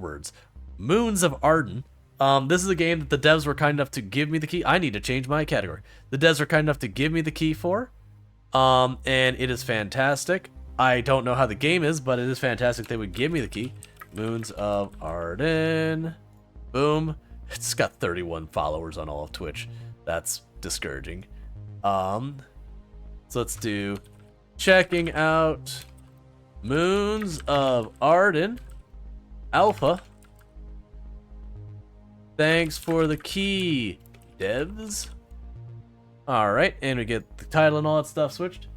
words. Moons of Ardan. This is a game that the devs were kind enough to give me the key. I need to change my category. The devs were kind enough to give me the key for. And it is fantastic. I don't know how the game is, but it is fantastic they would give me the key. Moons of Ardan. Boom. It's got 31 followers on all of Twitch. That's discouraging. So let's do checking out Moons of Ardan Alpha. Thanks for the key, devs. Alright, and we get the title and all that stuff switched.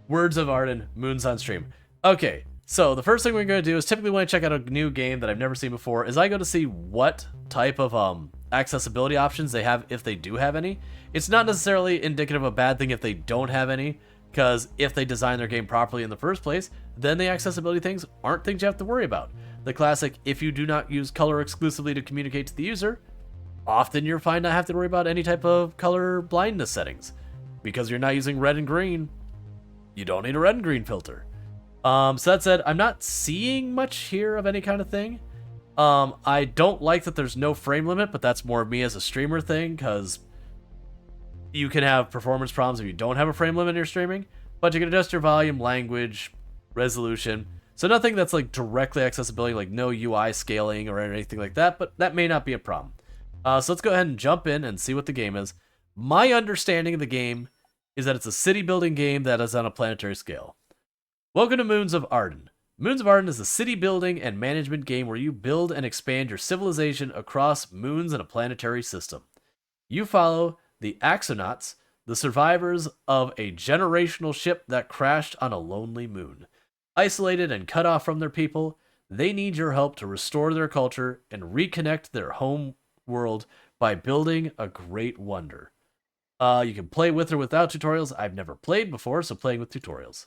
Words of Ardan, Moons on stream. Okay, so the first thing we're going to do is typically when I check out a new game that I've never seen before is I go to see what type of accessibility options they have, if they do have any. It's not necessarily indicative of a bad thing if they don't have any, because if they design their game properly in the first place, then the accessibility things aren't things you have to worry about. The classic, if you do not use color exclusively to communicate to the user, often you're fine not have to worry about any type of color blindness settings. Because you're not using red and green, you don't need a red and green filter. So that said, I'm not seeing much here of any kind of thing. I don't like that there's no frame limit, but that's more me as a streamer thing, because you can have performance problems if you don't have a frame limit in your streaming, but you can adjust your volume, language, resolution. So nothing that's like directly accessibility, like no UI scaling or anything like that, but that may not be a problem. So let's go ahead and jump in and see what the game is. My understanding of the game is that it's a city building game that is on a planetary scale. Welcome to Moons of Ardan. Moons of Ardan is a city building and management game where you build and expand your civilization across moons in a planetary system. You follow the Axonauts, the survivors of a generational ship that crashed on a lonely moon. Isolated and cut off from their people, they need your help to restore their culture and reconnect their home world by building a great wonder. You can play with or without tutorials. I've never played before, so playing with tutorials.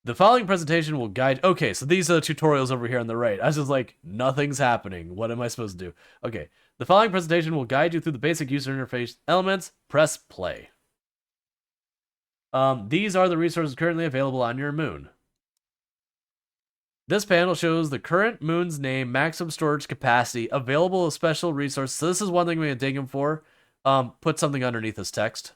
The following presentation will guide... Okay, so these are the tutorials over here on the right. I was just like, nothing's happening. What am I supposed to do? Okay, the following presentation will guide you through the basic user interface elements. Press play. These are the resources currently available on your moon. This panel shows the current moon's name, maximum storage capacity, available special resources. So this is one thing we're going to dig in for. Put something underneath this text,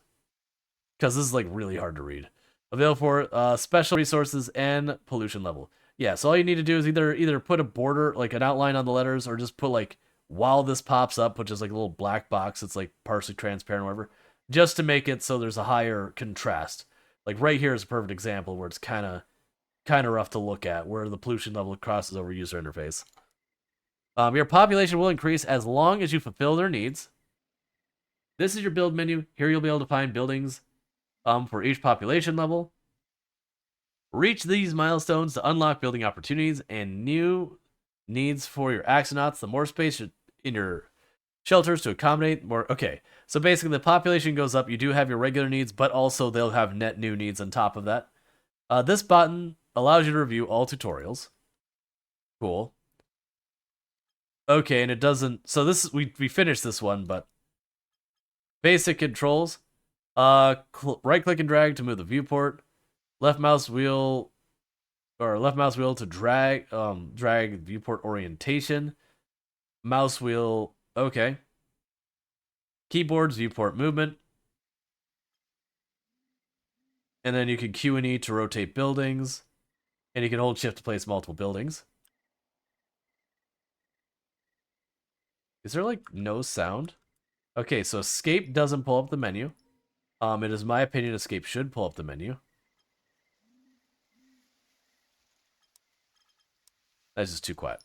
because this is like really hard to read. Available for special resources and pollution level. Yeah, so all you need to do is either put a border, like an outline on the letters, or just put like, while this pops up, which is like a little black box, it's like partially transparent or whatever, just to make it so there's a higher contrast. Like right here is a perfect example where it's kind of rough to look at, where the pollution level crosses over user interface. Your population will increase as long as you fulfill their needs. This is your build menu. Here you'll be able to find buildings for each population level. Reach these milestones to unlock building opportunities and new needs for your Axonauts. The more space in your shelters to accommodate more... Okay, so basically the population goes up. You do have your regular needs, but also they'll have net new needs on top of that. This button allows you to review all tutorials. Cool. Okay, and it doesn't... So this is, we finished this one, but... Basic controls. Right click and drag to move the viewport. Left mouse wheel to drag viewport orientation. Mouse wheel, okay. Keyboards, viewport movement. And then you can Q and E to rotate buildings. And you can hold shift to place multiple buildings. Is there like no sound? Okay, so escape doesn't pull up the menu. It is my opinion escape should pull up the menu. That's just too quiet.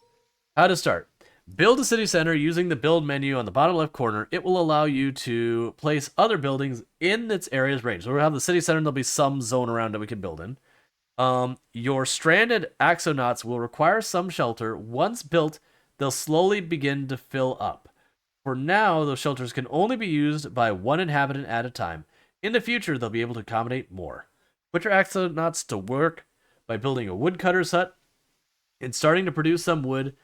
How to start. Build a city center using the build menu on the bottom left corner. It will allow you to place other buildings in its area's range. So we'll have the city center and there'll be some zone around that we can build in. Your stranded Axonauts will require some shelter. Once built, they'll slowly begin to fill up. For now, those shelters can only be used by one inhabitant at a time. In the future, they'll be able to accommodate more. Put your Axonauts to work by building a woodcutter's hut and starting to produce some wood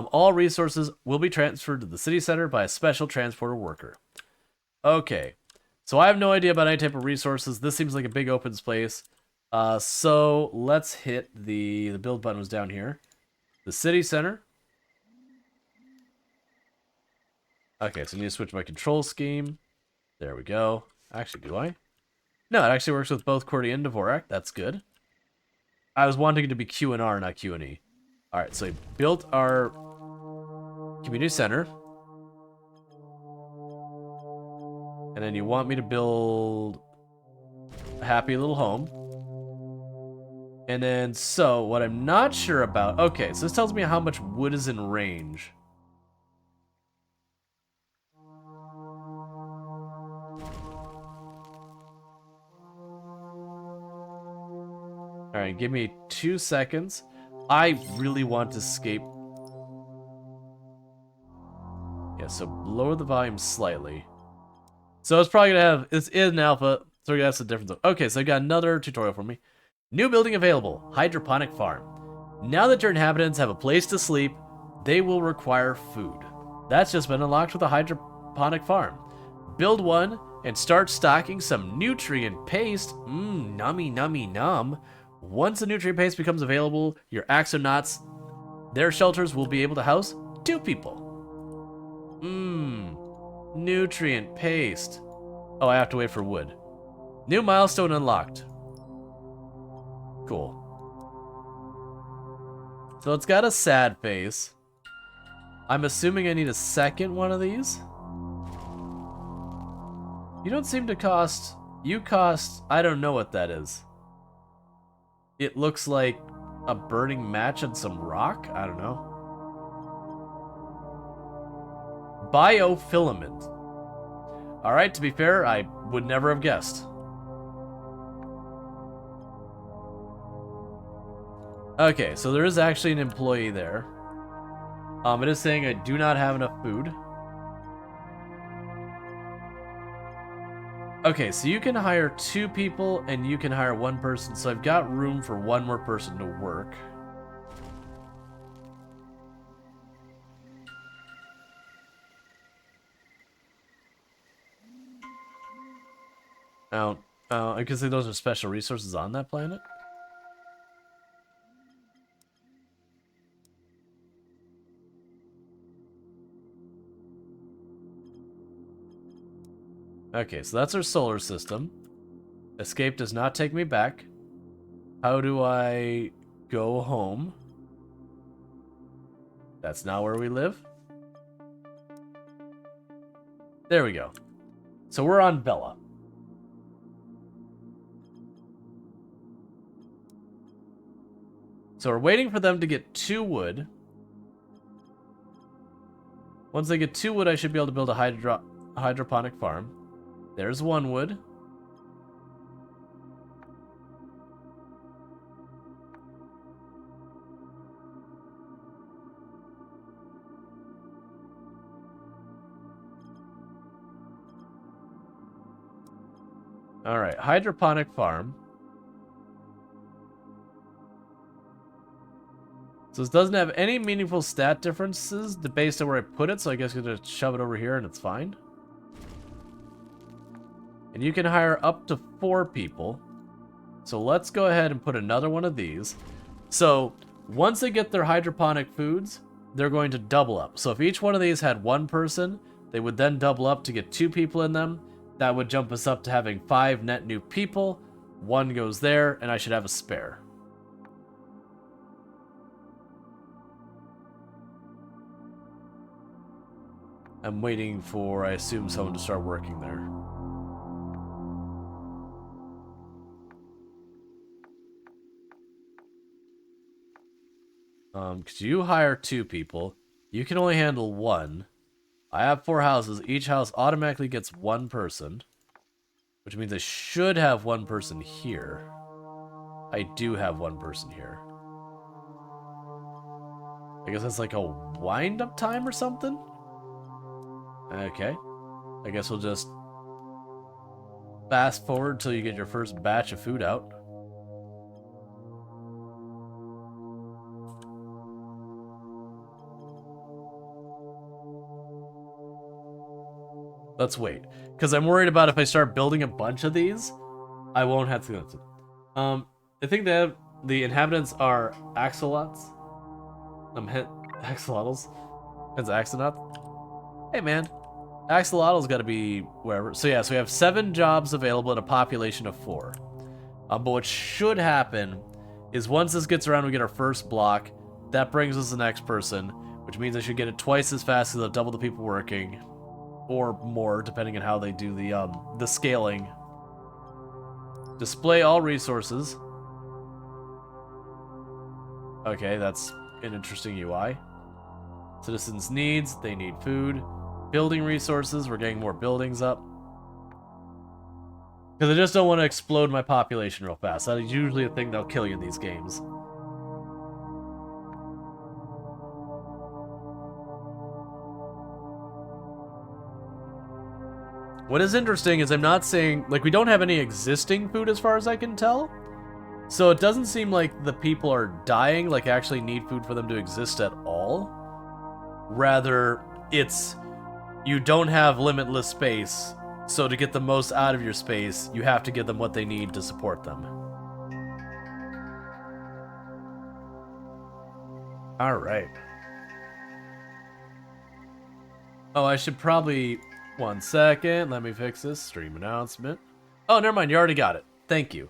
All resources will be transferred to the city center by a special transporter worker. Okay. So I have no idea about any type of resources. This seems like a big open space. So let's hit the build button was down here. The city center. Okay, so I need to switch my control scheme. There we go. Actually, do I? No, it actually works with both QWERTY and Dvorak. That's good. I was wanting it to be Q and R, not Q and E. Alright, so we built our community center. And then you want me to build a happy little home. And then, so, what I'm not sure about... Okay, so this tells me how much wood is in range. Alright, give me 2 seconds. I really want to escape. Yeah, so lower the volume slightly. So it's probably gonna have... It's in alpha, so we're gonna have some difference. Okay, so I got another tutorial for me. New building available. Hydroponic farm. Now that your inhabitants have a place to sleep, they will require food. That's just been unlocked with a hydroponic farm. Build one and start stocking some nutrient paste. Nummy nummy num. Once the nutrient paste becomes available, your axonauts, their shelters will be able to house 2 people. Nutrient paste. Oh, I have to wait for wood. New milestone unlocked. Cool. So it's got a sad face. I'm assuming I need a second one of these. You don't seem to cost... You cost... I don't know what that is. It looks like a burning match and some rock? I don't know. Biofilament. Alright, to be fair, I would never have guessed. Okay, so there is actually an employee there. It is saying I do not have enough food. Okay, so you can hire 2 people and you can hire 1 person, so I've got room for 1 more person to work. I can say those are special resources on that planet. Okay, so that's our solar system. Escape does not take me back. How do I go home? That's not where we live. There we go. So we're on Bella. So we're waiting for them to get 2 wood. Once they get 2 wood, I should be able to build a hydroponic farm. There's 1 wood. Alright, hydroponic farm. So this doesn't have any meaningful stat differences based on where I put it, so I guess I'm going to shove it over here and it's fine. And you can hire up to 4 people. So let's go ahead and put another one of these. So once they get their hydroponic foods, they're going to double up. So if each one of these had 1 person, they would then double up to get 2 people in them. That would jump us up to having 5 net new people. 1 goes there, and I should have a spare. I'm waiting for, I assume, someone to start working there. Could you hire 2 people? You can only handle 1. I have 4 houses. Each house automatically gets 1 person, which means I should have 1 person here. I do have 1 person here. I guess that's like a wind-up time or something? Okay. I guess we'll just fast forward till you get your first batch of food out. Let's wait. Because I'm worried about if I start building a bunch of these, I won't have to. I think that the inhabitants are axolots. Axolotls. It's axolot. Hey, man. Axolotl's got to be wherever. So, yeah, so we have 7 jobs available in a population of 4. But what should happen is once this gets around, we get our first block. That brings us the next person, which means I should get it twice as fast as double the people working. Or more, depending on how they do the scaling. Display all resources. Okay, that's an interesting UI. Citizens' needs, they need food. Building resources, we're getting more buildings up. Because I just don't want to explode my population real fast. That is usually a thing that'll kill you in these games. What is interesting is I'm not saying, like, we don't have any existing food as far as I can tell. So it doesn't seem like the people are dying, like actually need food for them to exist at all. Rather, it's you don't have limitless space, so to get the most out of your space, you have to give them what they need to support them. Alright. Oh, I should probably... 1 second, let me fix this. Stream announcement. Oh, never mind, you already got it. Thank you.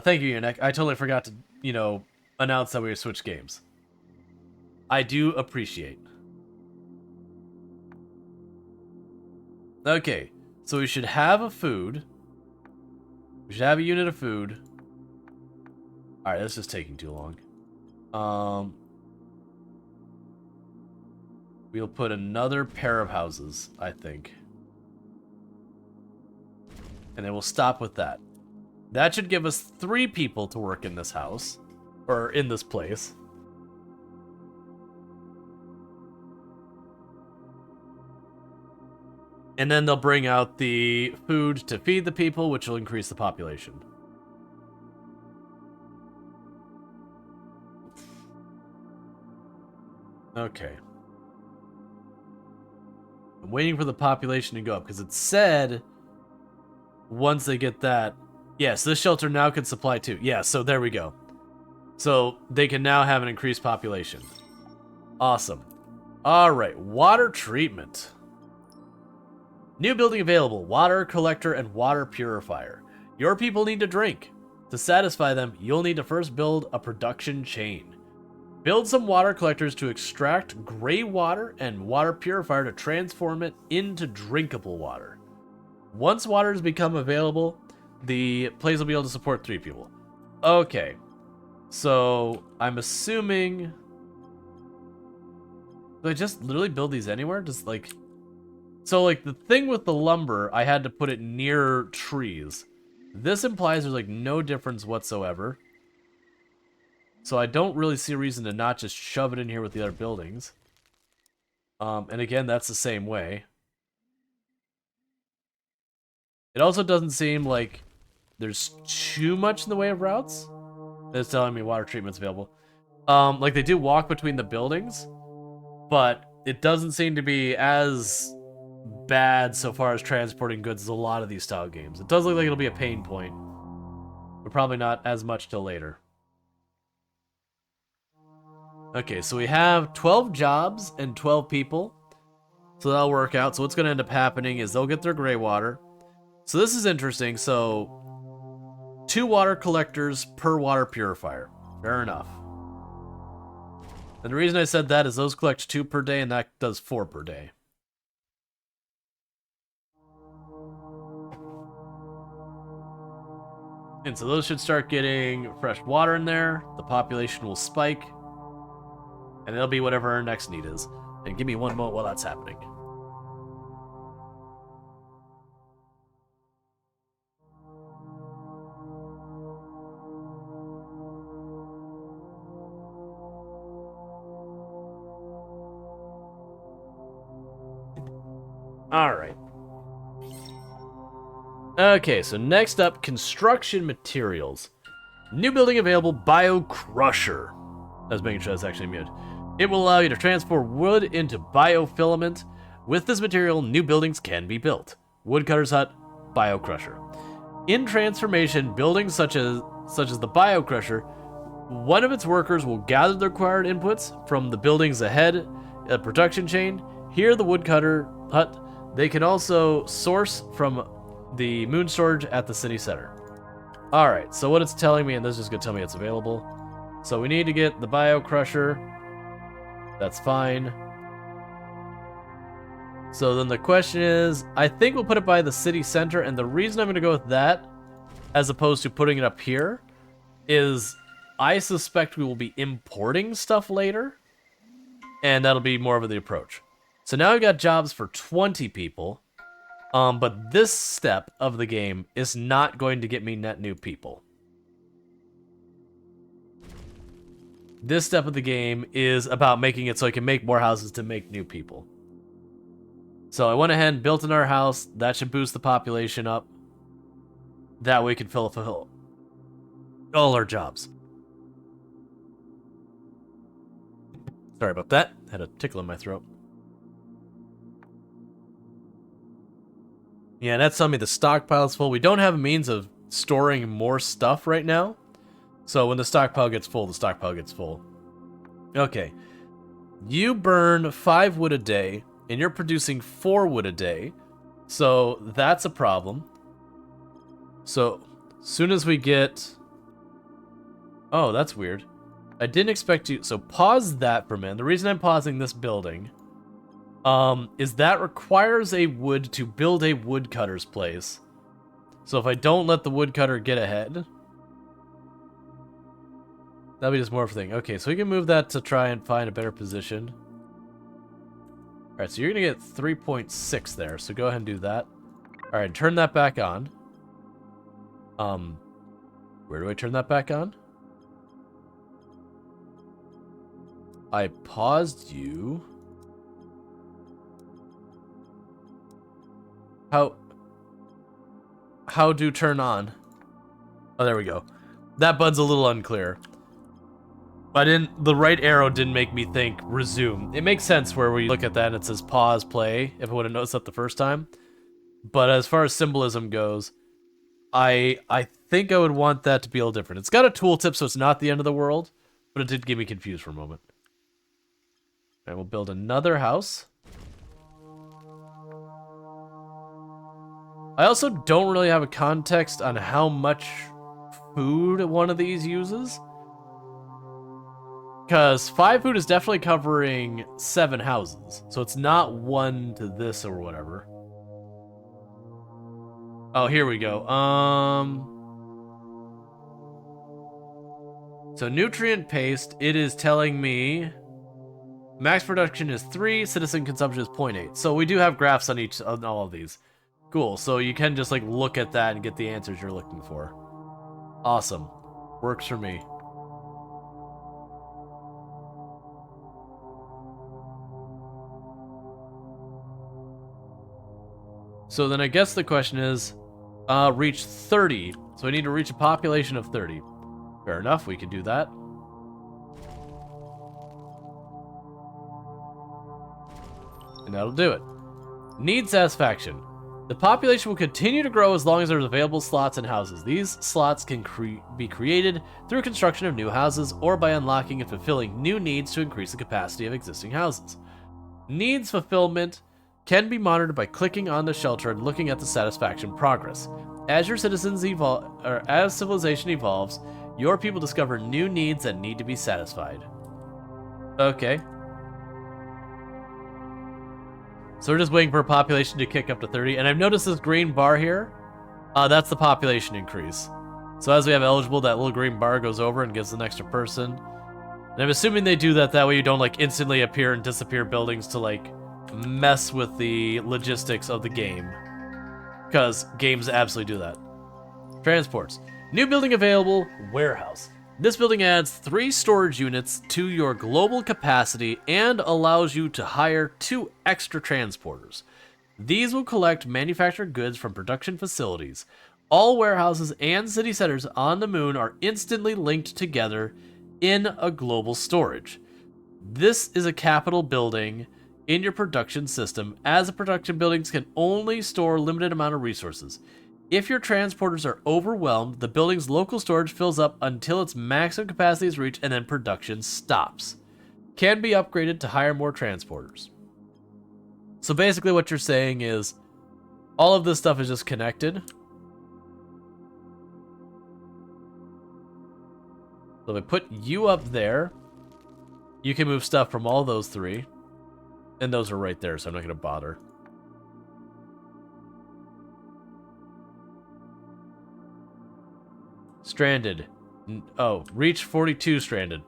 Thank you, Yannick. I totally forgot to, announce that we would switch games. I do appreciate. Okay, so we should have a food. We should have a unit of food. Alright, this is taking too long. We'll put another pair of houses, I think. And then we'll stop with that. That should give us 3 people to work in this house. Or in this place. And then they'll bring out the food to feed the people, which will increase the population. Okay. I'm waiting for the population to go up, because it said once they get that... Yes, this shelter now can supply 2. Yeah, so there we go. So they can now have an increased population. Awesome. Alright, water treatment. New building available, water collector and water purifier. Your people need to drink. To satisfy them, you'll need to first build a production chain. Build some water collectors to extract gray water and water purifier to transform it into drinkable water. Once water has become available, the place will be able to support 3 people. Okay. So, I'm assuming... Do I just literally build these anywhere? Just like... So, like, the thing with the lumber, I had to put it near trees. This implies there's, like, no difference whatsoever. So I don't really see a reason to not just shove it in here with the other buildings. And again, that's the same way. It also doesn't seem like there's too much in the way of routes. It's telling me water treatment's available. Like, they do walk between the buildings, but it doesn't seem to be as bad so far as transporting goods as a lot of these style games. It does look like it'll be a pain point, but probably not as much till later. Okay, so we have 12 jobs and 12 people. So that'll work out. So what's going to end up happening is they'll get their gray water. So this is interesting. So 2 water collectors per water purifier. Fair enough. And the reason I said that is those collect 2 per day and that does 4 per day. And so those should start getting fresh water in there. The population will spike. And it'll be whatever our next need is. And give me one moment while that's happening. Alright. Okay, so next up, construction materials. New building available, Bio Crusher. I was making sure that's actually muted. It will allow you to transform wood into biofilament. With this material, new buildings can be built. Woodcutter's hut, biocrusher. In transformation, buildings such as the biocrusher, one of its workers will gather the required inputs from the buildings ahead, a production chain. Here, the woodcutter hut, they can also source from the moon storage at the city center. Alright, so what it's telling me, and this is just going to tell me it's available. So we need to get the biocrusher. That's fine. So then the question is, I think we'll put it by the city center, and the reason I'm going to go with that, as opposed to putting it up here, is I suspect we will be importing stuff later, and that'll be more of the approach. So now we've got jobs for 20 people, but this step of the game is not going to get me net new people. This step of the game is about making it so I can make more houses to make new people. So I went ahead and built another house. That should boost the population up. That way we can fulfill all our jobs. Sorry about that. Had a tickle in my throat. Yeah, that's telling me the stockpile is full. We don't have a means of storing more stuff right now. So when the stockpile gets full, the stockpile gets full. Okay. You burn 5 wood a day, and you're producing 4 wood a day. So that's a problem. So as soon as we get... Oh, that's weird. I didn't expect you... So pause that for a minute. The reason I'm pausing this building is that requires a wood to build a woodcutter's place. So if I don't let the woodcutter get ahead... That'll be just more of a thing. Okay, so we can move that to try and find a better position. Alright, so you're going to get 3.6 there, so go ahead and do that. Alright, turn that back on. Where do I turn that back on? I paused you. How do turn on? Oh, there we go. That button's a little unclear. The right arrow didn't make me think resume. It makes sense where we look at that and it says pause, play, if I would have noticed that the first time. But as far as symbolism goes, I think I would want that to be a little different. It's got a tooltip, so it's not the end of the world, but it did get me confused for a moment. And we'll build another house. I also don't really have a context on how much food one of these uses. Because 5 food is definitely covering 7 houses. So it's not 1 to this or whatever. Oh, here we go. So nutrient paste, it is telling me max production is 3, citizen consumption is 0.8. So we do have graphs on all of these. Cool. So you can just like look at that and get the answers you're looking for. Awesome. Works for me. So then I guess the question is, reach 30. So I need to reach a population of 30. Fair enough, we can do that. And that'll do it. Need satisfaction. The population will continue to grow as long as there's available slots in houses. These slots can be created through construction of new houses or by unlocking and fulfilling new needs to increase the capacity of existing houses. Needs fulfillment can be monitored by clicking on the shelter and looking at the satisfaction progress. As your citizens as civilization evolves, your people discover new needs that need to be satisfied. Okay. So we're just waiting for a population to kick up to 30, and I've noticed this green bar here. That's the population increase. So as we have eligible, that little green bar goes over and gives an extra person. And I'm assuming they do that way you don't like instantly appear and disappear buildings to like mess with the logistics of the game, because games absolutely do that. Transports. New building available, warehouse. This building adds 3 storage units to your global capacity and allows you to hire 2 extra transporters. These will collect manufactured goods from production facilities. All warehouses and city centers on the moon are instantly linked together in a global storage. This is a capital building in your production system, as the production buildings can only store a limited amount of resources. If your transporters are overwhelmed, the building's local storage fills up until its maximum capacity is reached, and then production stops. Can be upgraded to hire more transporters. So basically what you're saying is all of this stuff is just connected. So if I put you up there, you can move stuff from all those three. And those are right there, so I'm not going to bother. Stranded. Oh, reach 42 stranded.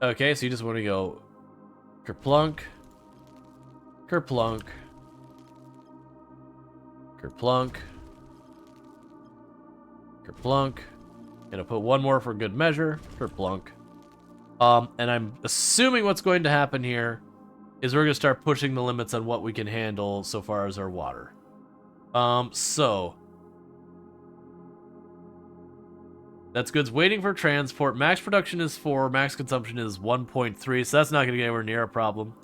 Okay, so you just want to go kerplunk, kerplunk, kerplunk, kerplunk. Gonna put one more for good measure, kerplunk. And I'm assuming what's going to happen here is we're gonna start pushing the limits on what we can handle so far as our water. So that's goods waiting for transport. Max production is 4, max consumption is 1.3, so that's not gonna get anywhere near a problem.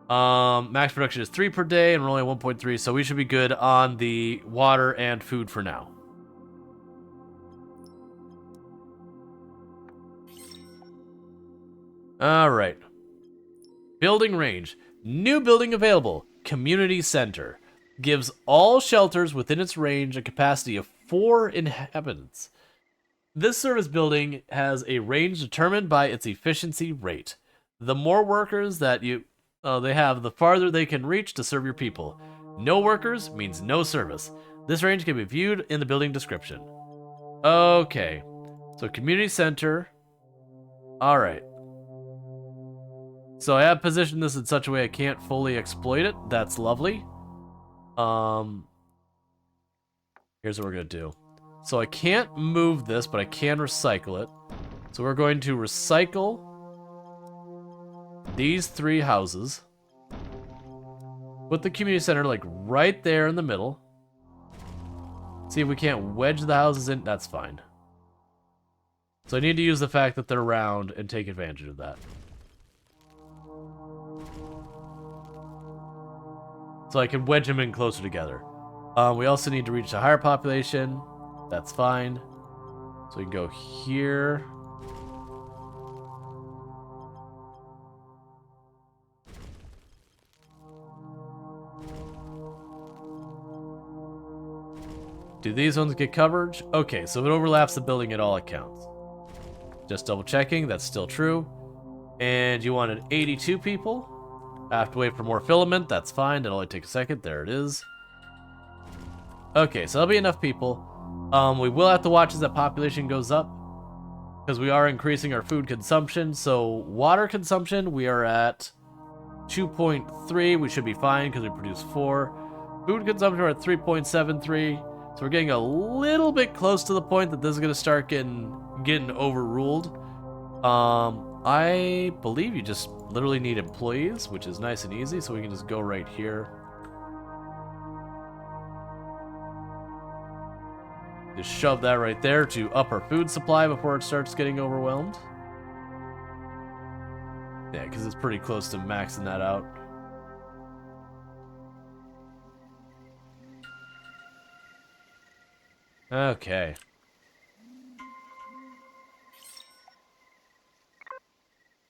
Max production is 3 per day, and we're only at 1.3, so we should be good on the water and food for now. Alright. Building range. New building available. Community center. Gives all shelters within its range a capacity of 4 inhabitants. This service building has a range determined by its efficiency rate. The more workers that they have, the farther they can reach to serve your people. No workers means no service. This range can be viewed in the building description. Okay. So community center. Alright. So I have positioned this in such a way I can't fully exploit it. That's lovely. Here's what we're going to do. So I can't move this, but I can recycle it. So we're going to recycle these 3 houses. Put the community center like right there in the middle. See if we can't wedge the houses in. That's fine. So I need to use the fact that they're round and take advantage of that. So I can wedge them in closer together. We also need to reach a higher population. That's fine. So we can go here. Do these ones get coverage? Okay, so it overlaps the building at all accounts. Just double checking, that's still true. And you wanted 82 people. I have to wait for more filament, that's fine, that'll only take a second, there it is. Okay, so that'll be enough people. We will have to watch as that population goes up, because we are increasing our food consumption. So water consumption, we are at 2.3, we should be fine because we produce 4. Food consumption, we're at 3.73, so we're getting a little bit close to the point that this is going to start getting overruled. I believe you just literally need employees, which is nice and easy, so we can just go right here. Just shove that right there to up our food supply before it starts getting overwhelmed. Yeah, because it's pretty close to maxing that out. Okay.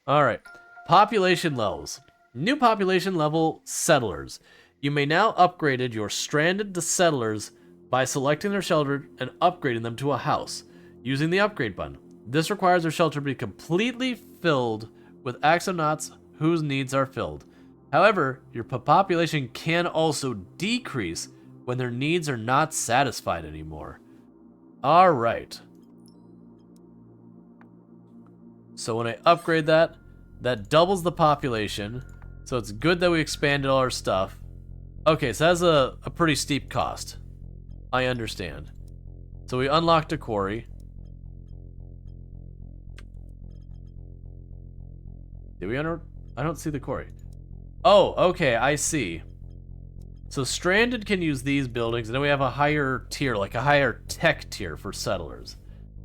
Alright. Population levels. New population level settlers. You may now upgrade your stranded to settlers by selecting their shelter and upgrading them to a house using the upgrade button. This requires their shelter to be completely filled with axonauts whose needs are filled. However, your population can also decrease when their needs are not satisfied anymore. Alright. So when I upgrade that, that doubles the population. So it's good that we expanded all our stuff. Okay, so that's a pretty steep cost. I understand. So we unlocked a quarry. Did we I don't see the quarry. Oh, okay, I see. So stranded can use these buildings, and then we have a higher tier, like a higher tech tier for settlers.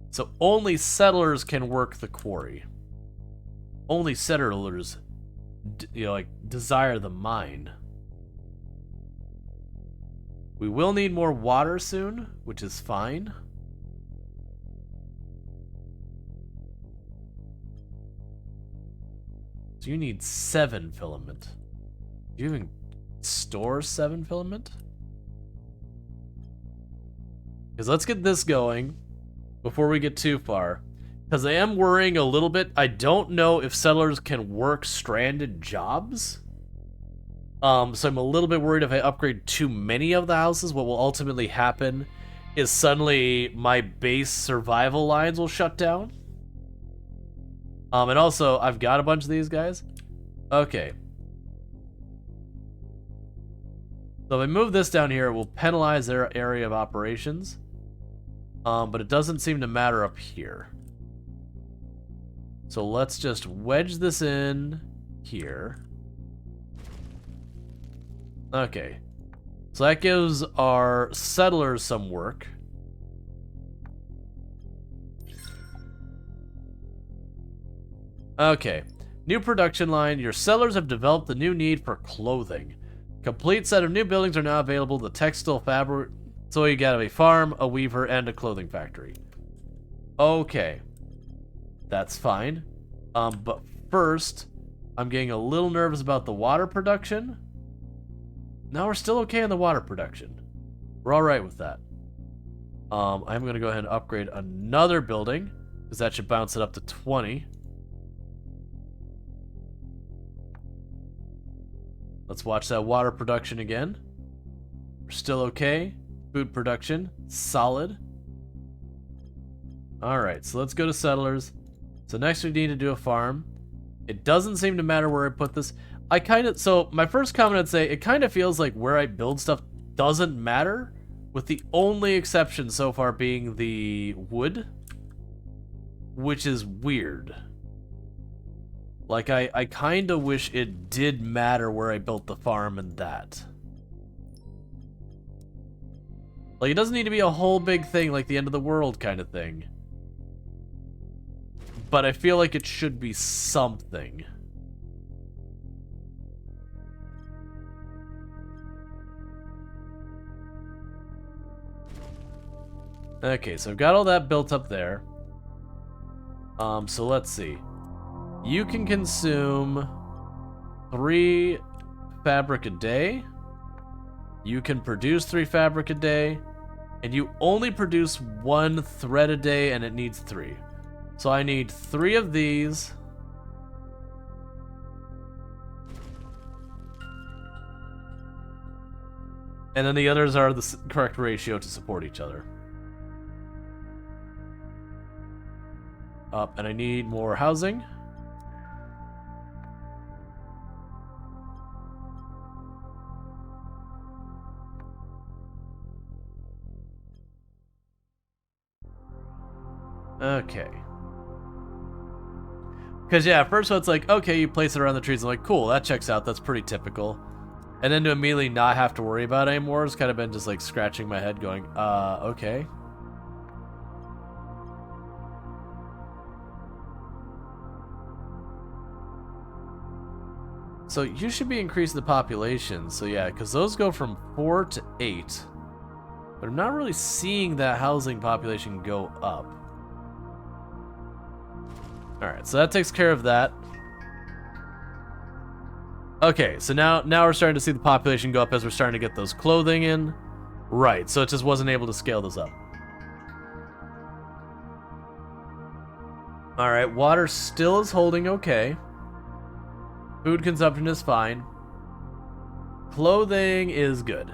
So only settlers can work the quarry. Only settlers like desire the mine. We will need more water soon, which is fine. So you need 7 filament. Do you even store 7 filament? Because let's get this going before we get too far. Because I am worrying a little bit. I don't know if settlers can work stranded jobs. So I'm a little bit worried if I upgrade too many of the houses, what will ultimately happen is suddenly my base survival lines will shut down. And also, I've got a bunch of these guys. Okay. So if I move this down here, it will penalize their area of operations. But it doesn't seem to matter up here. So let's just wedge this in here. Okay. So that gives our settlers some work. Okay. New production line. Your settlers have developed a new need for clothing. Complete set of new buildings are now available. The textile fabric. So you got a farm, a weaver, and a clothing factory. Okay. That's fine. But first, I'm getting a little nervous about the water production. No, we're still okay on the water production. We're alright with that. I'm going to go ahead and upgrade another building, because that should bounce it up to 20. Let's watch that water production again. We're still okay. Food production, solid. Alright, so let's go to settlers. So next we need to do a farm. It doesn't seem to matter where I put this. So my first comment I'd say, it kind of feels like where I build stuff doesn't matter, with the only exception so far being the wood, which is weird. Like, I kind of wish it did matter where I built the farm and that. Like, it doesn't need to be a whole big thing like the end of the world kind of thing. But I feel like it should be something. Okay, so I've got all that built up there. So let's see. You can consume 3 fabric a day. You can produce 3 fabric a day. And you only produce 1 thread a day, and it needs 3. So I need 3 of these. And then the others are the correct ratio to support each other. And I need more housing. Okay. Because, yeah, at first it's like, okay, you place it around the trees. I'm like, cool, that checks out. That's pretty typical. And then to immediately not have to worry about it anymore has kind of been just, like, scratching my head going, okay. So you should be increasing the population. So, yeah, because those go from 4 to 8. But I'm not really seeing that housing population go up. Alright, so that takes care of that. Okay, so now we're starting to see the population go up as we're starting to get those clothing in. Right, so it just wasn't able to scale those up. Alright, water still is holding okay. Food consumption is fine. Clothing is good.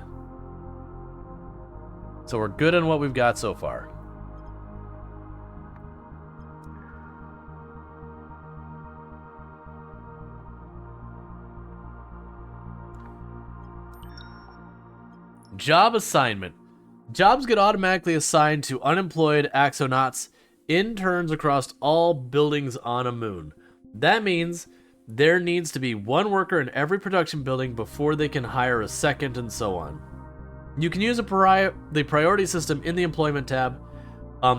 So we're good on what we've got so far. Job assignment. Jobs get automatically assigned to unemployed axonauts interns across all buildings on a moon. That means there needs to be 1 worker in every production building before they can hire a second, and so on. You can use the priority system in the employment tab.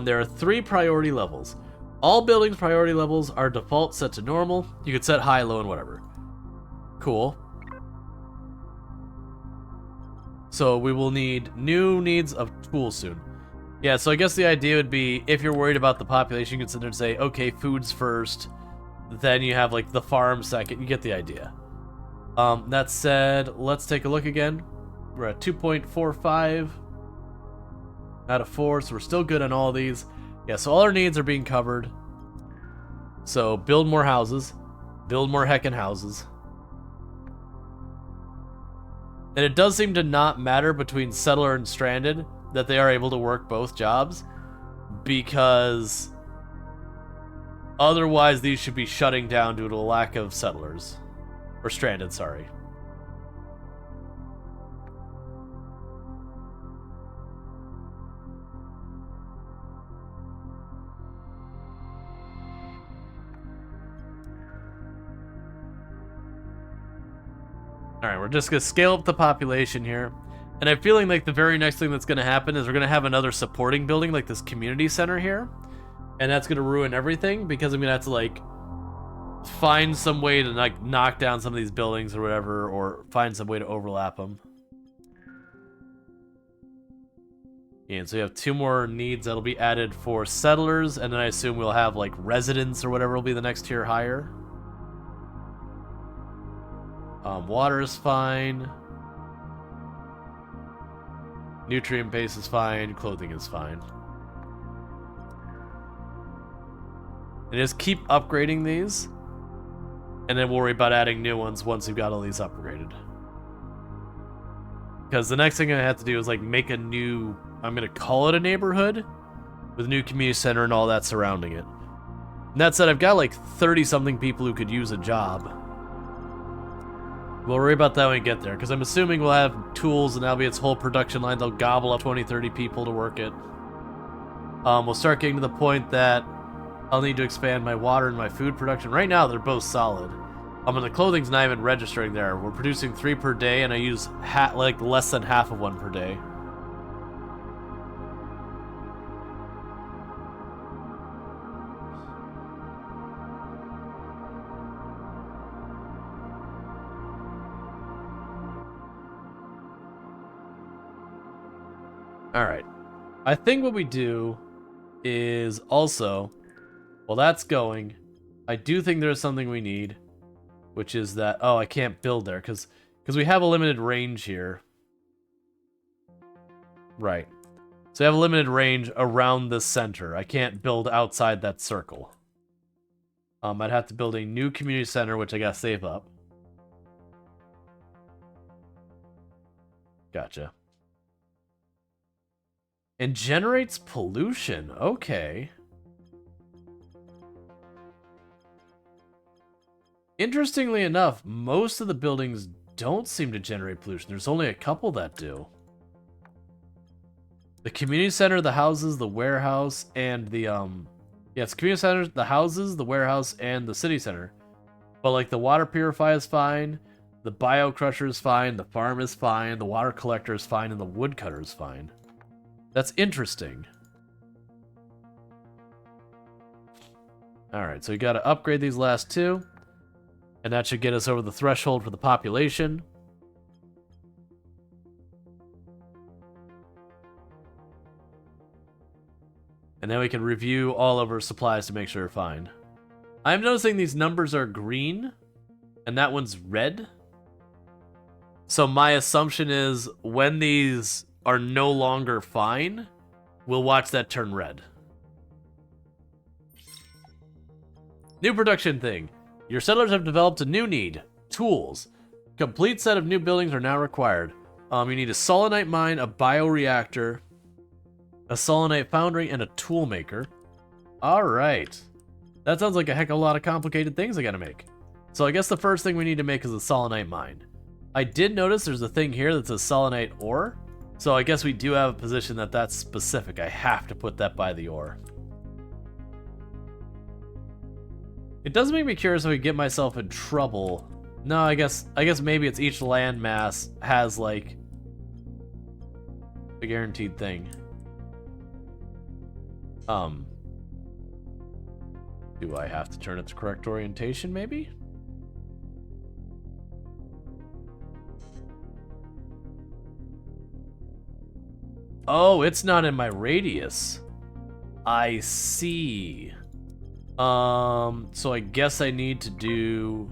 There are 3 priority levels. All buildings' priority levels are default set to normal. You could set high, low, and whatever. Cool. So we will need new needs of tools soon. Yeah, so I guess the idea would be, if you're worried about the population, you can sit there and say, okay, food's first, then you have, like, the farm second. You get the idea. That said, let's take a look again. We're at 2.45 out of 4, so we're still good on all these. Yeah, so all our needs are being covered. So build more houses. Build more heckin' houses. And it does seem to not matter between settler and stranded that they are able to work both jobs, because otherwise these should be shutting down due to a lack of settlers. Or stranded, sorry. Alright, we're just going to scale up the population here. And I'm feeling like the very next thing that's going to happen is we're going to have another supporting building, like this community center here. And that's going to ruin everything, because I'm going to have to, like, find some way to, like, knock down some of these buildings or whatever, or find some way to overlap them. And so we have 2 more needs that'll be added for settlers, and then I assume we'll have, like, residents or whatever will be the next tier higher. Water is fine. Nutrient base is fine. Clothing is fine. And just keep upgrading these, and then we'll worry about adding new ones once we've got all these upgraded. Because the next thing I have to do is, like, make a new, I'm going to call it a neighborhood, with a new community center and all that surrounding it. And that said, I've got like 30-something people who could use a job. We'll worry about that when we get there, because I'm assuming we'll have tools and that'll be its whole production line. They'll gobble up 20, 30 people to work it. We'll start getting to the point that I'll need to expand my water and my food production. Right now, they're both solid. And the clothing's not even registering there. We're producing 3 per day, and I use like less than half of 1 per day. Alright. I think what we do is also, while that's going, I do think there's something we need, which is that, oh, I can't build there, because we have a limited range here. Right. So I have a limited range around the center. I can't build outside that circle. I'd have to build a new community center, which I gotta save up. Gotcha. And generates pollution. Okay. Interestingly enough, most of the buildings don't seem to generate pollution. There's only a couple that do. The community center, the houses, the warehouse, and the, yeah, it's community center, the houses, the warehouse, and the city center. But, like, the water purifier is fine, the bio crusher is fine, the farm is fine, the water collector is fine, and the woodcutter is fine. That's interesting. Alright, so we gotta upgrade these last 2. And that should get us over the threshold for the population. And then we can review all of our supplies to make sure we're fine. I'm noticing these numbers are green, and that one's red. So my assumption is when these are no longer fine, we'll watch that turn red. New production thing. Your settlers have developed a new need. Tools. Complete set of new buildings are now required. You need a selenite mine, a bioreactor, a selenite foundry, and a tool maker. Alright. That sounds like a heck of a lot of complicated things I gotta make. So I guess the first thing we need to make is a selenite mine. I did notice there's a thing here that says selenite ore. So I guess we do have a position that's specific. I have to put that by the ore. It does make me curious if I get myself in trouble. No, I guess maybe it's each landmass has, like, a guaranteed thing. Do I have to turn it to correct orientation, maybe? Oh, it's not in my radius. I see. So I guess I need to do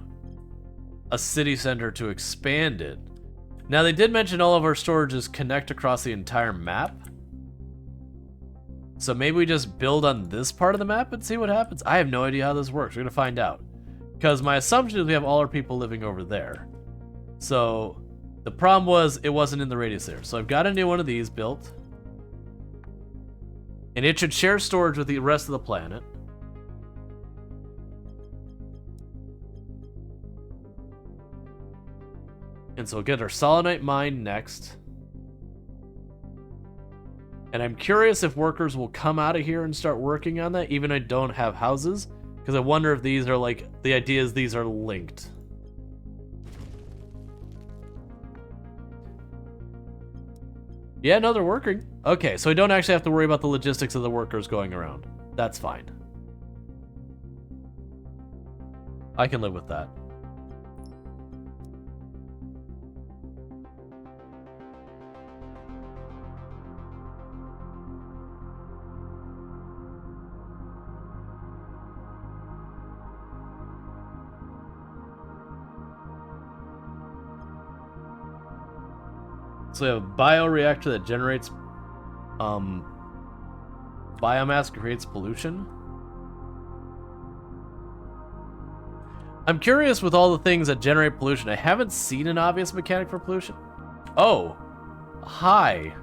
a city center to expand it. Now, they did mention all of our storages connect across the entire map. So maybe we just build on this part of the map and see what happens. I have no idea how this works. We're gonna find out. Because my assumption is we have all our people living over there. So the problem was it wasn't in the radius there. So I've got a new one of these built. And it should share storage with the rest of the planet. And so we'll get our Solonite mine next. And I'm curious if workers will come out of here and start working on that, even though I don't have houses. Because I wonder if these are like, the idea is these are linked. Yeah, no, they're working. Okay, so I don't actually have to worry about the logistics of the workers going around. That's fine. I can live with that. So we have a bioreactor that generates biomass, creates pollution. I'm curious with all the things that generate pollution. I haven't seen an obvious mechanic for pollution. Oh, hi.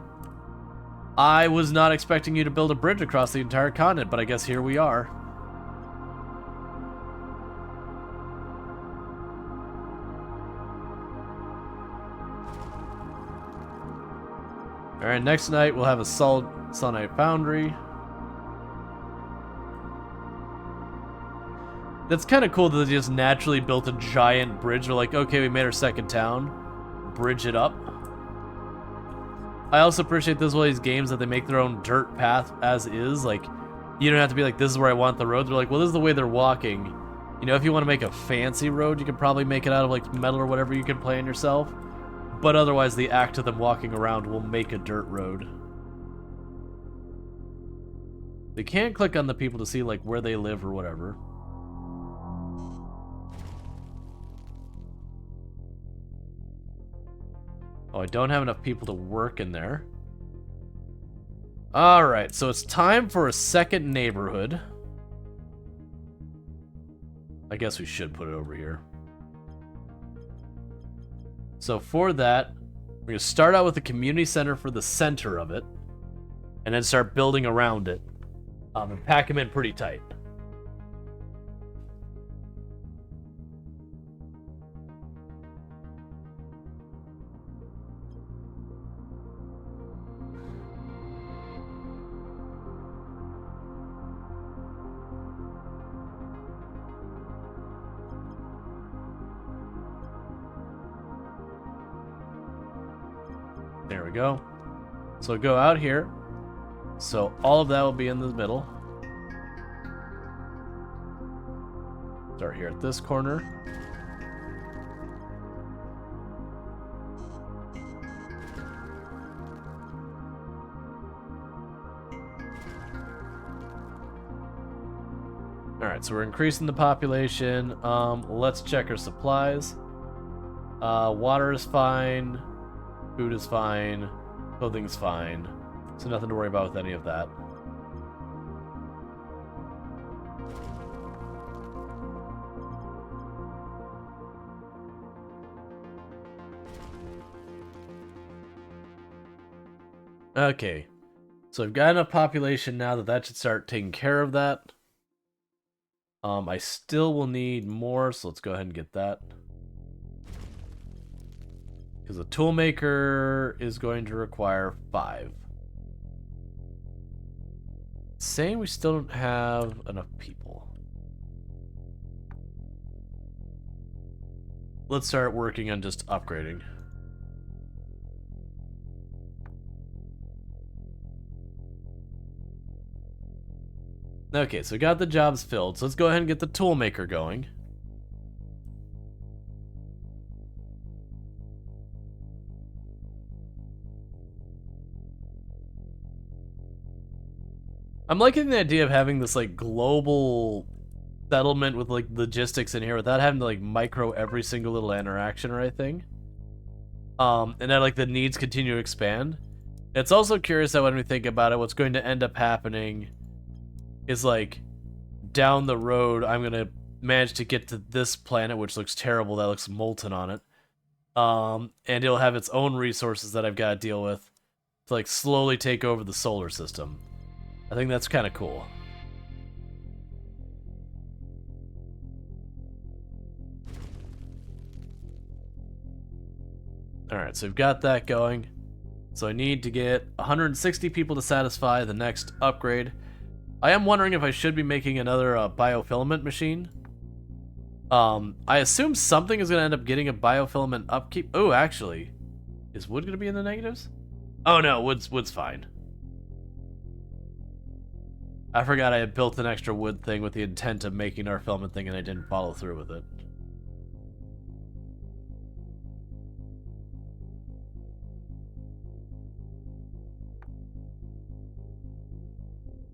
I was not expecting you to build a bridge across the entire continent, but I guess here we are. Alright, next night we'll have a Selenite Foundry. That's kind of cool that they just naturally built a giant bridge. They're like, okay, we made our second town. Bridge it up. I also appreciate this one of these games that they make their own dirt path as is. Like, you don't have to be like, this is where I want the road. They're like, well, this is the way they're walking. You know, if you want to make a fancy road, you can probably make it out of like metal or whatever you can plan yourself. But otherwise, the act of them walking around will make a dirt road. They can't click on the people to see like where they live or whatever. Oh, I don't have enough people to work in there. Alright, so it's time for a second neighborhood. I guess we should put it over here. So for that, we're going to start out with the community center for the center of it, and then start building around it, and pack them in pretty tight. There we go. So go out here. So all of that will be in the middle. Start here at this corner. Alright, so we're increasing the population. Let's check our supplies. Water is fine. Food is fine. Clothing's fine. So nothing to worry about with any of that. Okay. So I've got enough population now that should start taking care of that. I still will need more, so let's go ahead and get that. Because the toolmaker is going to require 5. Saying we still don't have enough people. Let's start working on just upgrading. Okay, so we got the jobs filled, so let's go ahead and get the toolmaker going. I'm liking the idea of having this like global settlement with like logistics in here without having to like micro every single little interaction or anything. And then like the needs continue to expand. It's also curious that when we think about it, what's going to end up happening is like down the road, I'm gonna manage to get to this planet, which looks terrible. That looks molten on it. And it'll have its own resources that I've got to deal with to like slowly take over the solar system. I think that's kind of cool. Alright, so we've got that going. So I need to get 160 people to satisfy the next upgrade. I am wondering if I should be making another biofilament machine. I assume something is going to end up getting a biofilament upkeep. Oh, actually. Is wood going to be in the negatives? Oh no, wood's fine. I forgot I had built an extra wood thing with the intent of making our filament thing and I didn't follow through with it.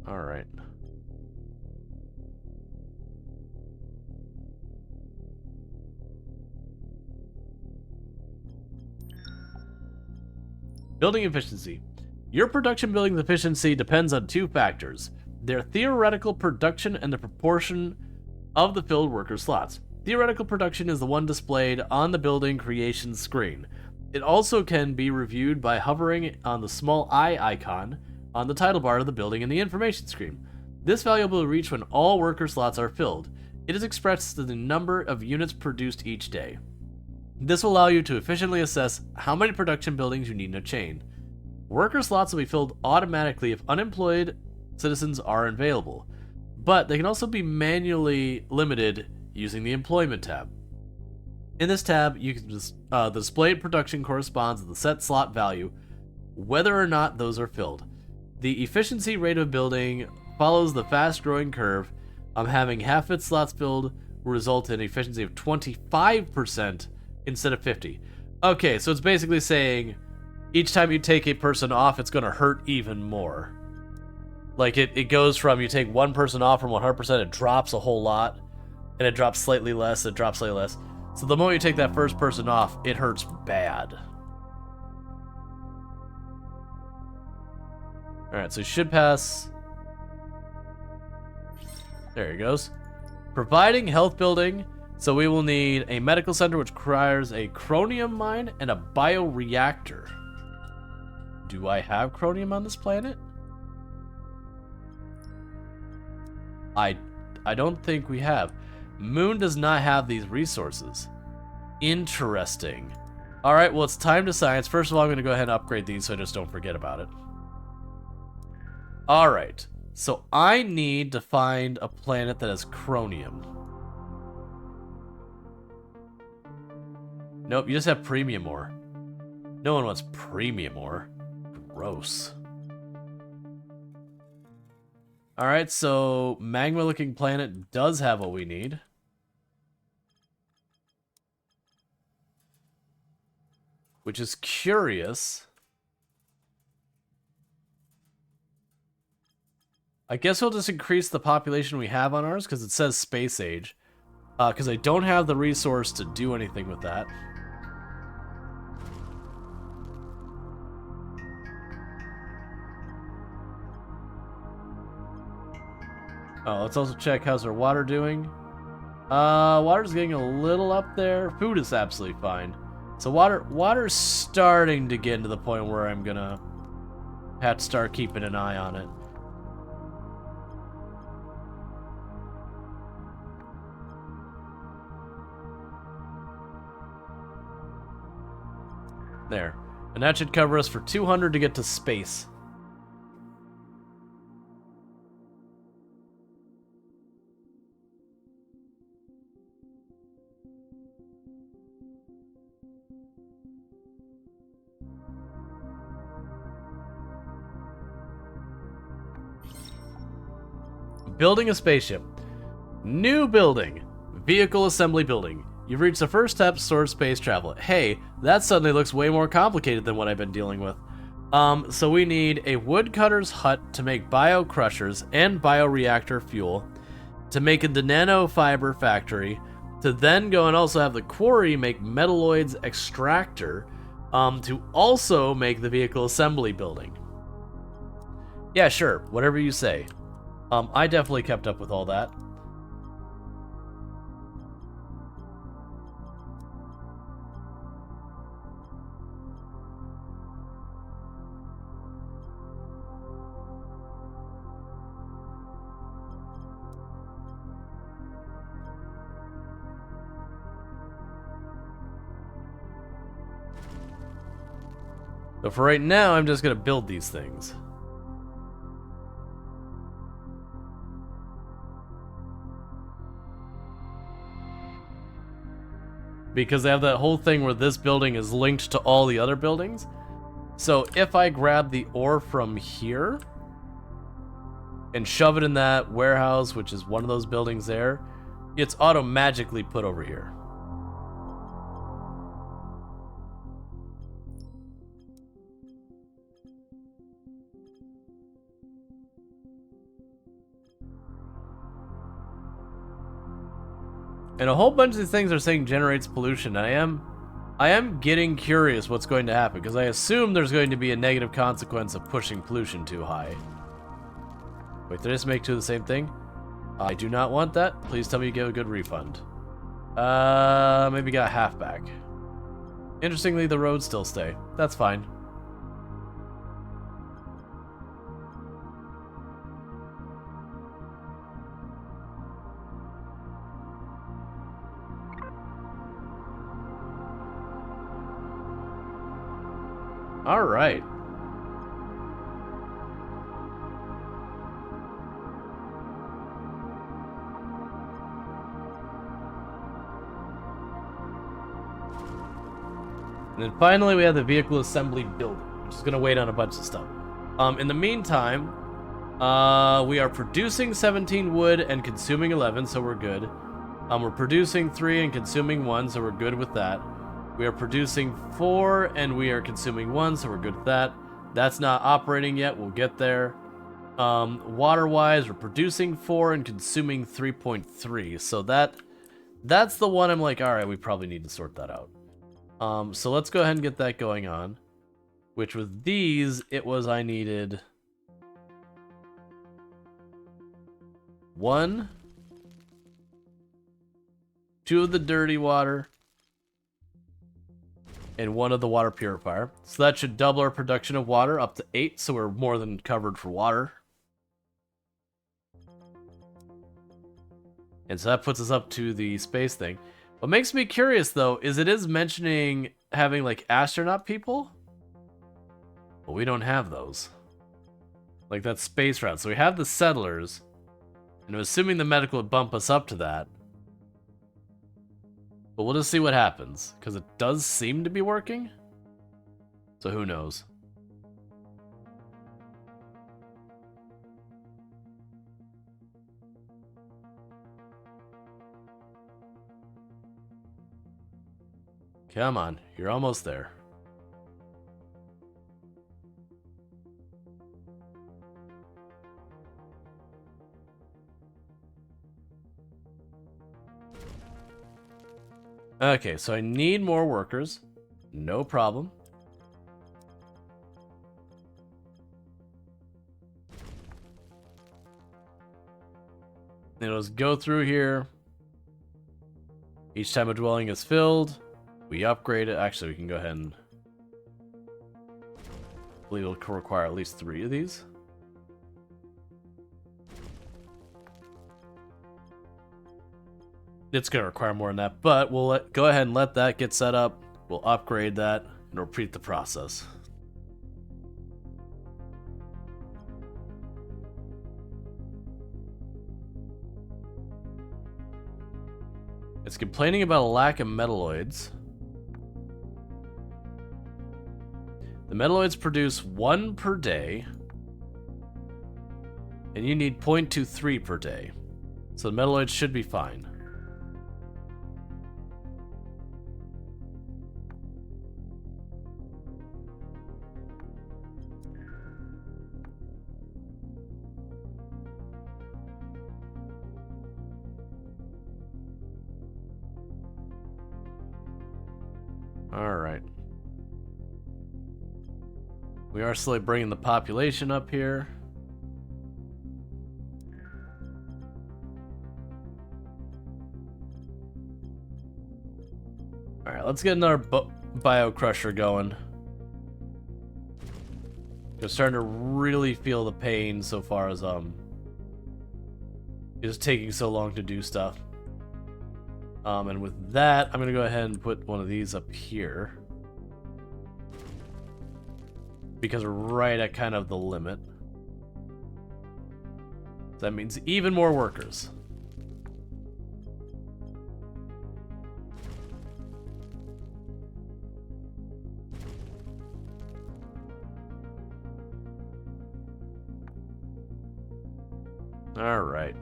Alright. Building efficiency. Your production building's efficiency depends on two factors: their theoretical production and the proportion of the filled worker slots. Theoretical production is the one displayed on the building creation screen. It also can be reviewed by hovering on the small eye icon on the title bar of the building in the information screen. This value will be reached when all worker slots are filled. It is expressed as the number of units produced each day. This will allow you to efficiently assess how many production buildings you need in a chain. Worker slots will be filled automatically if unemployed citizens are available, but they can also be manually limited using the Employment tab. In this tab, you can the displayed production corresponds to the set slot value, whether or not those are filled. The efficiency rate of building follows the fast-growing curve. Having half its slots filled will result in an efficiency of 25% instead of 50. Okay, so it's basically saying each time you take a person off, it's going to hurt even more. Like, it goes from you take one person off from 100%, it drops a whole lot, and it drops slightly less, it drops slightly less. So the moment you take that first person off, it hurts bad. Alright, so you should pass. There he goes. Providing health building. So we will need a medical center, which requires a chromium mine and a bioreactor. Do I have chromium on this planet? I don't think we have. Moon does not have these resources. Interesting. Alright, well, it's time to science. First of all, I'm going to go ahead and upgrade these so I just don't forget about it. Alright, so I need to find a planet that has chromium. Nope, you just have premium ore. No one wants premium ore. Gross. Alright, so magma-looking planet does have what we need. Which is curious. I guess we'll just increase the population we have on ours because it says space age. Because I don't have the resource to do anything with that. Oh, let's also check how's our water doing. Water's getting a little up there. Food is absolutely fine. So water's starting to get to the point where I'm gonna have to start keeping an eye on it. There. And that should cover us for 200 to get to space. Building a spaceship. New building. Vehicle assembly building. You've reached the first step towards space travel. Hey, that suddenly looks way more complicated than what I've been dealing with. So we need a woodcutter's hut to make bio-crushers and bioreactor fuel, to make a nanofiber factory, to then go and also have the quarry make metalloids extractor, to also make the vehicle assembly building. Yeah, sure, whatever you say. I definitely kept up with all that. So for right now, I'm just gonna build these things. Because they have that whole thing where this building is linked to all the other buildings. So if I grab the ore from here and shove it in that warehouse, which is one of those buildings there, it's auto-magically put over here. And a whole bunch of these things are saying generates pollution. I am getting curious what's going to happen, because I assume there's going to be a negative consequence of pushing pollution too high. Wait, did I just make two of the same thing? I do not want that. Please tell me you get a good refund. Maybe got half back. Interestingly, the roads still stay. That's fine. All right. And then finally, we have the vehicle assembly building, which is going to wait on a bunch of stuff. In the meantime, we are producing 17 wood and consuming 11, so we're good. We're producing 3 and consuming 1, so we're good with that. We are producing 4 and we are consuming 1, so we're good with that. That's not operating yet. We'll get there. Water-wise, we're producing 4 and consuming 3.3. So that's the one I'm like, all right, we probably need to sort that out. So let's go ahead and get that going on. Which with these, it was I needed 1, 2 of the dirty water, and 1 of the water purifier. So that should double our production of water up to 8, so we're more than covered for water. And so that puts us up to the space thing. What makes me curious, though, is it is mentioning having, like, astronaut people. But we don't have those. Like, that space route. So we have the settlers. And I'm assuming the medical would bump us up to that. But we'll just see what happens, because it does seem to be working. So who knows? Come on, you're almost there. Okay, so I need more workers. No problem. It'll just go through here. Each time a dwelling is filled, we upgrade it. Actually, we can go ahead and... I believe it'll require at least 3 of these. It's going to require more than that, but we'll go ahead and let that get set up. We'll upgrade that and repeat the process. It's complaining about a lack of metalloids. The metalloids produce 1 per day, and you need 0.23 per day. So the metalloids should be fine. Alright. We are slowly bringing the population up here. Alright, let's get another bio crusher going. Just starting to really feel the pain so far as it's taking so long to do stuff. And with that, I'm gonna go ahead and put one of these up here. Because we're right at kind of the limit. That means even more workers. All right.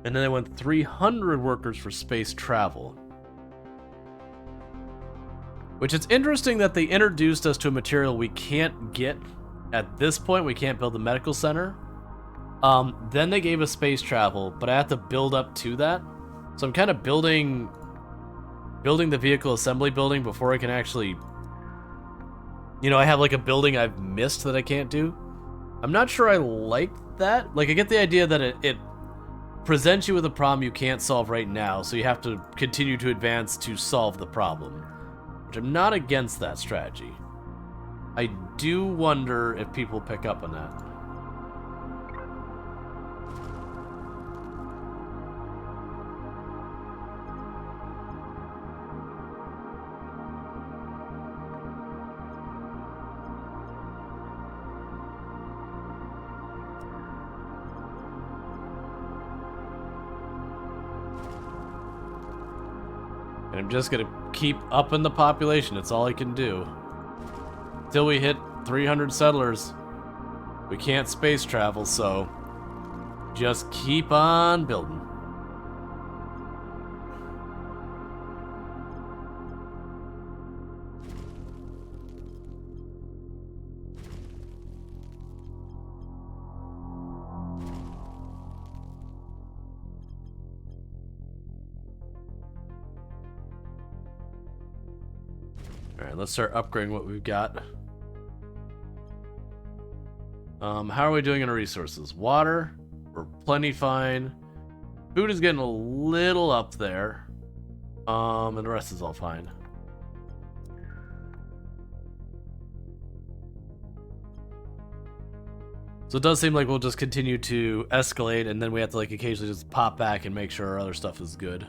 And then they went 300 workers for space travel. Which it's interesting that they introduced us to a material we can't get at this point. We can't build the medical center. Then they gave us space travel, but I have to build up to that. So I'm kind of building the vehicle assembly building before I can actually... You know, I have like a building I've missed that I can't do. I'm not sure I like that. Like, I get the idea that it presents you with a problem you can't solve right now, so you have to continue to advance to solve the problem. Which I'm not against that strategy. I do wonder if people pick up on that. And I'm just gonna keep upping the population. It's all I can do. Till we hit 300 settlers, we can't space travel, so just keep on building. Alright, let's start upgrading what we've got. How are we doing in our resources? Water, we're plenty fine. Food is getting a little up there. And the rest is all fine. So it does seem like we'll just continue to escalate, and then we have to like occasionally just pop back and make sure our other stuff is good.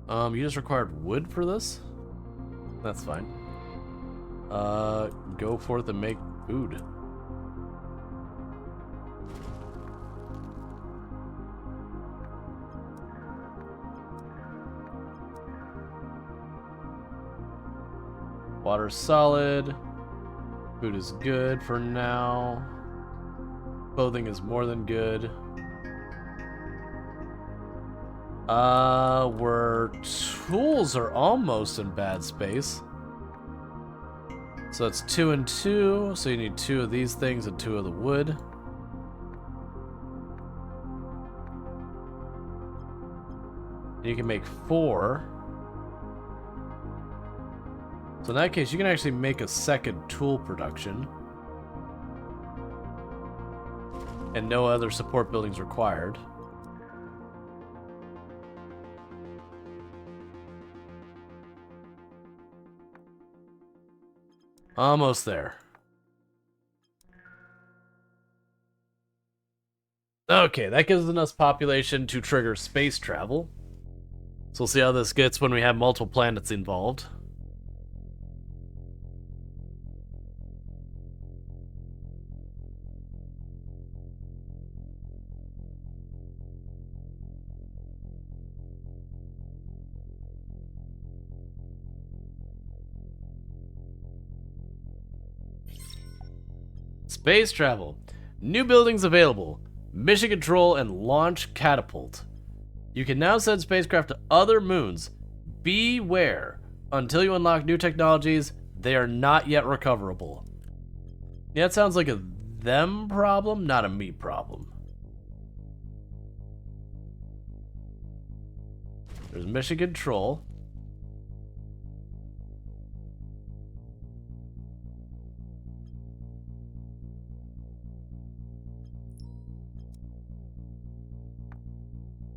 You just required wood for this? That's fine. Go forth and make food. Water's solid. Food is good for now. Clothing is more than good. Where tools are almost in bad space. So that's 2 and 2. So you need 2 of these things and 2 of the wood. And you can make 4. So in that case, you can actually make a second tool production. And no other support buildings required. Almost there. Okay, that gives enough population to trigger space travel. So we'll see how this gets when we have multiple planets involved. Space travel. New buildings available. Mission control and launch catapult. You can now send spacecraft to other moons. Beware. Until you unlock new technologies, they are not yet recoverable. Yeah, that sounds like a them problem, not a me problem. There's mission control.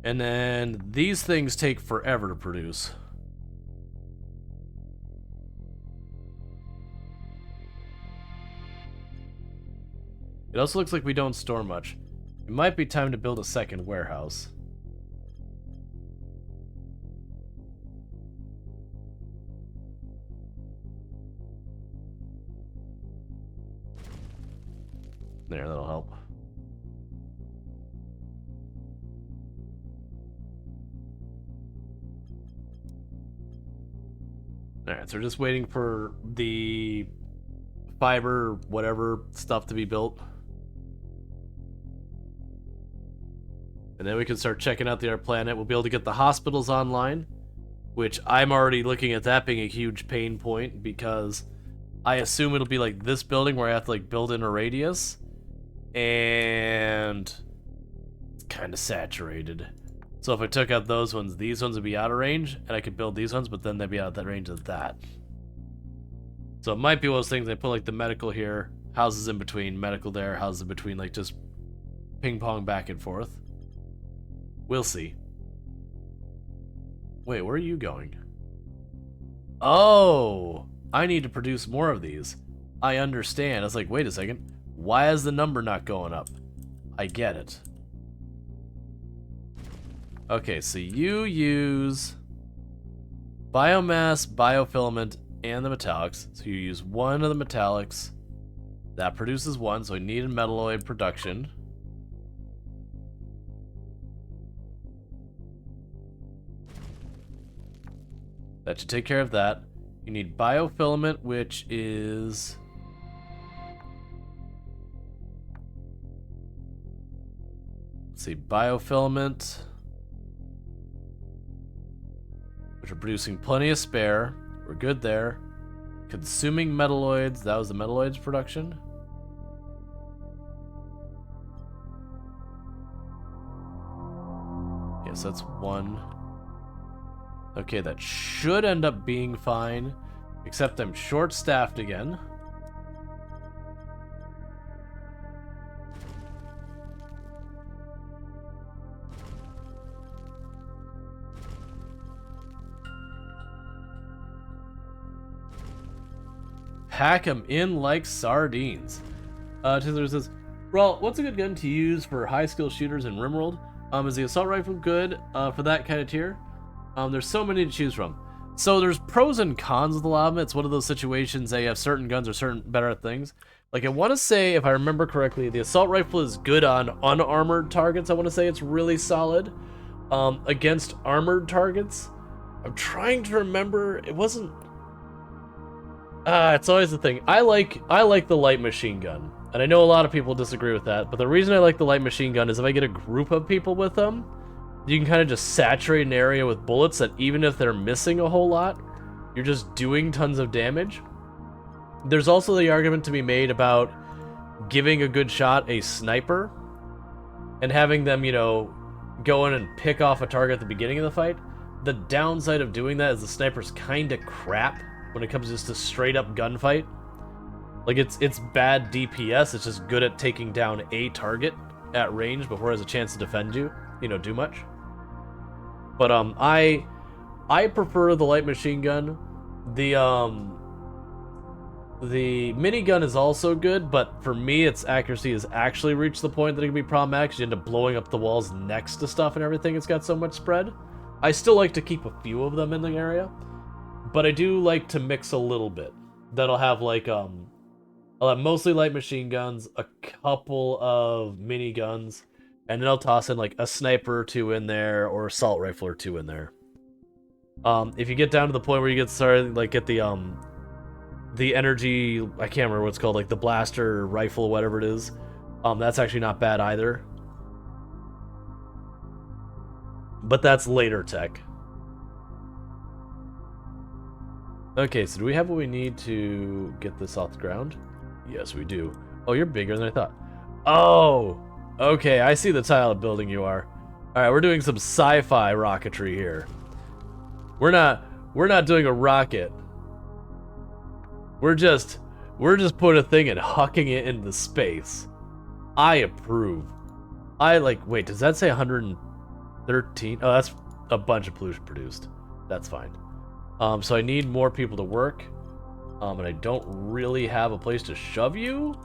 And then these things take forever to produce. It also looks like we don't store much. It might be time to build a second warehouse. There, that'll help. Alright, so we're just waiting for the fiber, whatever stuff to be built. And then we can start checking out the Art Planet. We'll be able to get the hospitals online, which I'm already looking at that being a huge pain point because I assume it'll be like this building where I have to like build in a radius. And it's kind of saturated. So if I took out those ones, these ones would be out of range, and I could build these ones, but then they'd be out of that range of that. So it might be one of those things, I put like the medical here, houses in between, medical there, houses in between, like just ping pong back and forth. We'll see. Wait, where are you going? Oh, I need to produce more of these. I understand. I was like, wait a second. Why is the number not going up? I get it. Okay, so you use biomass, biofilament, and the metallics. So you use one of the metallics. That produces one, so we need a metalloid production. That should take care of that. You need biofilament, which is... Let's see, biofilament... which are producing plenty of spare. We're good there. Consuming metalloids. That was the metalloids production. Yes, that's one. Okay, that should end up being fine. Except I'm short-staffed again. Pack them in like sardines. Tizzler says, Rual, what's a good gun to use for high-skill shooters in RimWorld? Is the assault rifle good for that kind of tier? There's so many to choose from. So there's pros and cons with a lot of them. It's one of those situations that you have certain guns are certain better at things. Like, I want to say, if I remember correctly, the assault rifle is good on unarmored targets. I want to say it's really solid against armored targets. I'm trying to remember. It wasn't... it's always the thing. I like the light machine gun. And I know a lot of people disagree with that, but the reason I like the light machine gun is if I get a group of people with them, you can kind of just saturate an area with bullets that even if they're missing a whole lot, you're just doing tons of damage. There's also the argument to be made about giving a good shot a sniper and having them, you know, go in and pick off a target at the beginning of the fight. The downside of doing that is the sniper's kind of crap when it comes just to straight up gunfight. Like, it's bad DPS, it's just good at taking down a target at range before it has a chance to defend you, you know, do much. But I prefer the light machine gun. The minigun is also good, but for me its accuracy has actually reached the point that it can be problematic. You end up blowing up the walls next to stuff and everything. It's got so much spread. I still like to keep a few of them in the area, but I do like to mix a little bit. That'll have like I'll have mostly light machine guns, a couple of miniguns, and then I'll toss in like a sniper or two in there, or assault rifle or two in there. If you get down to the point where you get started, like get the energy, I can't remember what it's called, like the blaster rifle, whatever it is, that's actually not bad either. But that's later tech. Okay, so do we have what we need to get this off the ground? Yes, we do. Oh, you're bigger than I thought. Oh! Okay, I see the tile of building you are. Alright, we're doing some sci-fi rocketry here. We're not doing a rocket. We're just putting a thing and hucking it into space. I approve. Wait, does that say 113? Oh, that's a bunch of pollution produced. That's fine. So I need more people to work. And I don't really have a place to shove you.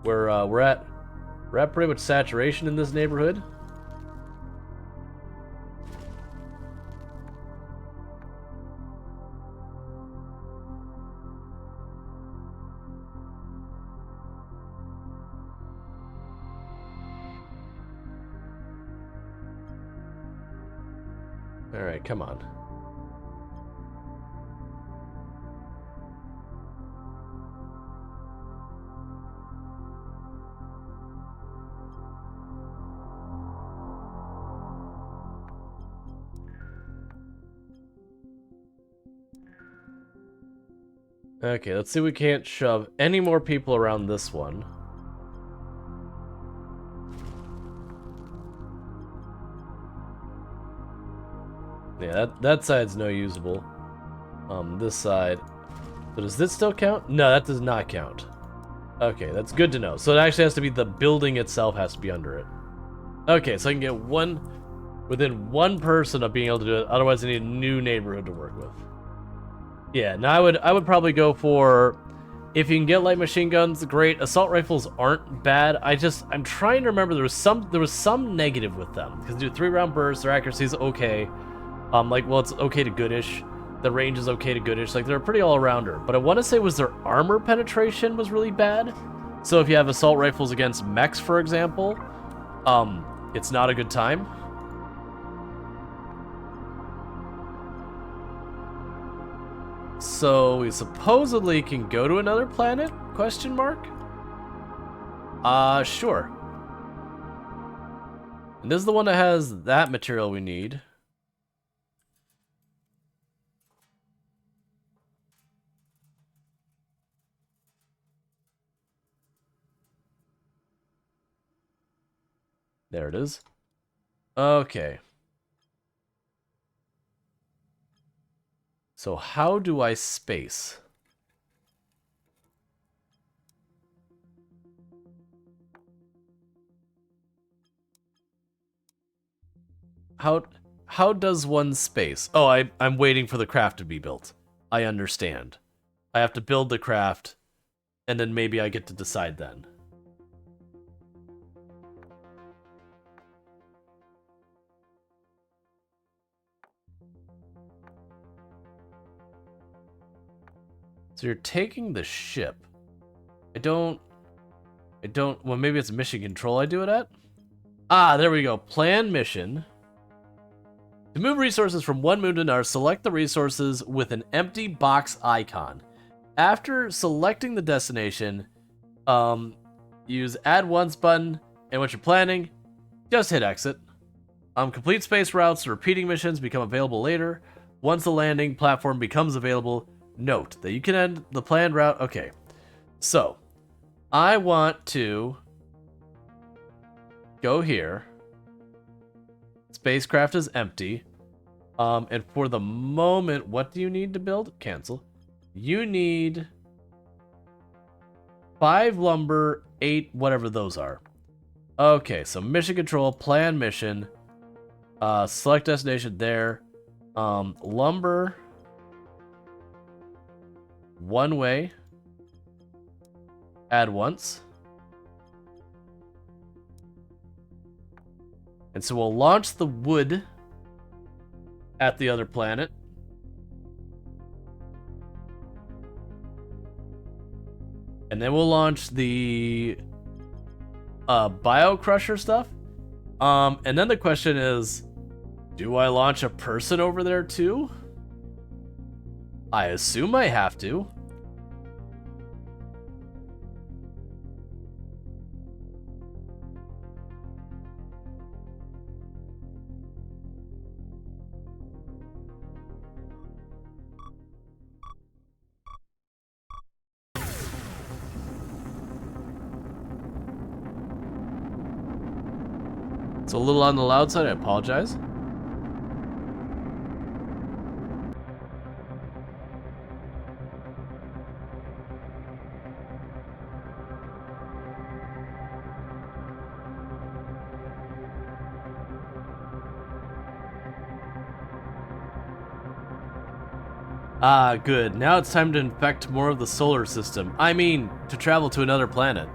We're at pretty much saturation in this neighborhood. All right, come on. Okay, let's see if we can't shove any more people around this one. Yeah, that side's no usable. This side. So does this still count? No, that does not count. Okay, that's good to know. So it actually has to be the building itself has to be under it. Okay, so I can get within one person of being able to do it. Otherwise, I need a new neighborhood to work with. Yeah, now I would probably go for, if you can get light machine guns, great. Assault rifles aren't bad. I'm trying to remember there was some negative with them because they do 3-round bursts. Their accuracy is okay. Well, it's okay to goodish. The range is okay to goodish. Like, they're a pretty all-rounder. But I want to say their armor penetration was really bad. So if you have assault rifles against mechs, for example, it's not a good time. So we supposedly can go to another planet? Question mark? Sure. And this is the one that has that material we need. There it is. Okay. So how do I space? How does one space? Oh, I'm waiting for the craft to be built. I understand. I have to build the craft, and then maybe I get to decide then. So you're taking the ship. I don't, well, maybe it's mission control I do it at? Ah, there we go. Plan mission. To move resources from one moon to another, select the resources with an empty box icon. After selecting the destination, use add once button, and once you're planning, just hit exit. Complete space routes and repeating missions become available later. Once the landing platform becomes available, note that you can end the planned route. Okay, so I want to go here. Spacecraft is empty. And for the moment, what do you need to build? Cancel. You need 5 lumber, 8, whatever those are. Okay, so mission control, plan mission, select destination there. Lumber, one way, add once. And so we'll launch the wood at the other planet. And then we'll launch the bio crusher stuff. And then the question is, do I launch a person over there too? I assume I have to. It's a little on the loud side, I apologize. Ah, good. Now it's time to infect more of the solar system. I mean, to travel to another planet.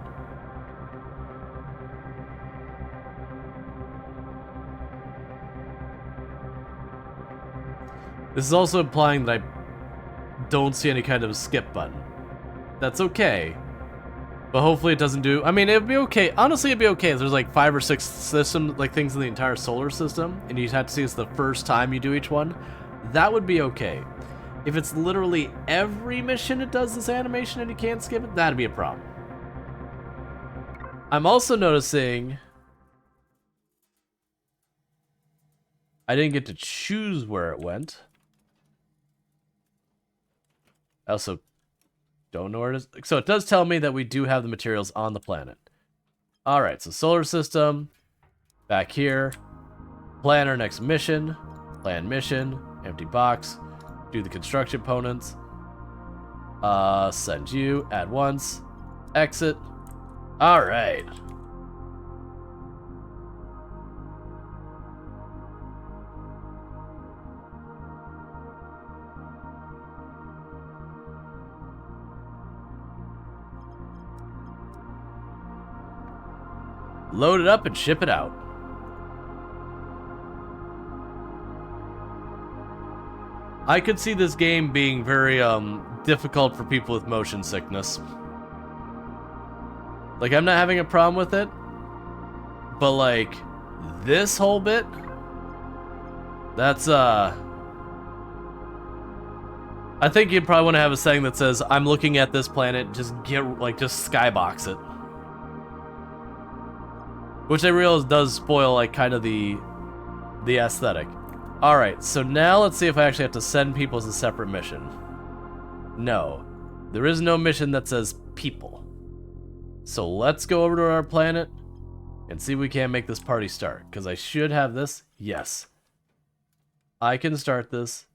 This is also implying that I don't see any kind of skip button. That's okay. But hopefully it doesn't do... I mean, it'd be okay. Honestly, it'd be okay if there's like 5 or 6 systems, like things in the entire solar system, and you'd have to see it's the first time you do each one. That would be okay. If it's literally every mission it does this animation and you can't skip it, that'd be a problem. I'm also noticing... I didn't get to choose where it went. I also don't know where it is. So it does tell me that we do have the materials on the planet. Alright, so solar system. Back here. Plan our next mission. Plan mission. Empty box. Do the construction components. Send you. Add once. Exit. Alright. Load it up and ship it out. I could see this game being very difficult for people with motion sickness. Like, I'm not having a problem with it, but like this whole bit, that's I think you'd probably want to have a setting that says, I'm looking at this planet, just skybox it. Which I realize does spoil, like, kind of the aesthetic. Alright, so now let's see if I actually have to send people as a separate mission. No. There is no mission that says people. So let's go over to our planet and see if we can't make this party start. Because I should have this. Yes. I can start this.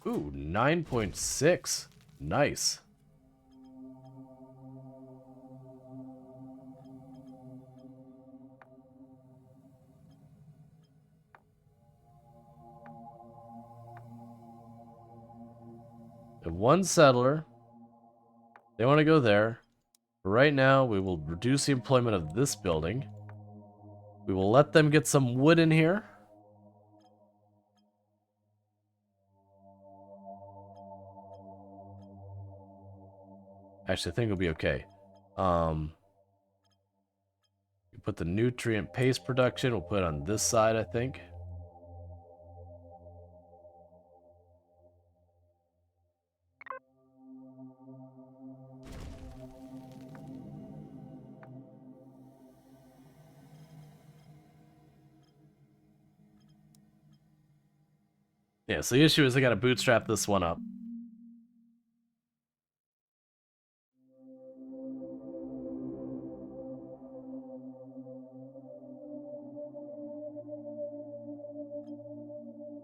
Ooh, 9.6. Nice. And one settler. They want to go there. Right now, we will reduce the employment of this building. We will let them get some wood in here. Actually, I think it'll be okay. We put the nutrient paste production. We'll put it on this side, I think. Yeah, so the issue is I gotta bootstrap this one up.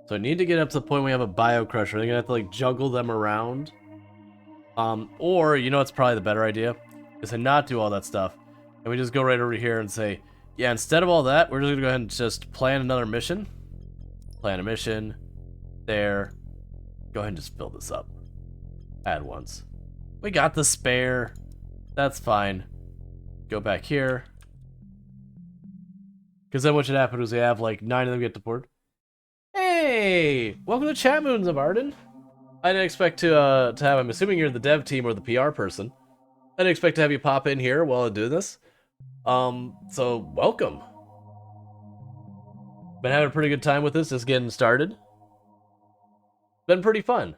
So I need to get up to the point where we have a bio crusher. I'm gonna have to like juggle them around. Or you know what's probably the better idea? Is to not do all that stuff. And we just go right over here and say, yeah, instead of all that, we're just gonna go ahead and just plan another mission. Plan a mission. There. Go ahead and just fill this up. Add once. We got the spare. That's fine. Go back here. Because then what should happen is we have like 9 of them get deployed. Hey! Welcome to Chat Moons of Ardan. I didn't expect to have, I'm assuming you're the dev team or the PR person. I didn't expect to have you pop in here while I do this. So welcome. Been having a pretty good time with this, just getting started. Been pretty fun.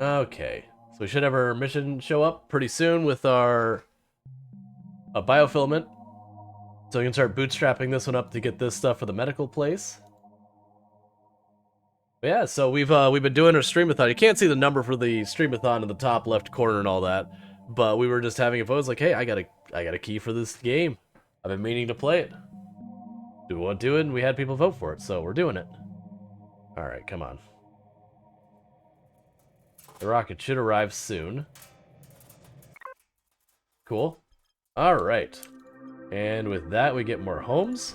Okay, so we should have our mission show up pretty soon with our biofilament. So we can start bootstrapping this one up to get this stuff for the medical place. But yeah, so we've been doing our streamathon. You can't see the number for the streamathon in the top left corner and all that, But we were just having a vote. It's like, hey, I got a key for this game. I've been meaning to play it. Do we want to do it? And we had people vote for it, so we're doing it. All right, come on. The rocket should arrive soon. Cool. All right. And with that, we get more homes.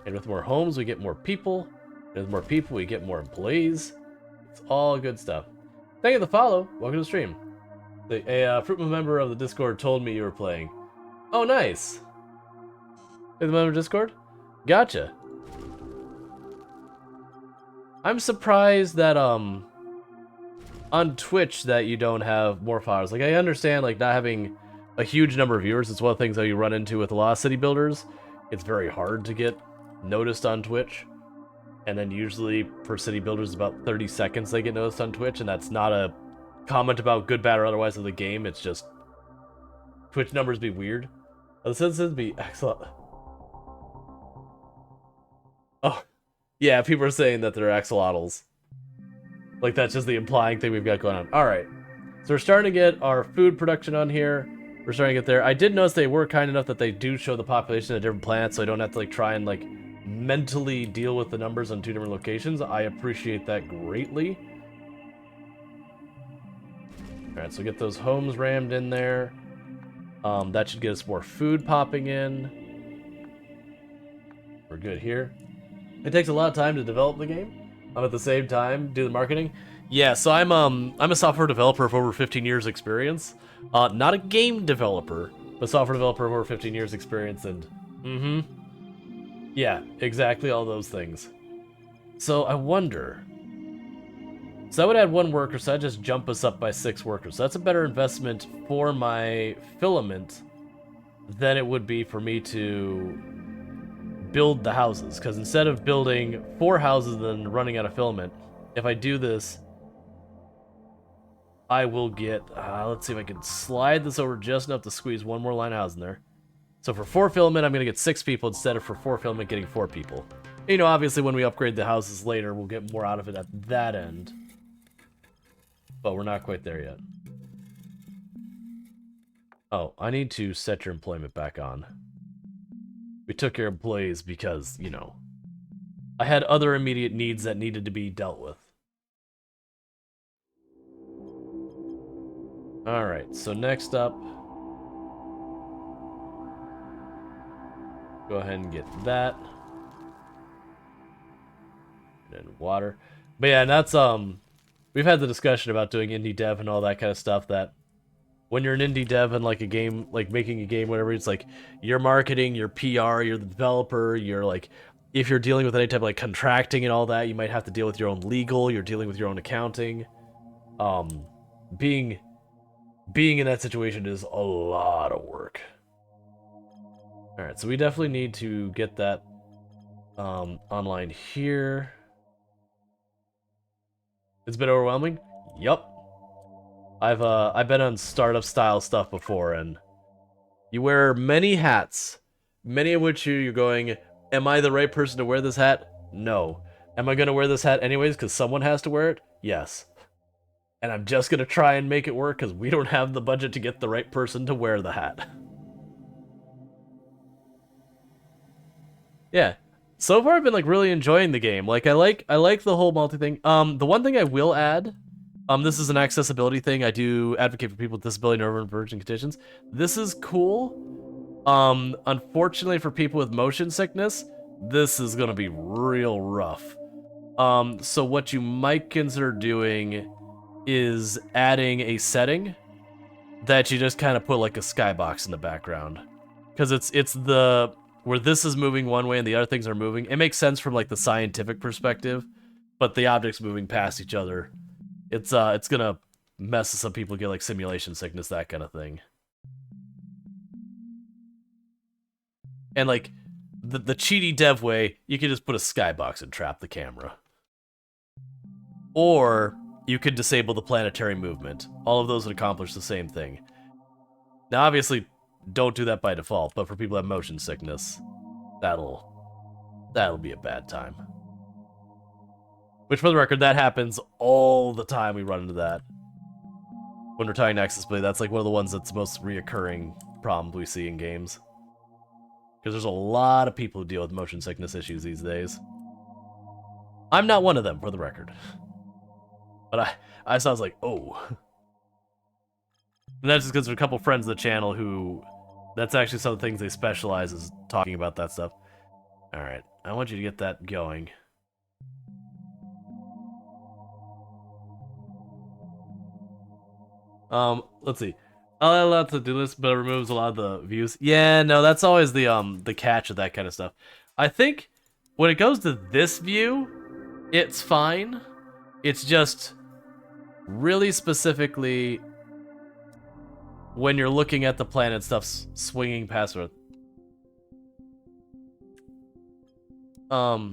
And with more homes, we get more people. And with more people, we get more employees. It's all good stuff. Thank you for the follow. Welcome to the stream. A Fruitman member of the Discord told me you were playing. Oh, nice. Hey, the member of Discord? Gotcha. I'm surprised that, on Twitch that you don't have more followers. Like, I understand, like, not having a huge number of viewers. It's one of the things that you run into with a lot of city builders. It's very hard to get noticed on Twitch. And then usually, for city builders, about 30 seconds they get noticed on Twitch, and that's not a comment about good, bad, or otherwise of the game. It's just Twitch numbers be weird. The citizens be excellent. Oh, yeah, people are saying that they're axolotls. Like, that's just the implying thing we've got going on. Alright, so we're starting to get our food production on here. We're starting to get there. I did notice they were kind enough that they do show the population of different planets, so I don't have to, like, try and, like, mentally deal with the numbers on 2 different locations. I appreciate that greatly. Alright, so get those homes rammed in there. That should get us more food popping in. We're good here. It takes a lot of time to develop the game. At the same time, do the marketing. Yeah, so I'm a software developer of over 15 years experience. Not a game developer, but software developer of over 15 years experience, and yeah, exactly all those things. So I wonder. So I would add 1 worker, so I'd just jump us up by 6 workers. So that's a better investment for my filament than it would be for me to build the houses, because instead of building 4 houses and then running out of filament, if I do this, I will get, let's see if I can slide this over just enough to squeeze 1 more line of house in there. So for 4 filament, I'm going to get 6 people instead of for 4 filament getting 4 people. You know, obviously when we upgrade the houses later, we'll get more out of it at that end. But we're not quite there yet. Oh, I need to set your employment back on. We took your employees because, you know, I had other immediate needs that needed to be dealt with. Alright, so next up, go ahead and get that. And water. But yeah, and that's, we've had the discussion about doing indie dev and all that kind of stuff, that when you're an indie dev and like a game, like making a game, whatever, it's like your marketing, your PR, you're the developer, you're like, if you're dealing with any type of like contracting and all that, you might have to deal with your own legal, you're dealing with your own accounting. Being in that situation is a lot of work. Alright, so we definitely need to get that online here. It's been overwhelming? Yup. I've been on startup style stuff before, and you wear many hats, many of which you're going, am I the right person to wear this hat? No. Am I going to wear this hat anyways because someone has to wear it? Yes. And I'm just going to try and make it work because we don't have the budget to get the right person to wear the hat. Yeah. So far I've been like really enjoying the game. Like I like the whole multi thing. The one thing I will add, this is an accessibility thing. I do advocate for people with disability and urban virgin conditions. This is cool. Unfortunately for people with motion sickness, this is gonna be real rough. So what you might consider doing is adding a setting that you just kind of put like a skybox in the background, because it's the where this is moving one way and the other things are moving. It makes sense from like the scientific perspective, but the objects moving past each other, it's gonna mess with some people, get like simulation sickness, that kind of thing. And like the cheaty dev way, you can just put a skybox and trap the camera. Or you could disable the planetary movement. All of those would accomplish the same thing. Now, obviously, don't do that by default, but for people who have motion sickness, that'll be a bad time. Which, for the record, that happens all the time. We run into that. when we're talking accessibility, that's like one of the ones that's the most reoccurring problem we see in games. Because there's a lot of people who deal with motion sickness issues these days. I'm not one of them, for the record. But I was like, oh. And that's just because there's a couple friends of the channel who... That's actually some of the things they specialize is talking about that stuff. Alright, I want you to get that going. Let's see. I'll allow it to do this, but it removes a lot of the views. Yeah, no, that's always the catch of that kind of stuff. I think when it goes to this view, it's fine. It's just really specifically when you're looking at the planet stuff swinging past Earth. Alright.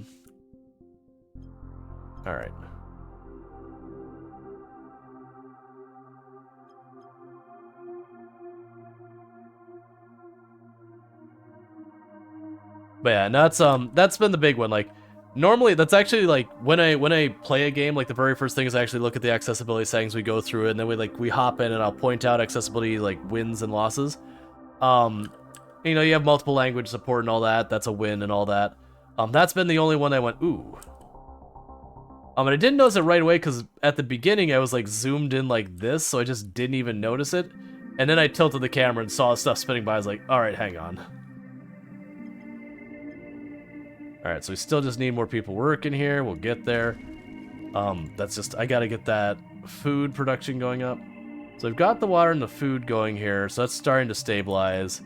But yeah, no, that's been the big one. Like, normally that's actually like when I play a game, like the very first thing is I actually look at the accessibility settings, we go through it, and then we hop in and I'll point out accessibility like wins and losses. You know, you have multiple language support and all that. That's a win and all that. That's been the only one I went, ooh. And I didn't notice it right away because at the beginning I was like zoomed in like this, so I just didn't even notice it. And then I tilted the camera and saw stuff spinning by. I was like, all right, hang on. All right, so we still just need more people working here. We'll get there. That's just, I gotta get that food production going up. So I've got the water and the food going here, so that's starting to stabilize.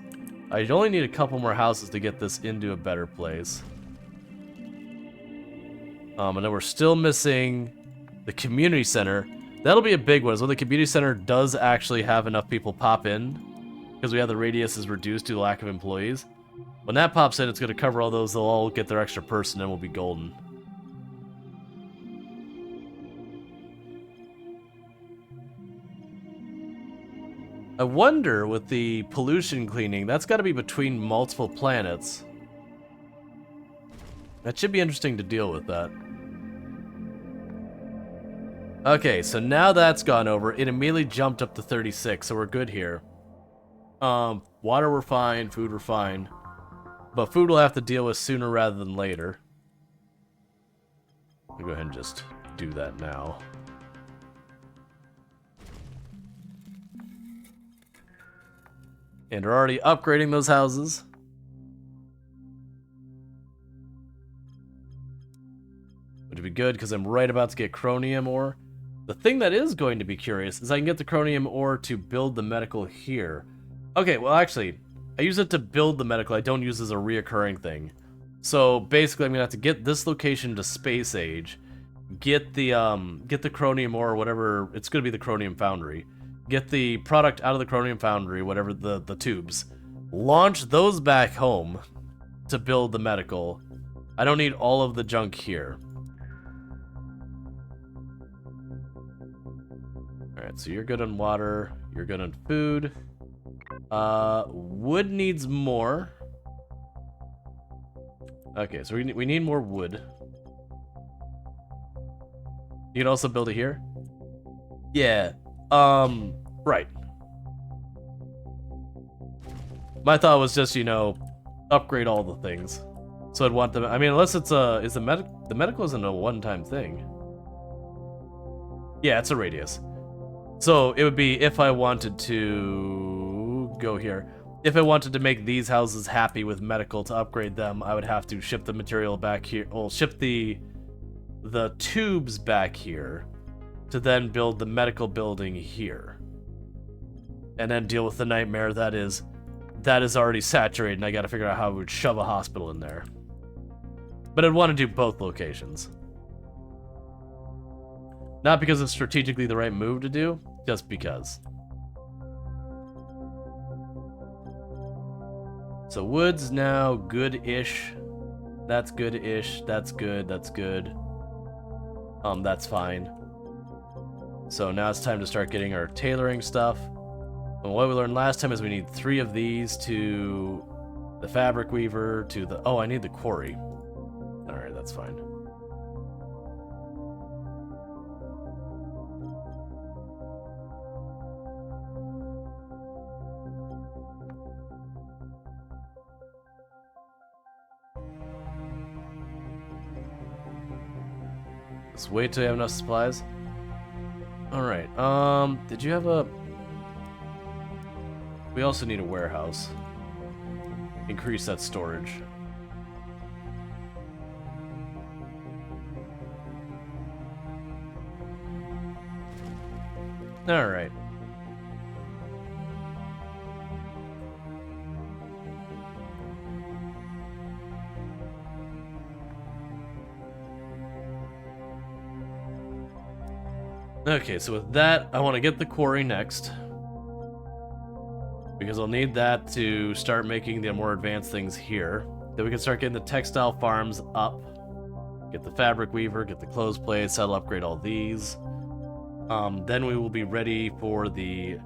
I only need a couple more houses to get this into a better place. And then we're still missing the community center. That'll be a big one, is when the community center does actually have enough people pop in, because we have the radius is reduced due to lack of employees. When that pops in, it's going to cover all those, they'll all get their extra person, and we'll be golden. I wonder, with the pollution cleaning, that's got to be between multiple planets. That should be interesting to deal with that. Okay, so now that's gone over, it immediately jumped up to 36, so we're good here. Water we're fine, food we're fine. But food we'll have to deal with sooner rather than later. I'll go ahead and just do that now. And we're already upgrading those houses. Which would be good because I'm right about to get chromium ore. The thing that is going to be curious is I can get the chromium ore to build the medical here. Okay, well actually, I use it to build the medical, I don't use it as a reoccurring thing. So basically I'm gonna have to get this location to space age, get the chromium ore or whatever, it's gonna be the chromium foundry. Get the product out of the chromium foundry, whatever the tubes. Launch those back home to build the medical. I don't need all of the junk here. Alright, so you're good on water, you're good on food. Wood needs more. Okay, so we need more wood. You can also build it here? Yeah. Right. My thought was just, you know, upgrade all the things. So I'd want them, I mean, unless it's the medical isn't a one-time thing. Yeah, it's a radius. So it would be if I wanted to go here. If I wanted to make these houses happy with medical to upgrade them, I would have to ship the material back here. Well, ship the tubes back here to then build the medical building here. And then deal with the nightmare that is already saturated, and I gotta figure out how I would shove a hospital in there. But I'd want to do both locations. Not because it's strategically the right move to do, just because. So wood's now good-ish. That's good-ish. That's good. That's good. That's fine. So now it's time to start getting our tailoring stuff. And what we learned last time is we need 3 of these to the fabric weaver, to the... Oh, I need the quarry. Alright, that's fine. Let's wait till you have enough supplies. Alright, did you have a... We also need a warehouse. Increase that storage. Alright. Okay, so with that, I want to get the quarry next. Because I'll need that to start making the more advanced things here. Then we can start getting the textile farms up. Get the fabric weaver, get the clothes plates, that'll upgrade all these. Then we will be ready for the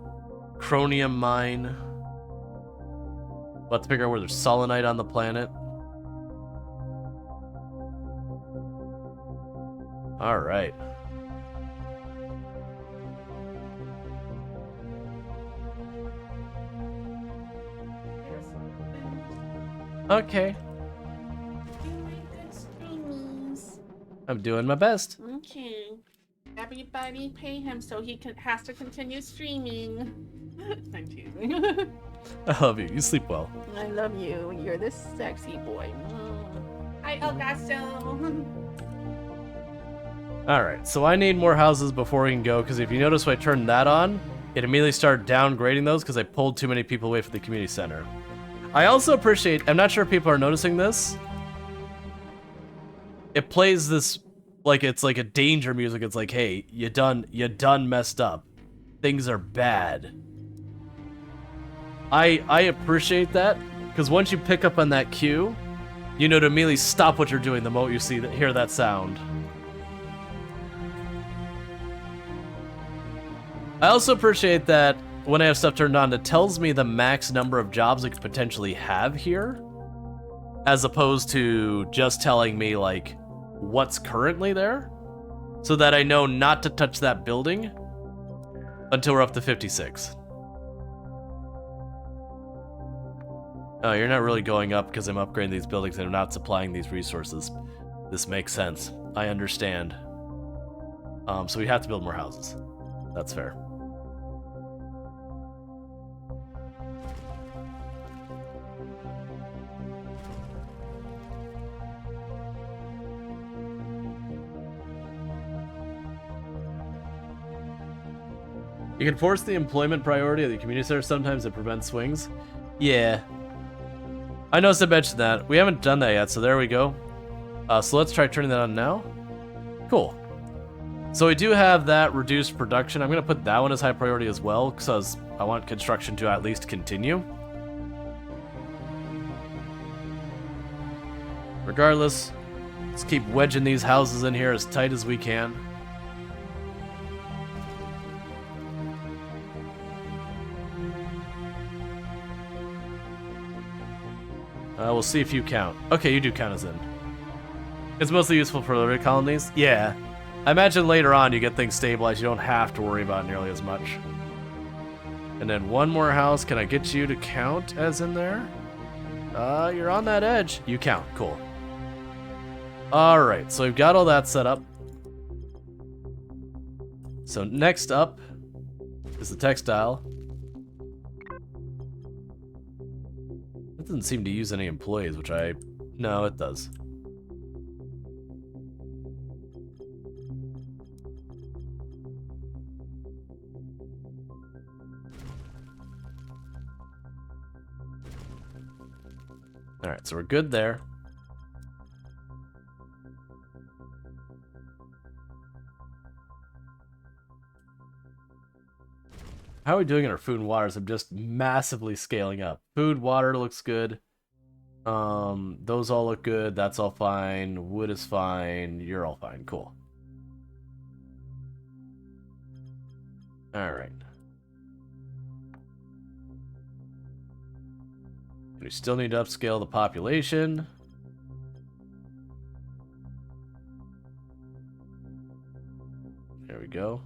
chromium mine. We'll have to figure out where there's selenite on the planet. Alright. Okay. I'm doing my best. Okay. Everybody pay him so he has to continue streaming. I'm teasing. I love you. You sleep well. I love you. You're this sexy boy. Hi, Elgasto. Alright, so I need more houses before we can go, because if you notice when I turned that on, it immediately started downgrading those because I pulled too many people away from the community center. I also appreciate, I'm not sure if people are noticing this, it plays this like it's like a danger music. It's like, hey, you done messed up. Things are bad. I appreciate that, because once you pick up on that cue, you know to immediately stop what you're doing the moment you hear that sound. I also appreciate that when I have stuff turned on, it tells me the max number of jobs I could potentially have here, as opposed to just telling me, like, what's currently there, so that I know not to touch that building until we're up to 56. Oh, you're not really going up because I'm upgrading these buildings and I'm not supplying these resources. This makes sense. I understand. So we have to build more houses. That's fair. You can force the employment priority of the community center sometimes to prevent swings. Yeah. I noticed I mentioned that. We haven't done that yet, so there we go. So let's try turning that on now. Cool. So we do have that reduced production. I'm going to put that one as high priority as well, because I want construction to at least continue. Regardless, let's keep wedging these houses in here as tight as we can. We'll see if you count. Okay, you do count us in. It's mostly useful for the colonies? Yeah. I imagine later on you get things stabilized, you don't have to worry about nearly as much. And then one more house. Can I get you to count as in there? You're on that edge. You count. Cool. Alright, so we've got all that set up. So next up is the textile. It doesn't seem to use any employees, which no, it does. Alright, so we're good there. How are we doing in our food and waters? I'm just massively scaling up. Food, water looks good. Those all look good. That's all fine. Wood is fine. You're all fine. Cool. Alright. We still need to upscale the population. There we go.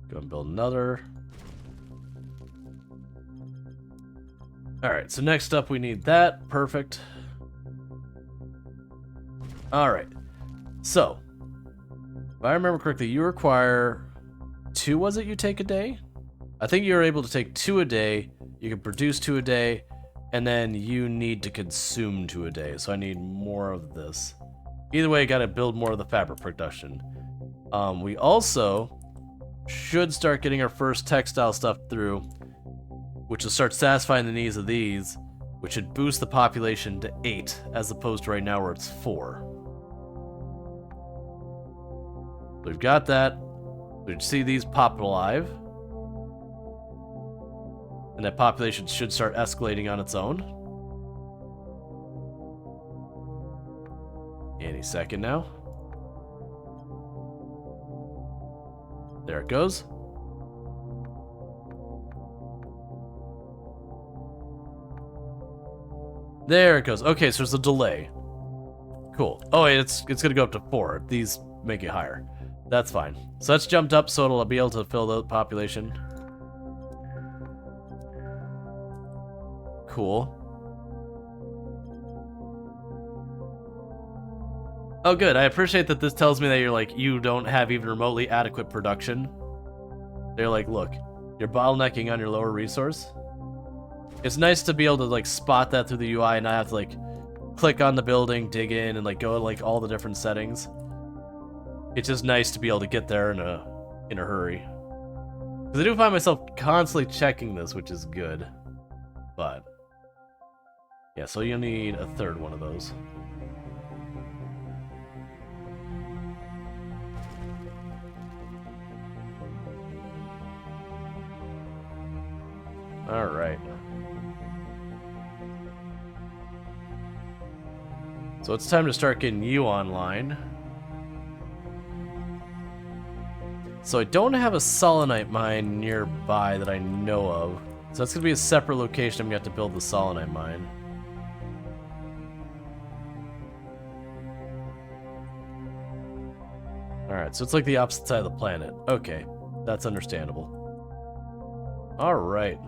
Go and build another. Alright, so next up we need that. Perfect. Alright. So, if I remember correctly, you require 2, was it, you take a day? I think you're able to take 2 a day, you can produce 2 a day, and then you need to consume 2 a day, so I need more of this. Either way, I gotta build more of the fabric production. We also should start getting our first textile stuff through, which will start satisfying the needs of these, which should boost the population to 8, as opposed to right now where it's 4. We've got that. We should see these pop alive. And that population should start escalating on its own. Any second now. There it goes. There it goes. Okay, so there's a delay. Cool. Oh, it's gonna go up to 4. These make it higher. That's fine. So that's jumped up, so it'll be able to fill the population. Cool. Oh, good. I appreciate that this tells me that you're like, you don't have even remotely adequate production. They're like, look, you're bottlenecking on your lower resource. It's nice to be able to like spot that through the UI and not have to like click on the building, dig in, and like go to like all the different settings. It's just nice to be able to get there in a hurry. Because I do find myself constantly checking this, which is good. But yeah, so you'll need a 3rd one of those. Alright. So it's time to start getting you online. So I don't have a selenite mine nearby that I know of. So that's going to be a separate location I'm going to have to build the selenite mine. Alright, so it's like the opposite side of the planet. Okay, that's understandable. Alright.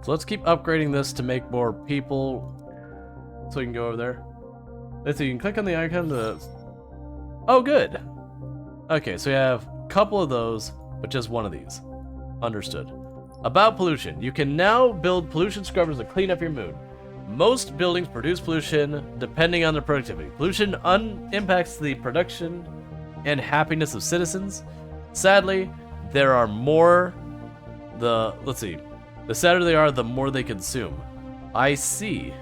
So let's keep upgrading this to make more people, so we can go over there. Let's see, you can click on the icon to... Oh, good! Okay, so you have a couple of those, but just one of these. Understood. About pollution. You can now build pollution scrubbers to clean up your mood. Most buildings produce pollution depending on their productivity. Pollution impacts the production and happiness of citizens. Sadly, there are more... Let's see. The sadder they are, the more they consume. I see.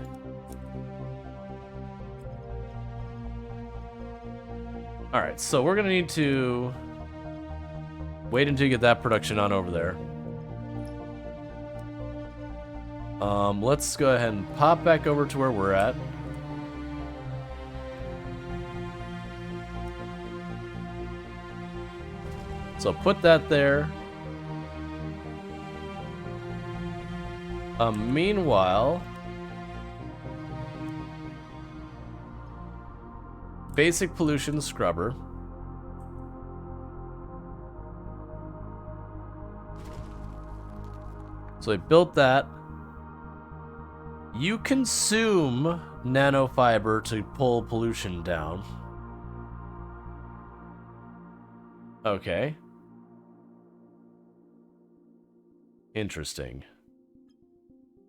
Alright, so we're gonna need to wait until you get that production on over there. Let's go ahead and pop back over to where we're at. So put that there. Meanwhile, basic pollution scrubber. So I built that. You consume nanofiber to pull pollution down. Okay. Interesting.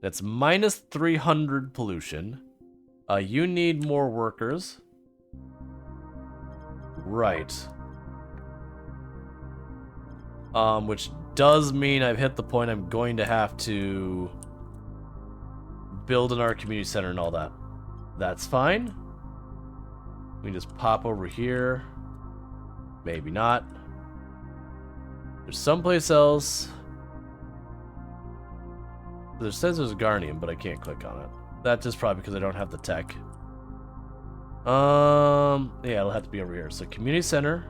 That's minus 300 pollution. You need more workers. Right. Which does mean I've hit the point I'm going to have to build an art community center and all that. That's fine. We can just pop over here. Maybe not. There's someplace else. There says there's a Garnium, but I can't click on it. That's just probably because I don't have the tech. Yeah, it'll have to be over here. So community center.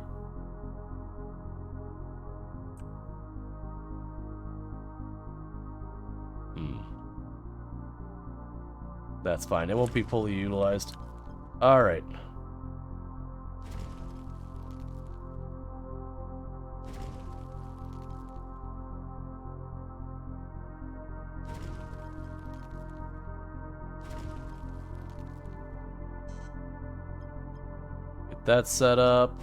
That's fine. It won't be fully utilized. All right. that set up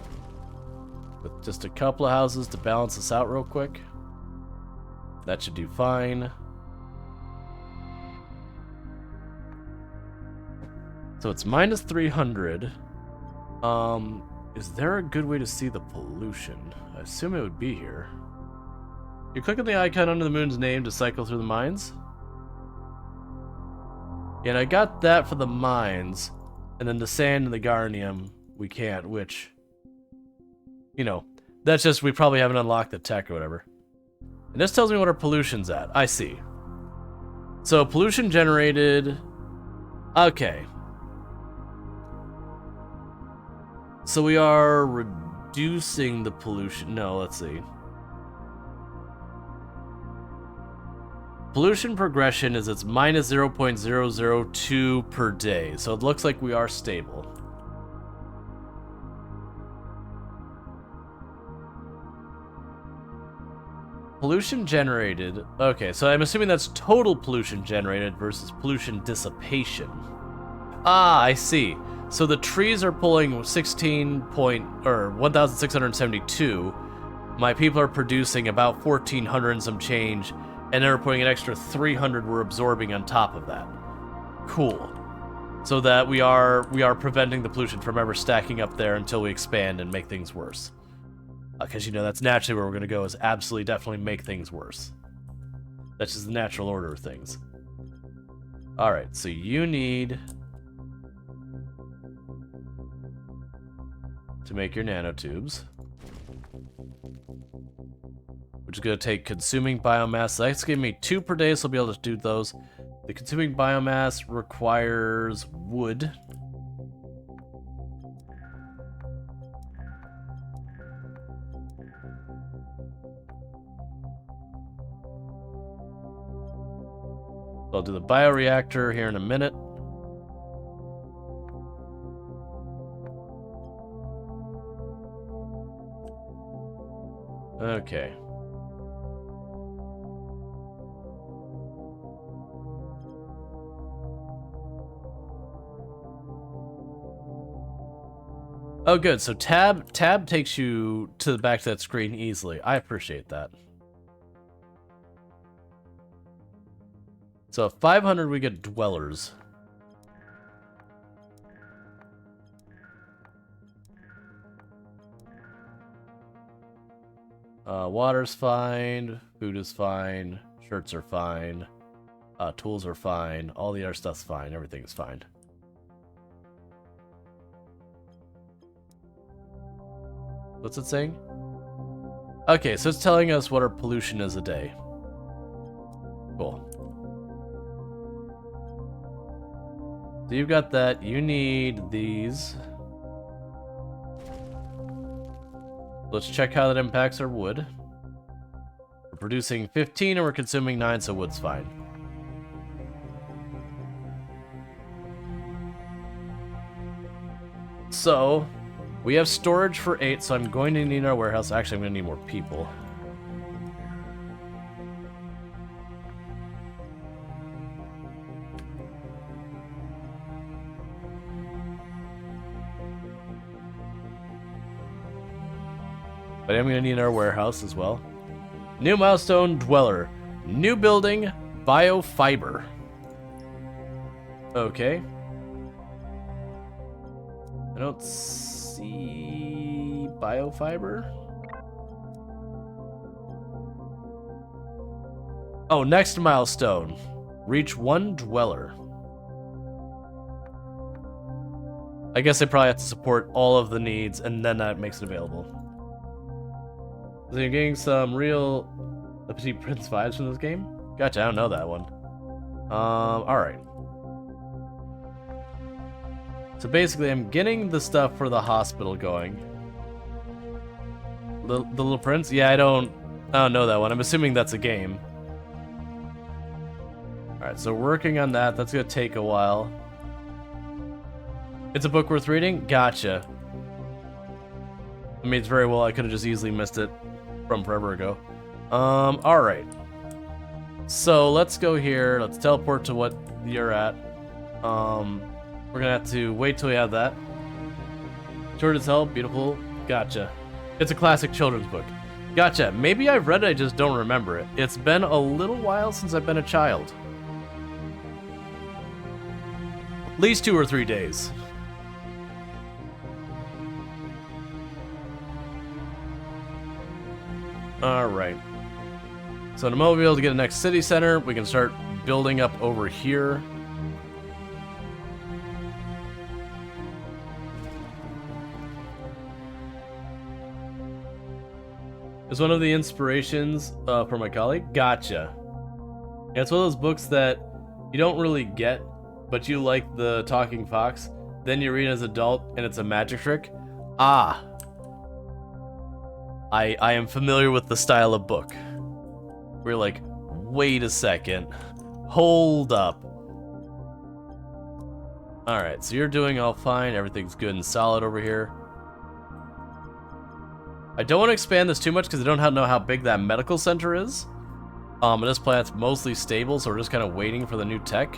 with just a couple of houses to balance us out real quick. That should do fine. So it's minus 300. Is there a good way to see the pollution? I assume it would be here. You click on the icon under the moon's name to cycle through the mines. And I got that for the mines. And then the sand and the garnium, we can't, which, you know, that's just, we probably haven't unlocked the tech or whatever. And this tells me what our pollution's at. I see. So pollution generated, okay. So we are reducing the pollution. No, let's see. Pollution progression is it's minus 0.002 per day. So it looks like we are stable. Pollution generated. Okay, so I'm assuming that's total pollution generated versus pollution dissipation. Ah, I see. So the trees are pulling 1,672. My people are producing about 1,400 and some change, and they're putting an extra 300 we're absorbing on top of that. Cool. So that we are preventing the pollution from ever stacking up there until we expand and make things worse. Because, you know, that's naturally where we're going to go, is absolutely definitely make things worse. That's just the natural order of things. Alright, so you need to make your nanotubes, which is going to take consuming biomass. So that's giving me 2 per day, so I'll be able to do those. The consuming biomass requires wood. So I'll do the bioreactor here in a minute. Okay. Oh, good. So tab takes you to the back to that screen easily. I appreciate that. So 500 we get dwellers. Water's fine, food is fine, shirts are fine, tools are fine, all the other stuff's fine, everything's fine. What's it saying? Okay, so it's telling us what our pollution is a day. Cool. So you've got that, you need these. Let's check how that impacts our wood. We're producing 15 and we're consuming 9, so wood's fine. So, we have storage for 8, so I'm going to need our warehouse. Actually, I'm going to need more people. But I'm going to need our warehouse as well. New milestone, dweller. New building, biofiber. Okay. I don't see biofiber. Oh, next milestone. Reach 1 dweller. I guess they probably have to support all of the needs, and then that makes it available. So you're getting some real The Petit Prince vibes from this game? Gotcha, I don't know that one. Alright. So basically, I'm getting the stuff for the hospital going. The Little Prince? Yeah, I don't know that one. I'm assuming that's a game. Alright, so working on that. That's gonna take a while. It's a book worth reading? Gotcha. I mean, it's very well. I could have just easily missed it from forever ago. Alright. So, let's go here. Let's teleport to what you're at. We're gonna have to wait till we have that. Short as hell, beautiful. Gotcha. It's a classic children's book. Gotcha. Maybe I've read it, I just don't remember it. It's been a little while since I've been a child. At least 2 or 3 days. Alright. So in a moment we'll be able to get a next city center. We can start building up over here. It's one of the inspirations for my colleague. Gotcha. Yeah, it's one of those books that you don't really get, but you like the talking fox. Then you read it as an adult, and it's a magic trick. Ah. I am familiar with the style of book. We're like, wait a second. Hold up. Alright, so you're doing all fine. Everything's good and solid over here. I don't want to expand this too much because I don't know how big that medical center is. And this planet's mostly stable, so we're just kind of waiting for the new tech.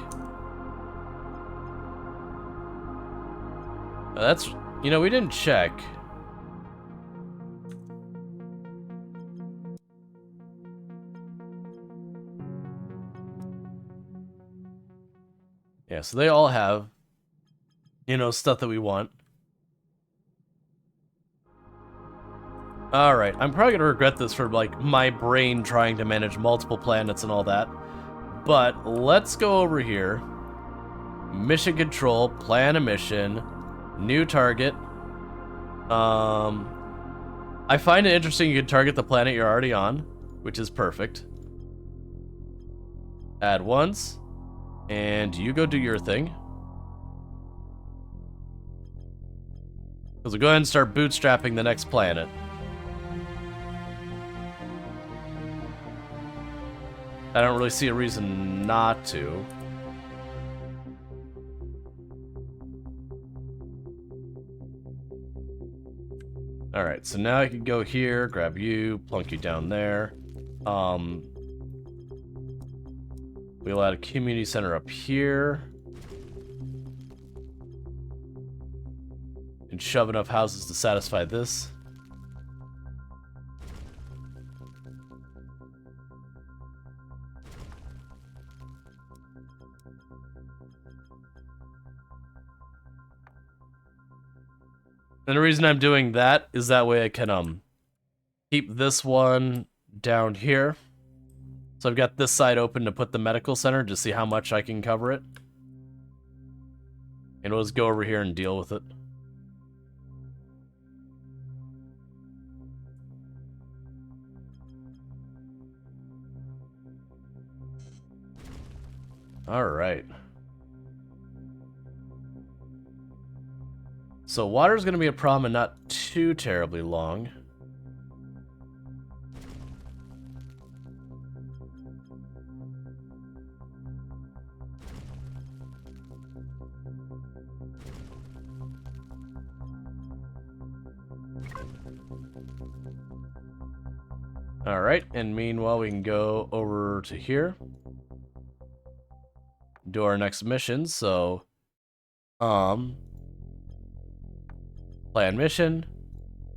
That's, you know, we didn't check. Yeah, so they all have, you know, stuff that we want. Alright, I'm probably gonna regret this for, like, my brain trying to manage multiple planets and all that. But, let's go over here. Mission control, plan a mission, new target. I find it interesting you can target the planet you're already on, which is perfect. Add once, and you go do your thing. So we'll go ahead and start bootstrapping the next planet. I don't really see a reason not to. Alright, so now I can go here, grab you, plunk you down there. We'll add a community center up here. And shove enough houses to satisfy this. And the reason I'm doing that is that way I can keep this one down here. So I've got this side open to put the medical center to see how much I can cover it. And we'll just go over here and deal with it. Alright. So water's gonna be a problem and not too terribly long. Alright, and meanwhile we can go over to here. Do our next mission, so plan mission,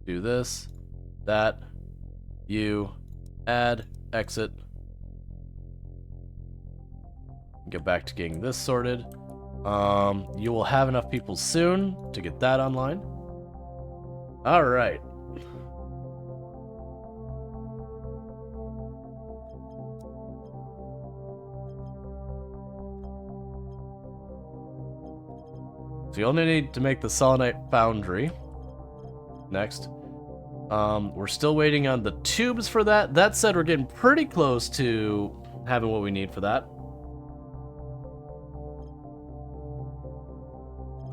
do this, that, you, add, exit. Get back to getting this sorted. You will have enough people soon to get that online. Alright. So you only need to make the selenite foundry. Next. We're still waiting on the tubes for that. That said, we're getting pretty close to having what we need for that.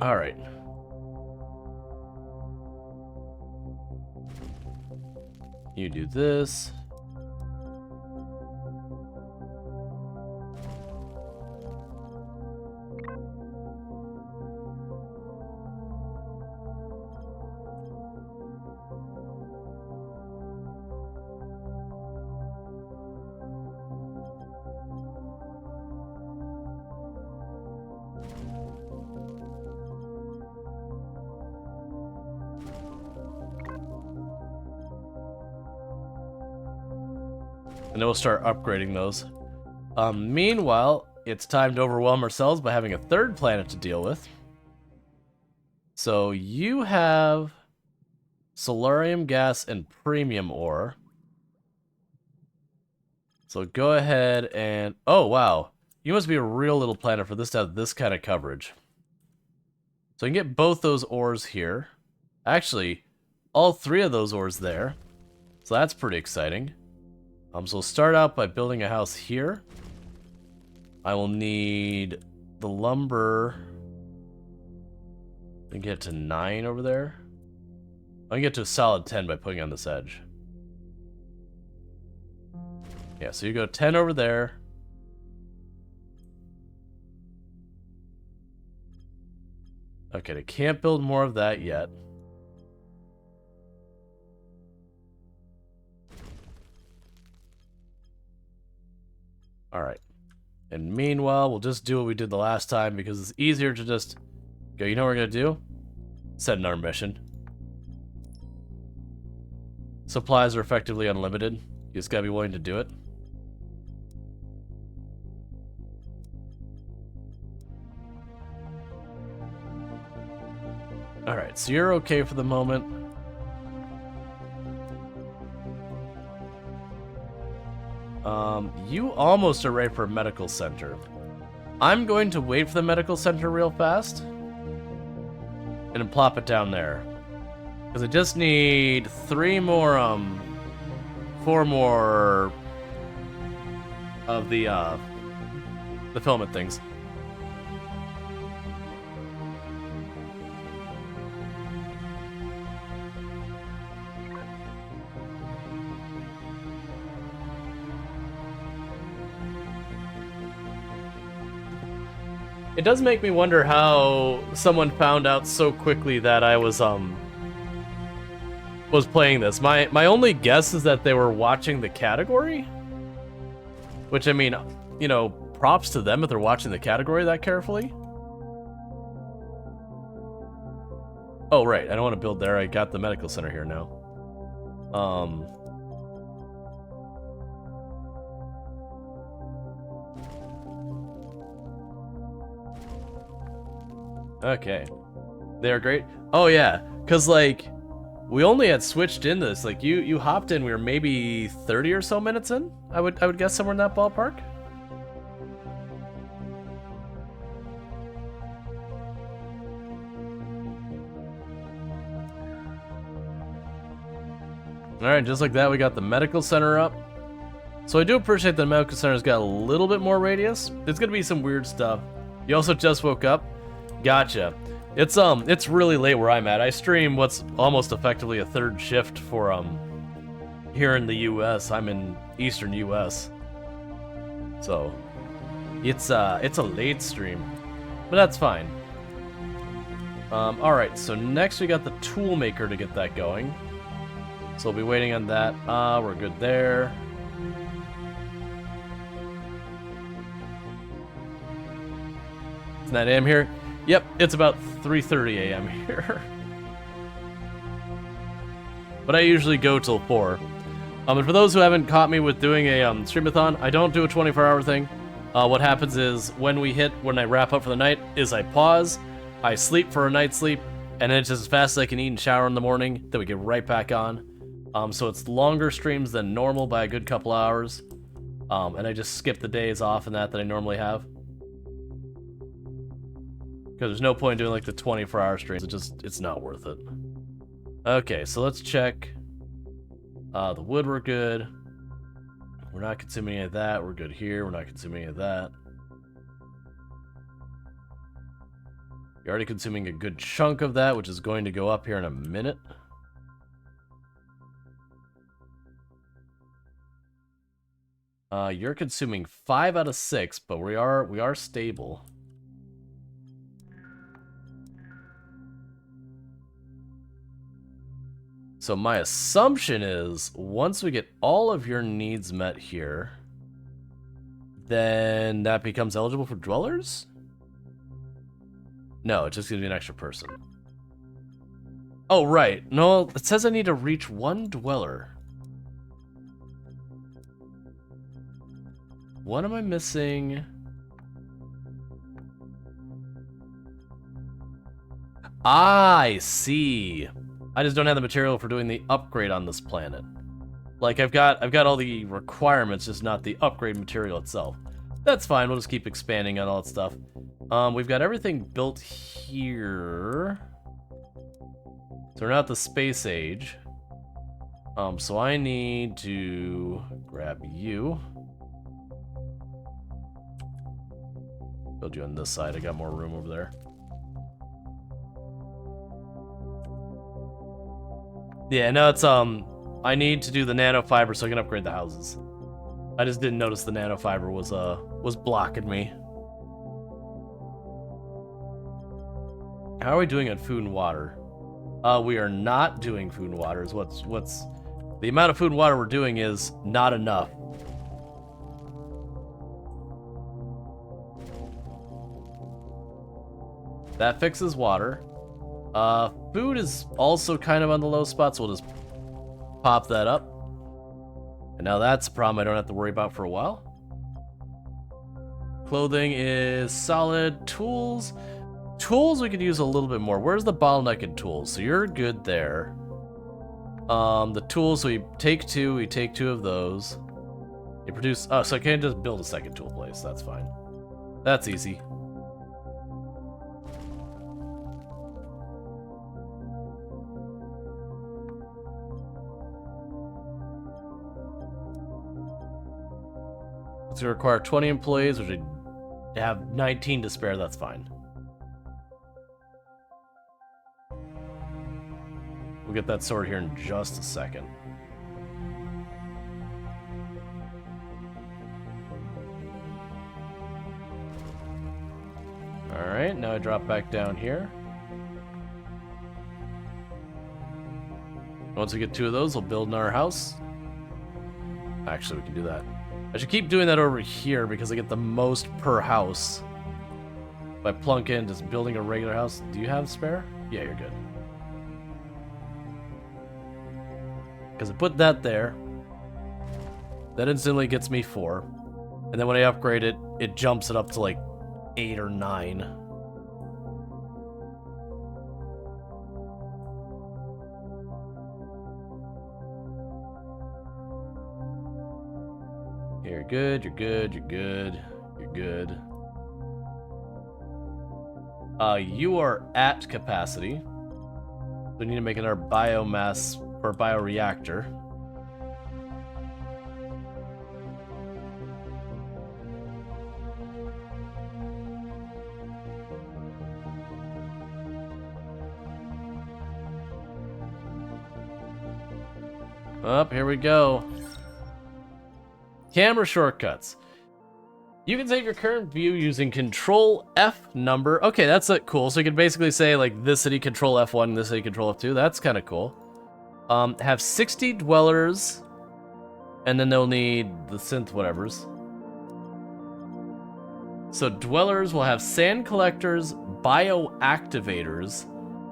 Alright. You do this. And then we'll start upgrading those. Meanwhile, it's time to overwhelm ourselves by having a third planet to deal with. So you have solarium gas and premium ore. So go ahead and... Oh, wow. You must be a real little planet for this to have this kind of coverage. So you can get both those ores here. Actually, all 3 of those ores there. So that's pretty exciting. So we'll start out by building a house here. I will need the lumber... and get to 9 over there. I can get to a solid 10 by putting on this edge. Yeah, so you go 10 over there. Okay, I can't build more of that yet. Alright. And meanwhile, we'll just do what we did the last time because it's easier to just go, you know what we're going to do? Set another mission. Supplies are effectively unlimited. You just gotta be willing to do it. Alright, so you're okay for the moment. You almost are ready for a medical center. I'm going to wait for the medical center real fast. And plop it down there. Because I just need 4 more of the filament things. It does make me wonder how someone found out so quickly that I was playing this. My only guess is that they were watching the category. Which, I mean, you know, props to them if they're watching the category that carefully. Oh, right, I don't want to build there. I got the medical center here now. Okay. They're great. Oh, yeah, because, like, we only had switched in this. Like, you hopped in, we were maybe 30 or so minutes in? I would guess somewhere in that ballpark. Alright, just like that, we got the medical center up. So I do appreciate that the medical center's got a little bit more radius. It's gonna be some weird stuff. You also just woke up? Gotcha. It's really late where I'm at. I stream what's almost effectively a third shift for here in the US. I'm in Eastern US. So it's a late stream. But that's fine. Alright, so next we got the tool maker to get that going. So we'll be waiting on that. We're good there. It's 9 AM here. Yep, it's about 3:30 AM here. But I usually go till 4. And for those who haven't caught me with doing a streamathon, I don't do a 24-hour thing. What happens is when I wrap up for the night, is I pause, I sleep for a night's sleep, and then it's just as fast as I can eat and shower in the morning, then we get right back on. So it's longer streams than normal by a good couple hours. And I just skip the days off and that I normally have. Because there's no point doing like the 24-hour streams. It's not worth it. Okay, so let's check. The wood, we're good. We're not consuming any of that. We're good here. We're not consuming any of that. You're already consuming a good chunk of that, which is going to go up here in a minute. You're consuming 5 out of 6, but we are stable. So my assumption is, once we get all of your needs met here, then that becomes eligible for dwellers? No, it's just gonna be an extra person. Oh, right. No, it says I need to reach 1 dweller. What am I missing? I see. I just don't have the material for doing the upgrade on this planet. Like I've got all the requirements, just not the upgrade material itself. That's fine. We'll just keep expanding on all that stuff. We've got everything built here. So we're not the space age. So I need to grab you. Build you on this side. I got more room over there. Yeah, no, it's I need to do the nanofiber so I can upgrade the houses. I just didn't notice the nanofiber was blocking me. How are we doing on food and water? We are not doing food and water. Is what's the amount of food and water we're doing is not enough. That fixes water. Food is also kind of on the low spot, so we'll just pop that up. And now that's a problem I don't have to worry about for a while. Clothing is solid. Tools. Tools we could use a little bit more. Where's the bottleneck in tools? So you're good there. The tools, so we take two of those. You produce, oh, so I can't just build a second tool place. That's fine. That's easy. It's gonna require 20 employees, which I have 19 to spare. That's fine. We'll get that sorted here in just a second. Alright, now I drop back down here. Once we get two of those, we'll build in our house. Actually, we can do that. I should keep doing that over here because I get the most per house. If I plunk in just building a regular house. Do you have spare? Yeah, you're good. Because I put that there. That instantly gets me 4. And then when I upgrade it, it jumps it up to like 8 or 9. You're good, you're good, you're good, you're good. You are at capacity. We need to make another biomass or bioreactor. Up, here we go. Camera shortcuts. You can save your current view using Control F number. Okay, that's cool. So you can basically say like this city Control F1, this city Control F2. That's kind of cool. Have 60 dwellers, and then they'll need the synth whatevers. So dwellers will have sand collectors, bioactivators,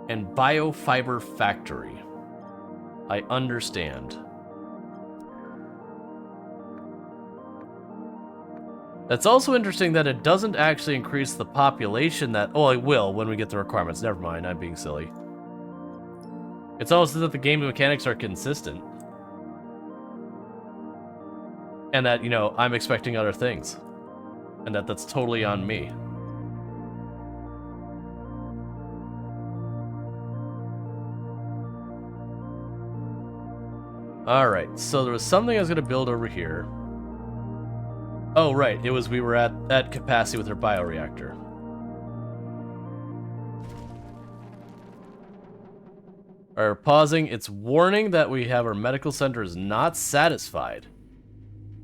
and biofiber factory. I understand. That's also interesting that it doesn't actually increase the population that... Oh, it will when we get the requirements. Never mind, I'm being silly. It's almost as if the game mechanics are consistent. And that, you know, I'm expecting other things. And that's totally on me. Alright, so there was something I was going to build over here. Oh, right, it was we were at capacity with our bioreactor. Alright, pausing. It's warning that we have our medical center is not satisfied.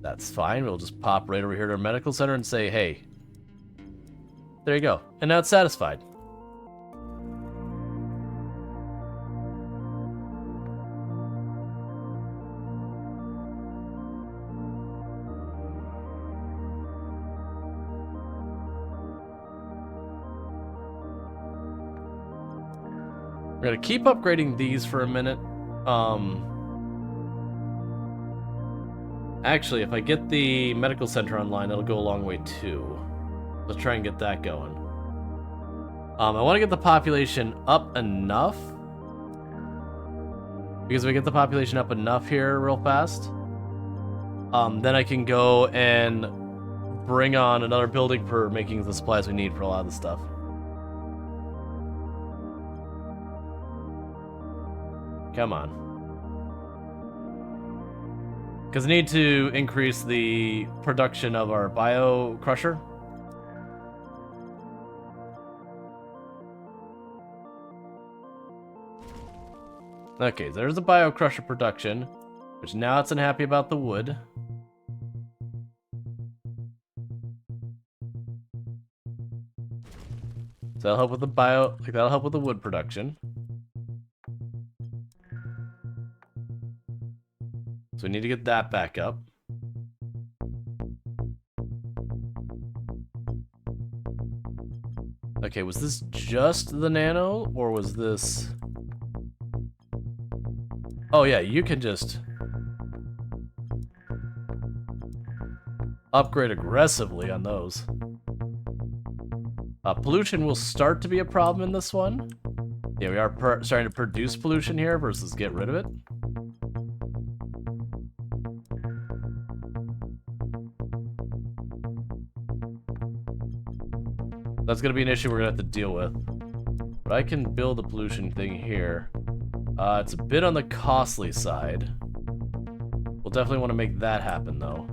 That's fine. We'll just pop right over here to our medical center and say, hey. There you go. And now it's satisfied. We're gonna keep upgrading these for a minute. Actually, if I get the medical center online, that'll go a long way too. Let's try and get that going. I want to get the population up enough. Because if we get the population up enough here real fast, then I can go and bring on another building for making the supplies we need for a lot of the stuff. Come on. Because I need to increase the production of our bio crusher. Okay, there's the bio crusher production, which now it's unhappy about the wood. So that'll help with the bio, like that'll help with the wood production. So we need to get that back up. Okay, was this just the nano, or was this... Oh yeah, you can just upgrade aggressively on those. Pollution will start to be a problem in this one. Yeah, we are starting to produce pollution here versus get rid of it. That's going to be an issue we're going to have to deal with. But I can build a pollution thing here. It's a bit on the costly side. We'll definitely want to make that happen, though.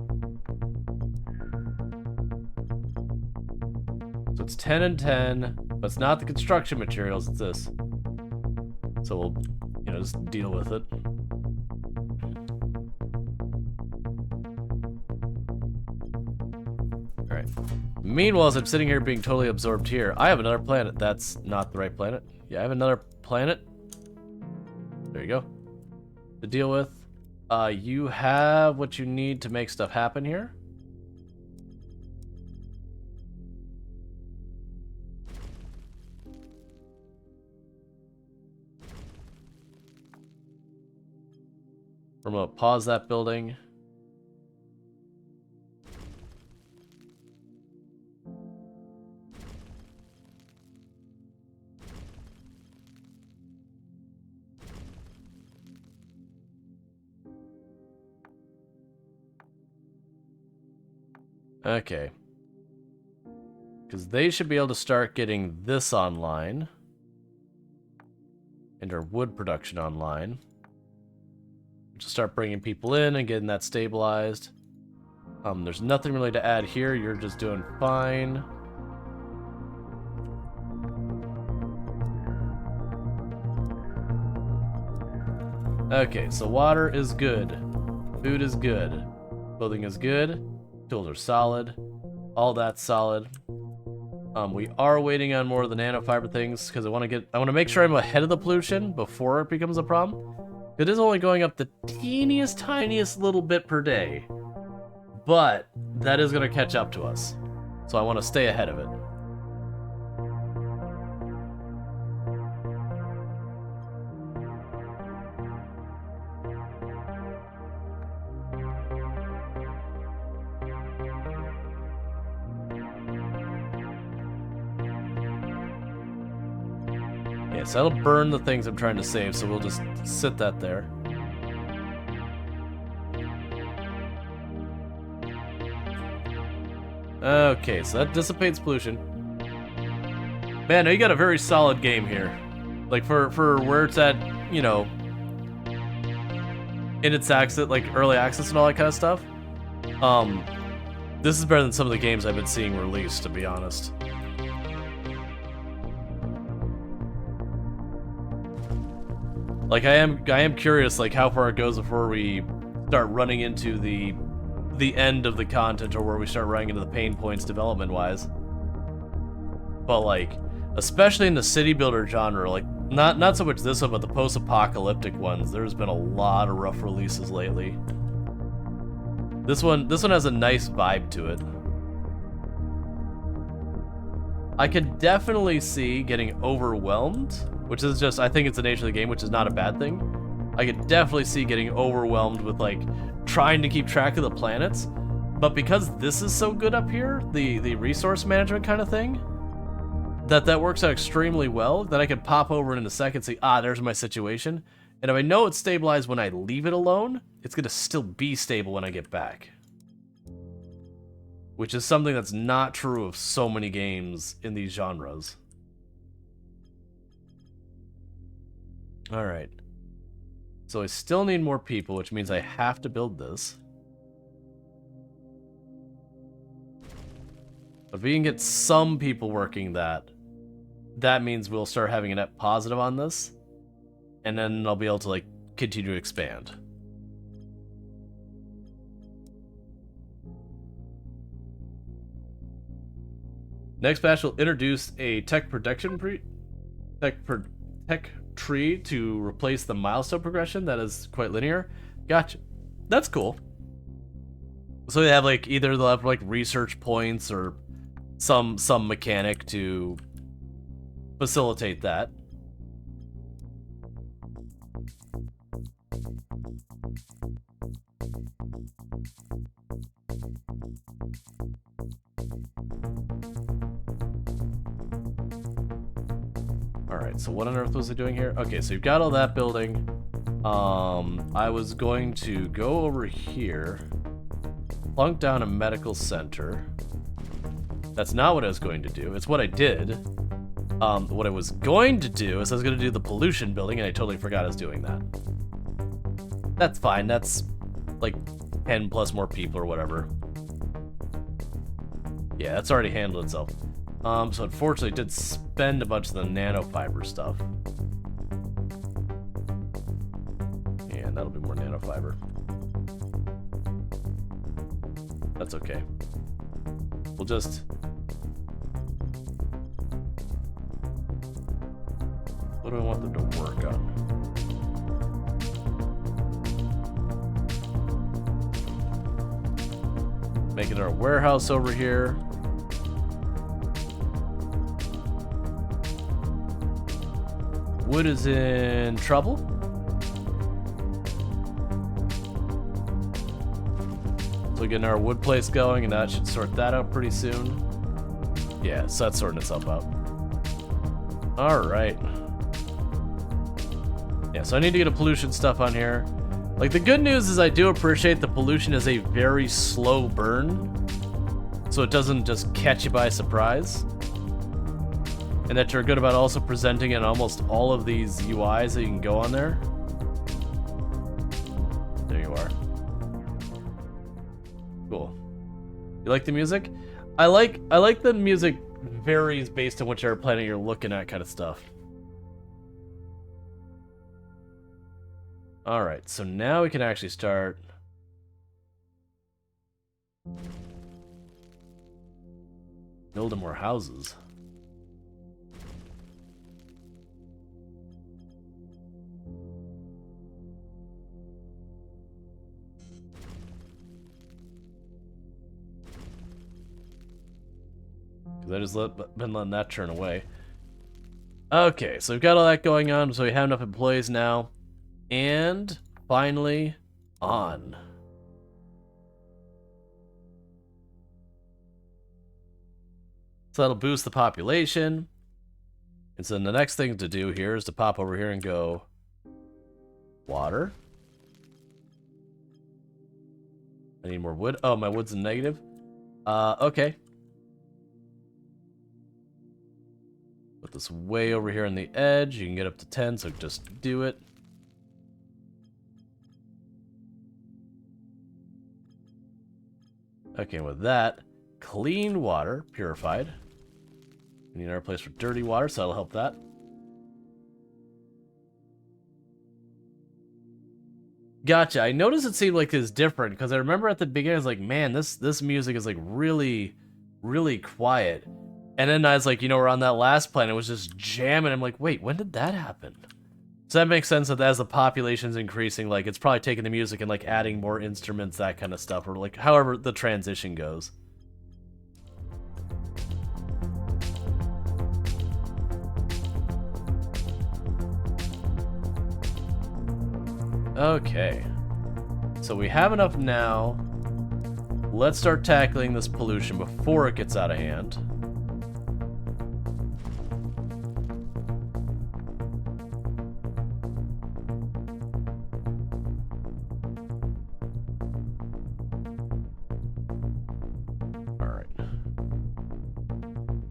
So it's 10 and 10, but it's not the construction materials, it's this. So we'll, you know, just deal with it. Alright. Meanwhile, as I'm sitting here being totally absorbed here, I have another planet. That's not the right planet. Yeah, I have another planet. There you go. To deal with. You have what you need to make stuff happen here. I'm gonna pause that building. Okay. Because they should be able to start getting this online. And our wood production online. Just start bringing people in and getting that stabilized. There's nothing really to add here. You're just doing fine. Okay, so water is good. Food is good. Clothing is good. Tools are solid. All that's solid. We are waiting on more of the nanofiber things because I want to make sure I'm ahead of the pollution before it becomes a problem. It is only going up the teeniest, tiniest little bit per day, but that is going to catch up to us. So I want to stay ahead of it. So that'll burn the things I'm trying to save, so we'll just sit that there. Okay, so that dissipates pollution. Man, you got a very solid game here. Like, for where it's at, you know, in its access, like, early access and all that kind of stuff. This is better than some of the games I've been seeing released, to be honest. Like, I am curious, like, how far it goes before we start running into the end of the content, or where we start running into the pain points development-wise. But, like, especially in the city builder genre, like, not so much this one, but the post-apocalyptic ones, there's been a lot of rough releases lately. This one has a nice vibe to it. I could definitely see getting overwhelmed, which is just, I think it's the nature of the game, which is not a bad thing. I could definitely see getting overwhelmed with like trying to keep track of the planets. But because this is so good up here, the resource management kind of thing, that works out extremely well, that I could pop over in a second and say, ah, there's my situation. And if I know it's stabilized when I leave it alone, it's going to still be stable when I get back. Which is something that's not true of so many games in these genres. Alright. So I still need more people, which means I have to build this. But if we can get some people working that means we'll start having a net positive on this. And then I'll be able to, like, continue to expand. Next patch will introduce a tech tree to replace the milestone progression that is quite linear. Gotcha. That's cool. So they have, like, either they'll have, like, research points or some mechanic to facilitate that. Alright, so what on earth was it doing here? Okay, so you've got all that building. I was going to go over here, plunk down a medical center. That's not what I was going to do. It's what I did. What I was going to do is I was going to do the pollution building, and I totally forgot I was doing that. That's fine. That's like 10 plus more people or whatever. Yeah, that's already handled itself. So unfortunately, it did spend a bunch of the nanofiber stuff. And that'll be more nanofiber. That's okay. We'll just... What do I want them to work on? Making our warehouse over here. Wood is in trouble. So getting our wood place going, and that should sort that out pretty soon. Yeah, so that's sorting itself out. Alright. Yeah, so I need to get a pollution stuff on here. Like, the good news is I do appreciate the pollution is a very slow burn, so it doesn't just catch you by surprise. And that you're good about also presenting in almost all of these UIs that you can go on there. There you are. Cool. You like the music? I like the music varies based on whichever planet you're looking at, kind of stuff. Alright, so now we can actually start building more houses. Because I just been letting that churn away. Okay, so we've got all that going on, so we have enough employees now. And finally, on. So that'll boost the population. And so the next thing to do here is to pop over here and go water. I need more wood. Oh, my wood's in negative. Okay. Put this way over here on the edge. You can get up to 10, so just do it. Okay, with that, clean water, purified. We need another place for dirty water, so that'll help that. Gotcha. I noticed it seemed like it's different, because I remember at the beginning, I was like, man, this music is like really, really quiet. And then I was like, you know, we're on that last planet, it was just jamming. I'm like, wait, when did that happen? So that makes sense that as the population's increasing, like, it's probably taking the music and, like, adding more instruments, that kind of stuff, or, like, however the transition goes. Okay. So we have enough now. Let's start tackling this pollution before it gets out of hand.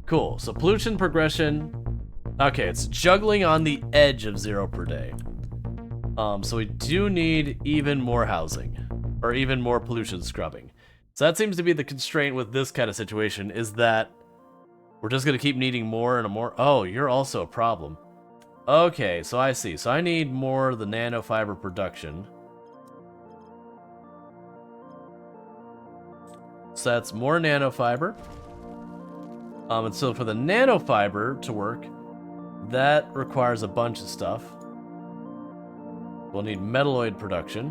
Cool, so pollution progression. Okay, it's juggling on the edge of 0 per day. So we do need even more housing, or even more pollution scrubbing. So that seems to be the constraint with this kind of situation, is that we're just gonna keep needing more and more. Oh, you're also a problem. Okay, so I see. So I need more of the nanofiber production. So that's more nanofiber. And so for the nanofiber to work, that requires a bunch of stuff. We'll need metalloid production.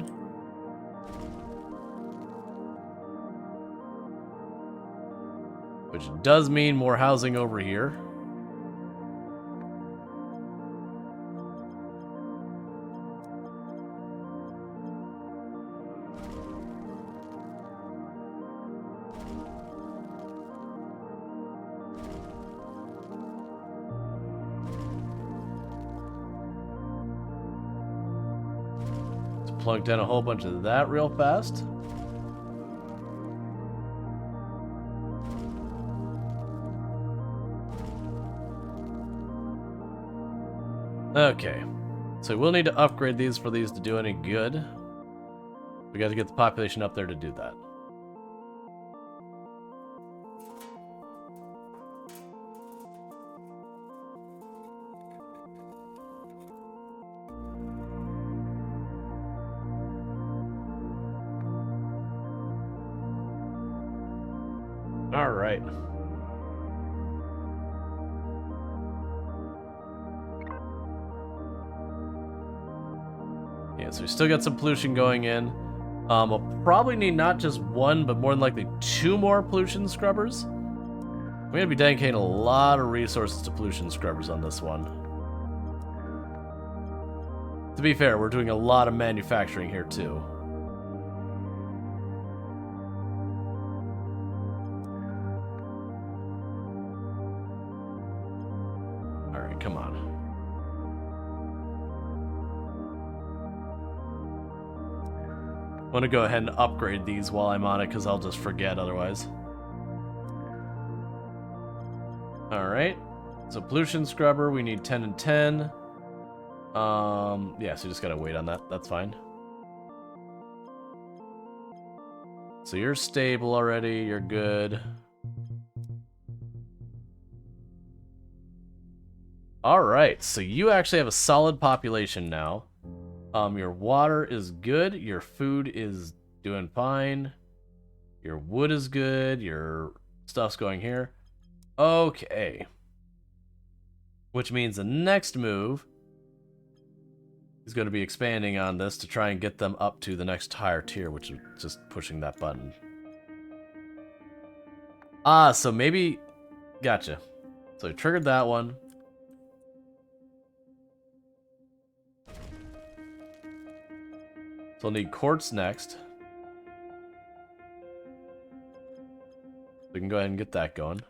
Which does mean more housing over here. Plunk down a whole bunch of that real fast. Okay, so we'll need to upgrade these for these to do any good. We got to get the population up there to do that. All right. Yeah, so we still got some pollution going in. We'll probably need not just one, but more than likely 2 more pollution scrubbers. We're gonna be dedicating a lot of resources to pollution scrubbers on this one. To be fair, we're doing a lot of manufacturing here too. Come on. I want to go ahead and upgrade these while I'm on it because I'll just forget otherwise. Alright. So pollution scrubber, we need 10 and 10. Yeah, so you just gotta wait on that. That's fine. So you're stable already, you're good. Alright, so you actually have a solid population now. Your water is good, your food is doing fine, your wood is good, your stuff's going here. Okay. Which means the next move is going to be expanding on this to try and get them up to the next higher tier, which is just pushing that button. Ah, so maybe... Gotcha. So I triggered that one. So we'll need quartz next. We can go ahead and get that going.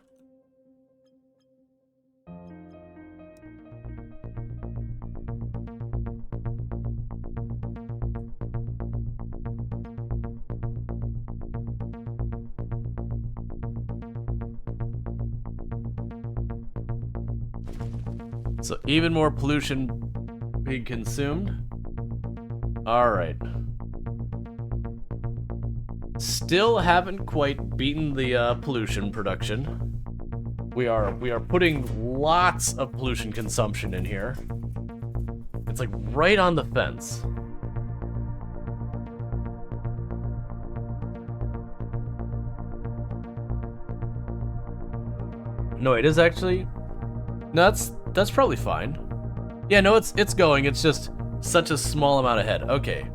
So even more pollution being consumed. All right. Still haven't quite beaten the pollution production. We are putting lots of pollution consumption in here. It's like right on the fence. No, it is actually. No, that's probably fine. Yeah, no, it's going. It's just such a small amount ahead. Okay.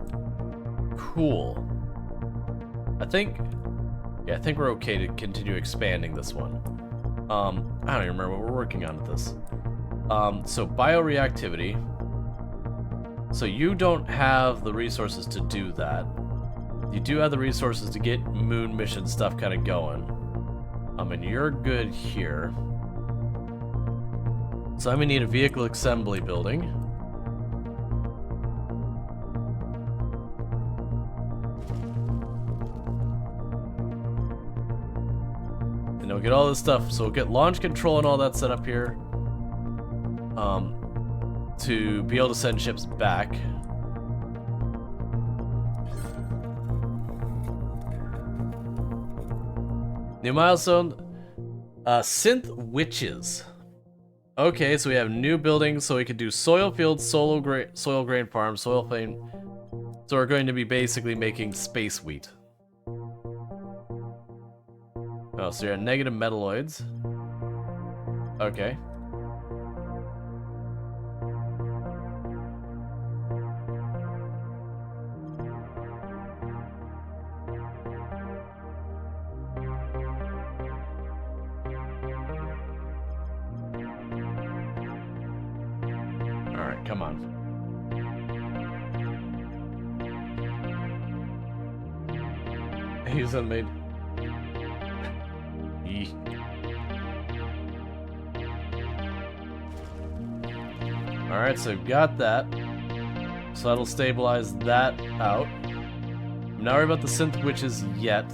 Cool. I think we're okay to continue expanding this one. I don't even remember what we're working on with this. So bioreactivity. So you don't have the resources to do that. You do have the resources to get moon mission stuff kind of going. And you're good here. So I'm gonna need a vehicle assembly building. And we'll get all this stuff. So we'll get launch control and all that set up here. To be able to send ships back. New milestone. Synth witches. Okay, so we have new buildings, so we can do soil fields, soil grain farm, soil plane. So we're going to be basically making space wheat. Oh, so you're at negative metalloids. Okay. Alright, come on. He's unmade. Alright, so got that. So that'll stabilize that out. I'm not worried about the synth witches yet.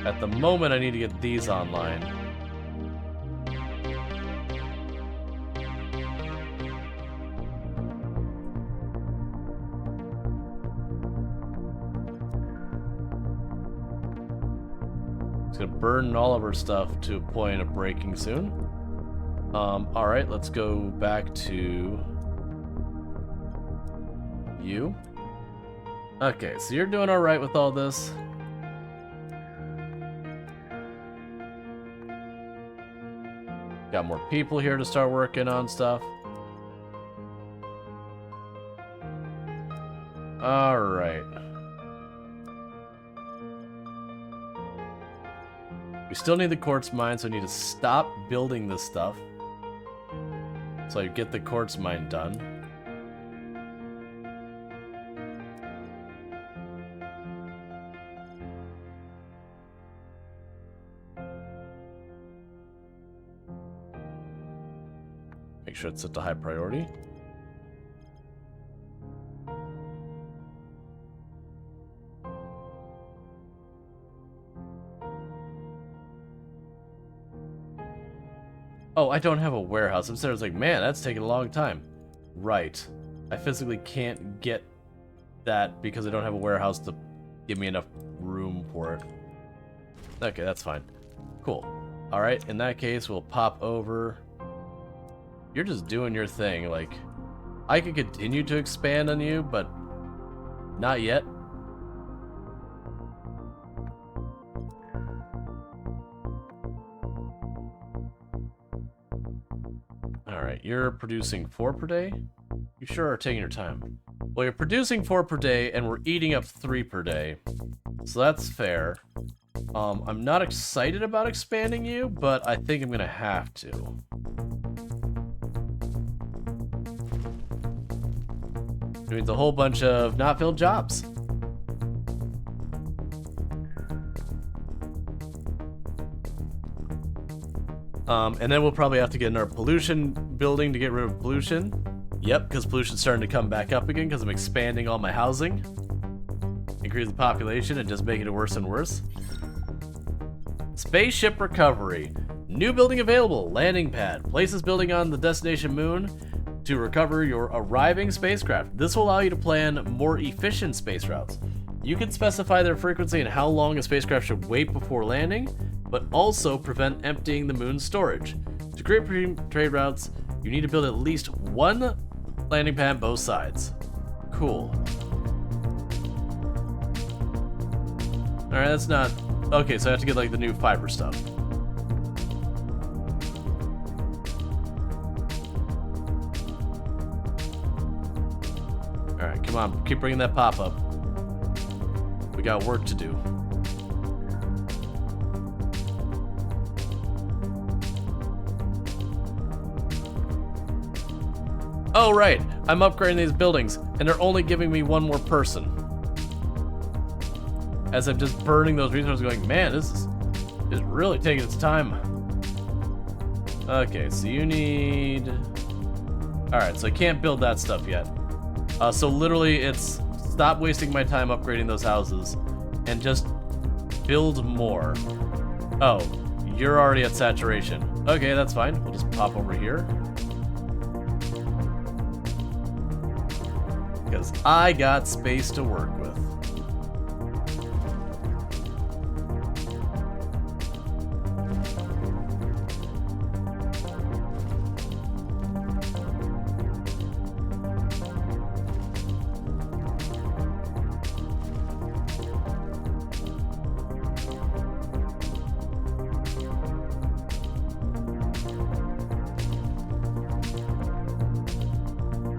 At the moment, I need to get these online. It's gonna burn all of our stuff to a point of breaking soon. Alright, let's go back to you. Okay, so you're doing alright with all this. Got more people here to start working on stuff. Alright. We still need the quartz mine, so I need to stop building this stuff. So I get the quartz mine done. Make sure it's set to high priority. Oh, I don't have a warehouse. Instead, I was like, man, that's taking a long time. Right. I physically can't get that because I don't have a warehouse to give me enough room for it. Okay, that's fine. Cool. Alright, in that case, we'll pop over. You're just doing your thing. Like, I could continue to expand on you, but not yet. Alright, you're producing 4 per day? You sure are taking your time. Well, you're producing 4 per day, and we're eating up 3 per day. So that's fair. I'm not excited about expanding you, but I think I'm gonna have to. It means a whole bunch of not filled jobs. And then we'll probably have to get another pollution building to get rid of pollution. Yep, because pollution's starting to come back up again because I'm expanding all my housing. Increase the population and just making it worse and worse. Spaceship recovery. New building available. Landing pad. Places building on the destination moon to recover your arriving spacecraft. This will allow you to plan more efficient space routes. You can specify their frequency and how long a spacecraft should wait before landing, but also prevent emptying the moon's storage. To create trade routes, you need to build at least 1 landing pad both sides. Cool. Alright, that's not... Okay, so I have to get like the new fiber stuff. Alright, come on, keep bringing that pop up. We got work to do. Oh, right. I'm upgrading these buildings, and they're only giving me one more person. As I'm just burning those resources, going, man, this is really taking its time. Okay, so you need... Alright, so I can't build that stuff yet. So literally, it's stop wasting my time upgrading those houses, and just build more. Oh, you're already at saturation. Okay, that's fine. We'll just pop over here. Because I got space to work with.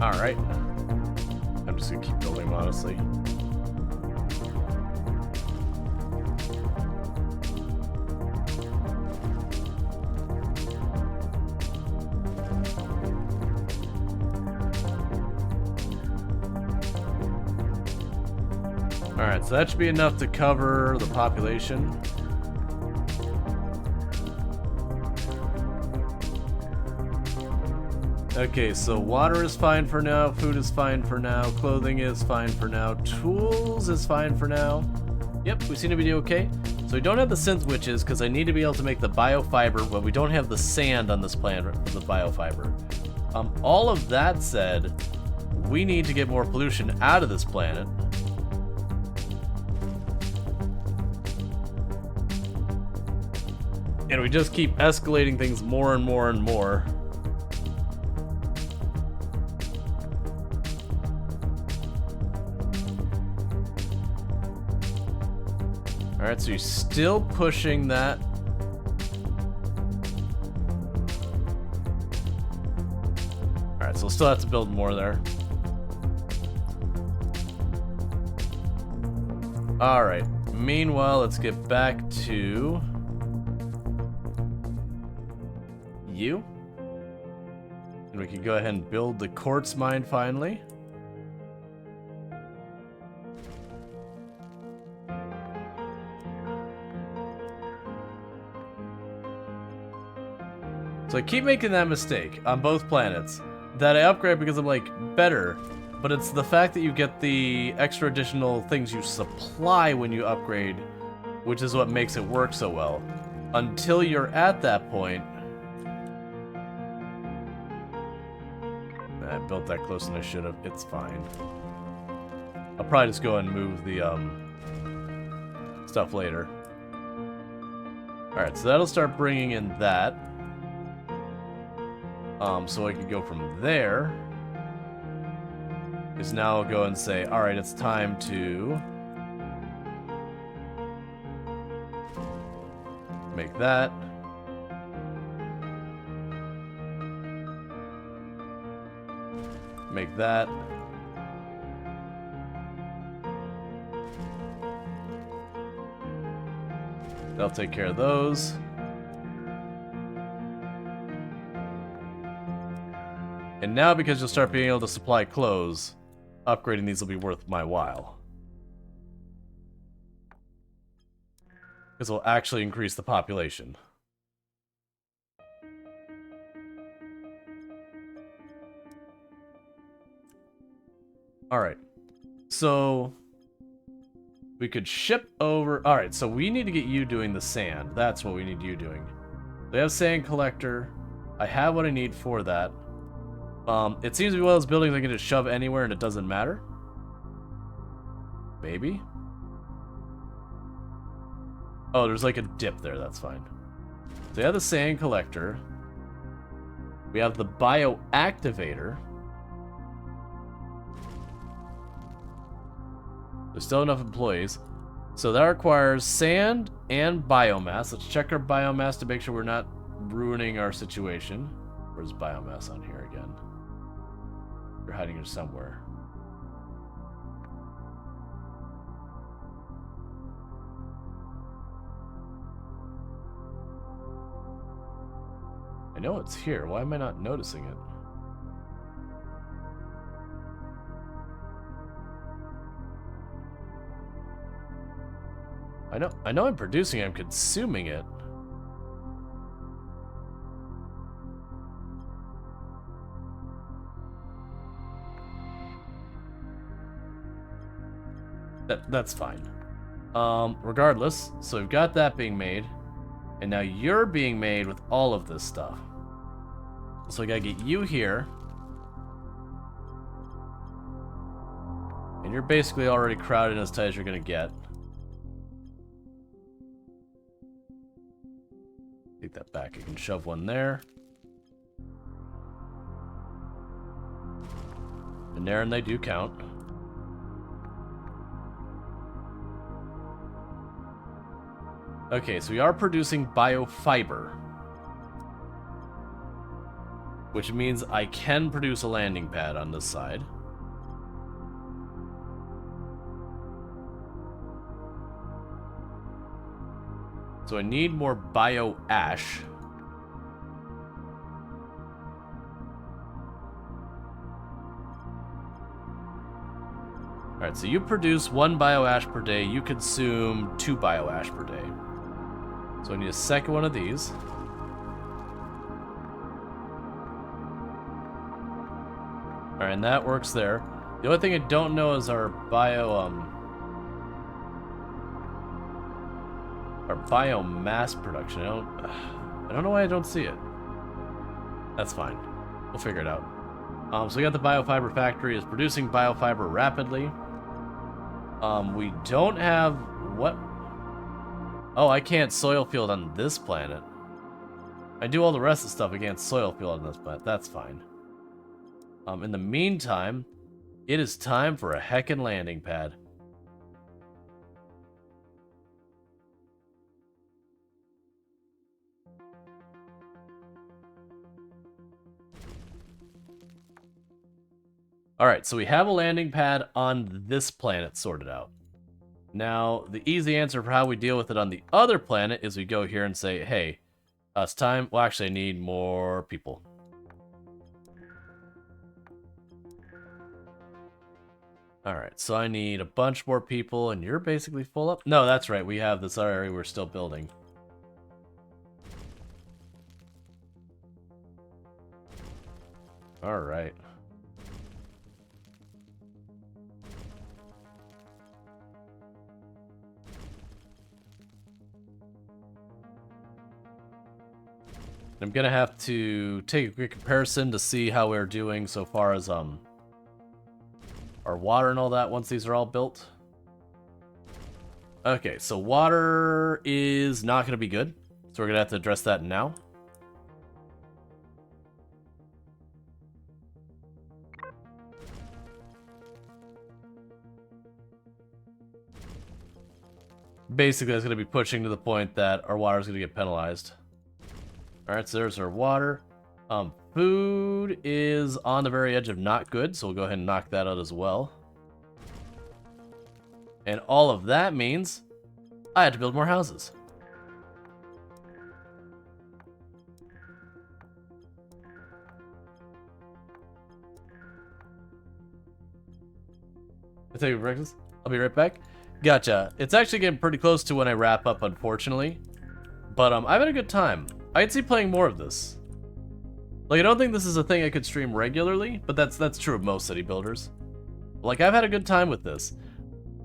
Alright. I'm just gonna keep building them, honestly. Alright, so that should be enough to cover the population. Okay, so water is fine for now, food is fine for now, clothing is fine for now, tools is fine for now. Yep, we seem to be okay. So we don't have the synth witches because I need to be able to make the biofiber, but we don't have the sand on this planet for the biofiber. All of that said, we need to get more pollution out of this planet. And we just keep escalating things more and more and more. Alright, so you're still pushing that. Alright, so we'll still have to build more there. Alright, meanwhile, let's get back to you. And we can go ahead and build the quartz mine finally. So I keep making that mistake on both planets, that I upgrade because I'm like, better, but it's the fact that you get the extra additional things you supply when you upgrade, which is what makes it work so well. Until you're at that point... I built that closer than I should have, it's fine. I'll probably just go and move the stuff later. Alright, so that'll start bringing in that. So I can go from there. Is now I'll go and say, alright, it's time to make that. Make that. That'll take care of those. And now, because you'll start being able to supply clothes, upgrading these will be worth my while. Because it'll actually increase the population. Alright. So... we could ship over... Alright, so we need to get you doing the sand. That's what we need you doing. They have sand collector. I have what I need for that. It seems to be one of those buildings I can just shove anywhere and it doesn't matter. Maybe? Oh, there's like a dip there, that's fine. So we have the sand collector. We have the bioactivator. There's still enough employees. So that requires sand and biomass. Let's check our biomass to make sure we're not ruining our situation. Where's biomass on here again? You're hiding here somewhere. I know it's here. Why am I not noticing it? I know I'm producing it, I'm consuming it. That's fine. Regardless, so we've got that being made, and now you're being made with all of this stuff. So I gotta get you here. And you're basically already crowded as tight as you're gonna get. Take that back. You can shove one there. And there, and they do count. Okay, so we are producing biofiber. Which means I can produce a landing pad on this side. So I need more bio ash. Alright, so you produce 1 bio ash per day, you consume 2 bio ash per day. So I need a second one of these. Alright, and that works there. The only thing I don't know is our biomass production. I don't know why I don't see it. That's fine. We'll figure it out. So we got the biofiber factory is producing biofiber rapidly. We don't have what? Oh, I can't soil field on this planet. I do all the rest of the stuff. I can't soil field on this planet. That's fine. In the meantime, it is time for a heckin' landing pad. Alright, so we have a landing pad on this planet sorted out. Now, the easy answer for how we deal with it on the other planet is we go here and say, hey, it's time. Well, actually, I need more people. Alright, so I need a bunch more people, and you're basically full up? No, that's right, we have this area we're still building. Alright. I'm gonna have to take a quick comparison to see how we're doing so far as our water and all that once these are all built. Okay, so water is not gonna be good, so we're gonna have to address that now. Basically, that's gonna be pushing to the point that our water is gonna get penalized. Alright, so there's our water. Food is on the very edge of not good, so we'll go ahead and knock that out as well. And all of that means I had to build more houses. I'll take a breakfast. I'll be right back. Gotcha. It's actually getting pretty close to when I wrap up, unfortunately. But I've had a good time. I could see playing more of this. Like, I don't think this is a thing I could stream regularly, but that's true of most city builders. Like, I've had a good time with this.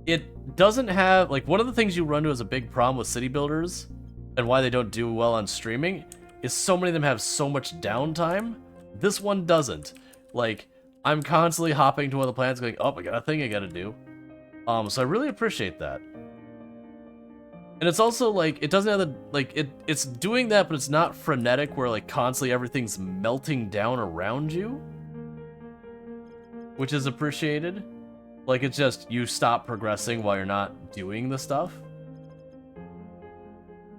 It doesn't have, like, one of the things you run into as a big problem with city builders, and why they don't do well on streaming, is so many of them have so much downtime. This one doesn't. Like, I'm constantly hopping to one of the planets going, oh, I got a thing I gotta do. So I really appreciate that. And it's also, like, it doesn't have the, like, it's doing that, but it's not frenetic where, like, constantly everything's melting down around you. Which is appreciated. Like, it's just, you stop progressing while you're not doing the stuff.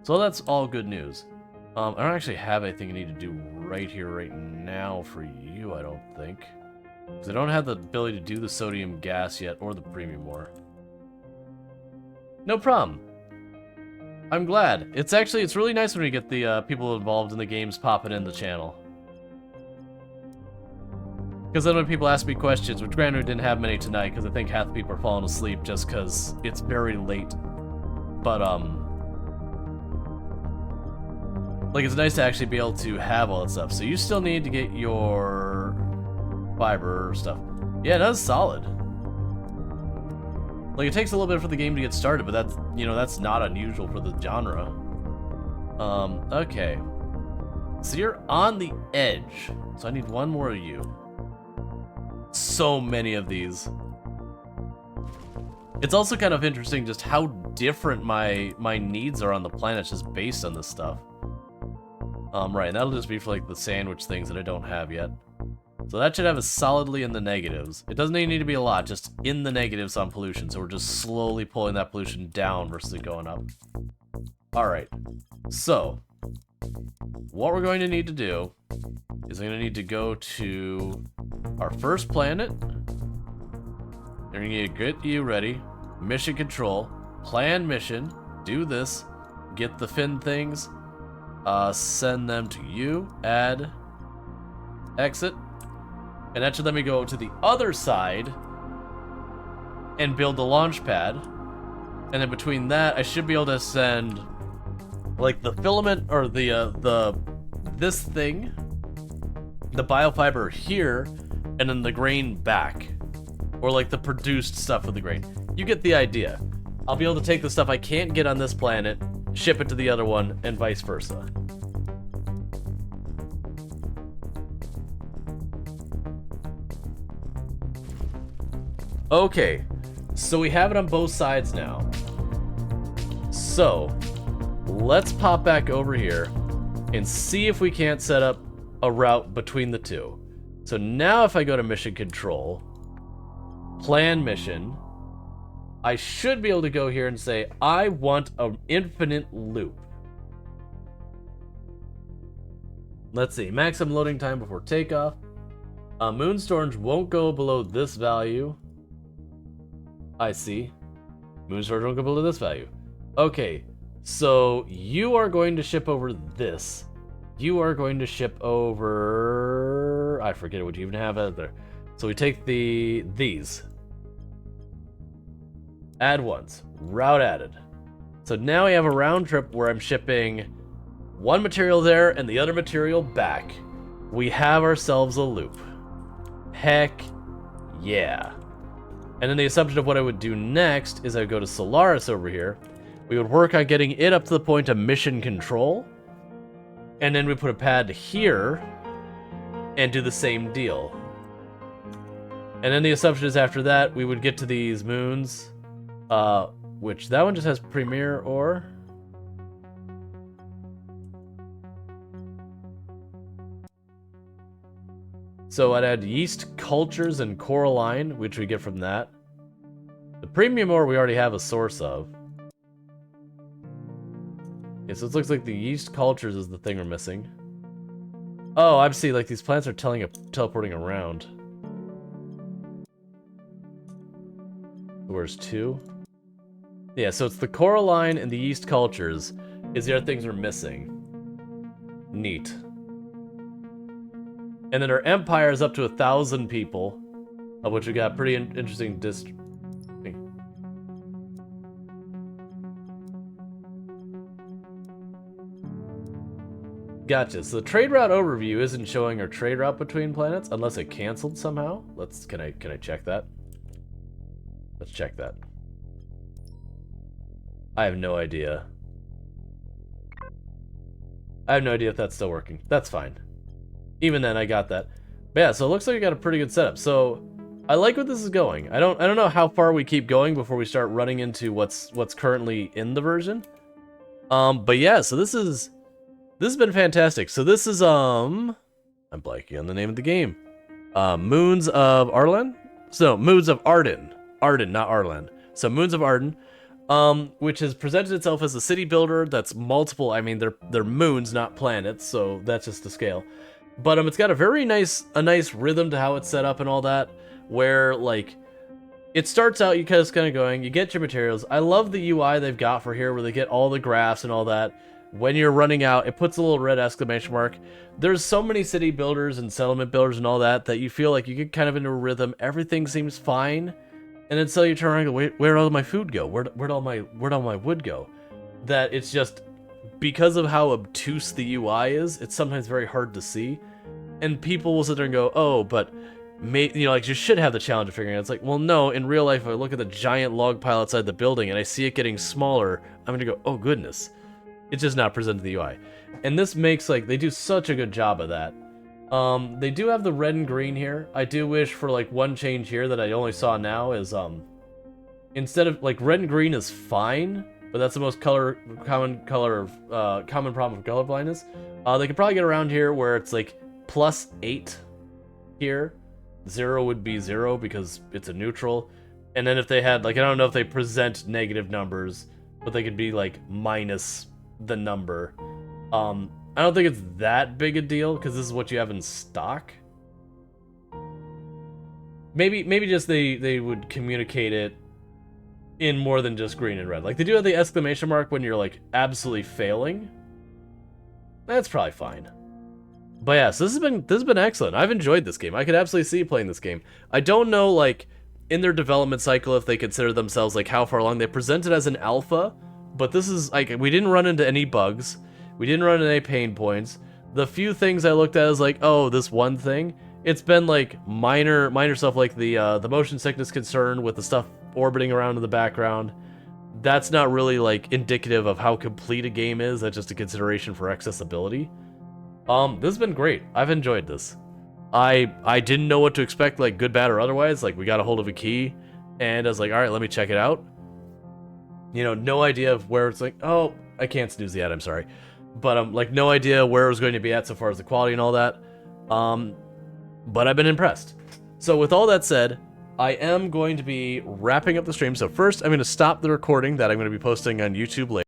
So that's all good news. I don't actually have anything I need to do right here, right now for you, I don't think. Because I don't have the ability to do the sodium gas yet, or the premium ore. No problem. I'm glad. It's really nice when we get the people involved in the games popping in the channel. Because then when people ask me questions, which granted we didn't have many tonight, because I think half the people are falling asleep just because it's very late. But, like, it's nice to actually be able to have all that stuff. So you still need to get your fiber stuff. Yeah, that's solid. Like, it takes a little bit for the game to get started, but that's, you know, that's not unusual for the genre. Okay. So you're on the edge. So I need one more of you. So many of these. It's also kind of interesting just how different my needs are on the planet just based on this stuff. Right, and that'll just be for like the sandwich things that I don't have yet. So that should have us solidly in the negatives. It doesn't even need to be a lot, just in the negatives on pollution. So we're just slowly pulling that pollution down versus it going up. Alright, so what we're going to need to do is I'm going to need to go to our first planet. We're going to need to get you ready. Mission control. Plan mission. Do this. Get the fin things. Send them to you. Add. Exit. And that should let me go to the other side and build the launch pad. And then between that, I should be able to send like the filament or this thing, the biofiber here, and then the grain back. Or like the produced stuff with the grain. You get the idea. I'll be able to take the stuff I can't get on this planet, ship it to the other one, and vice versa. Okay, so we have it on both sides now. So, let's pop back over here and see if we can't set up a route between the two. So now if I go to mission control, plan mission, I should be able to go here and say, I want an infinite loop. Let's see, maximum loading time before takeoff. Moon Storge won't go below this value. I see. Moon Storge won't go below this value. Okay, so you are going to ship over this. You are going to ship over... I forget what you even have out there. So we take these. Add once. Route added. So now we have a round trip where I'm shipping one material there and the other material back. We have ourselves a loop. Heck yeah. And then the assumption of what I would do next is I would go to Solaris over here. We would work on getting it up to the point of mission control. And then we put a pad here and do the same deal. And then the assumption is after that, we would get to these moons. Which that one just has Premier ore. So I'd add yeast cultures and coralline, which we get from that. The premium ore we already have a source of. Okay, so it looks like the yeast cultures is the thing we're missing. Oh, I see, like these plants are teleporting around. Where's 2? Yeah, so it's the coralline and the yeast cultures is the other things we're missing. Neat. And then our empire is up to 1,000 people, of which we got pretty interesting Gotcha. So the trade route overview isn't showing our trade route between planets unless it canceled somehow. Can I check that? Let's check that. I have no idea. I have no idea if that's still working. That's fine. Even then, I got that. But yeah, so it looks like we got a pretty good setup. So I like what this is going. I don't know how far we keep going before we start running into what's currently in the version. But yeah, so this has been fantastic. So this is I'm blanking on the name of the game. Moons of Ardan? So Moons of Ardan. Ardan, not Arlan. So Moons of Ardan. Which has presented itself as a city builder that's multiple. I mean, they're moons, not planets, so that's just the scale. But it's got a nice rhythm to how it's set up and all that, where like it starts out you kind of going, you get your materials. I love the UI they've got for here, where they get all the graphs and all that. When you're running out, it puts a little red exclamation mark. There's so many city builders and settlement builders and all that you feel like you get kind of into a rhythm. Everything seems fine. And then so you turn around and go, wait, where'd all my food go? Where'd all my wood go? That it's just, because of how obtuse the UI is, it's sometimes very hard to see. And people will sit there and go, oh, but like, you should have the challenge of figuring it out. It's like, well, no, in real life, if I look at the giant log pile outside the building and I see it getting smaller, I'm gonna go, oh goodness. It's just not presented to the UI. And this makes, like, they do such a good job of that. They do have the red and green here. I do wish for, like, one change here that I only saw now is, instead of, like, red and green is fine, but that's the most common problem of color blindness. They could probably get around here where it's, like, +8 here. 0 would be 0 because it's a neutral. And then if they had, like, I don't know if they present negative numbers, but they could be, like, minus the number. I don't think it's that big a deal because this is what you have in stock. Maybe just they would communicate it in more than just green and red. Like, they do have the exclamation mark when you're, like, absolutely failing. That's probably fine. But yeah, so this has been excellent. I've enjoyed this game. I could absolutely see playing this game. I don't know, like, in their development cycle, if they consider themselves, like, how far along. They present it as an alpha, but this is, like, we didn't run into any bugs. We didn't run into any pain points. The few things I looked at is like, oh, this one thing. It's been, like, minor stuff, like the motion sickness concern with the stuff orbiting around in the background. That's not really, like, indicative of how complete a game is. That's just a consideration for accessibility. This has been great. I've enjoyed this. I didn't know what to expect, like, good, bad, or otherwise. Like, we got a hold of a key, and I was like, alright, let me check it out. You know, no idea of where it's like, oh, I can't snooze the ad, I'm sorry. But, like, no idea where it was going to be at so far as the quality and all that. But I've been impressed. So with all that said, I am going to be wrapping up the stream. So first, I'm going to stop the recording that I'm going to be posting on YouTube later.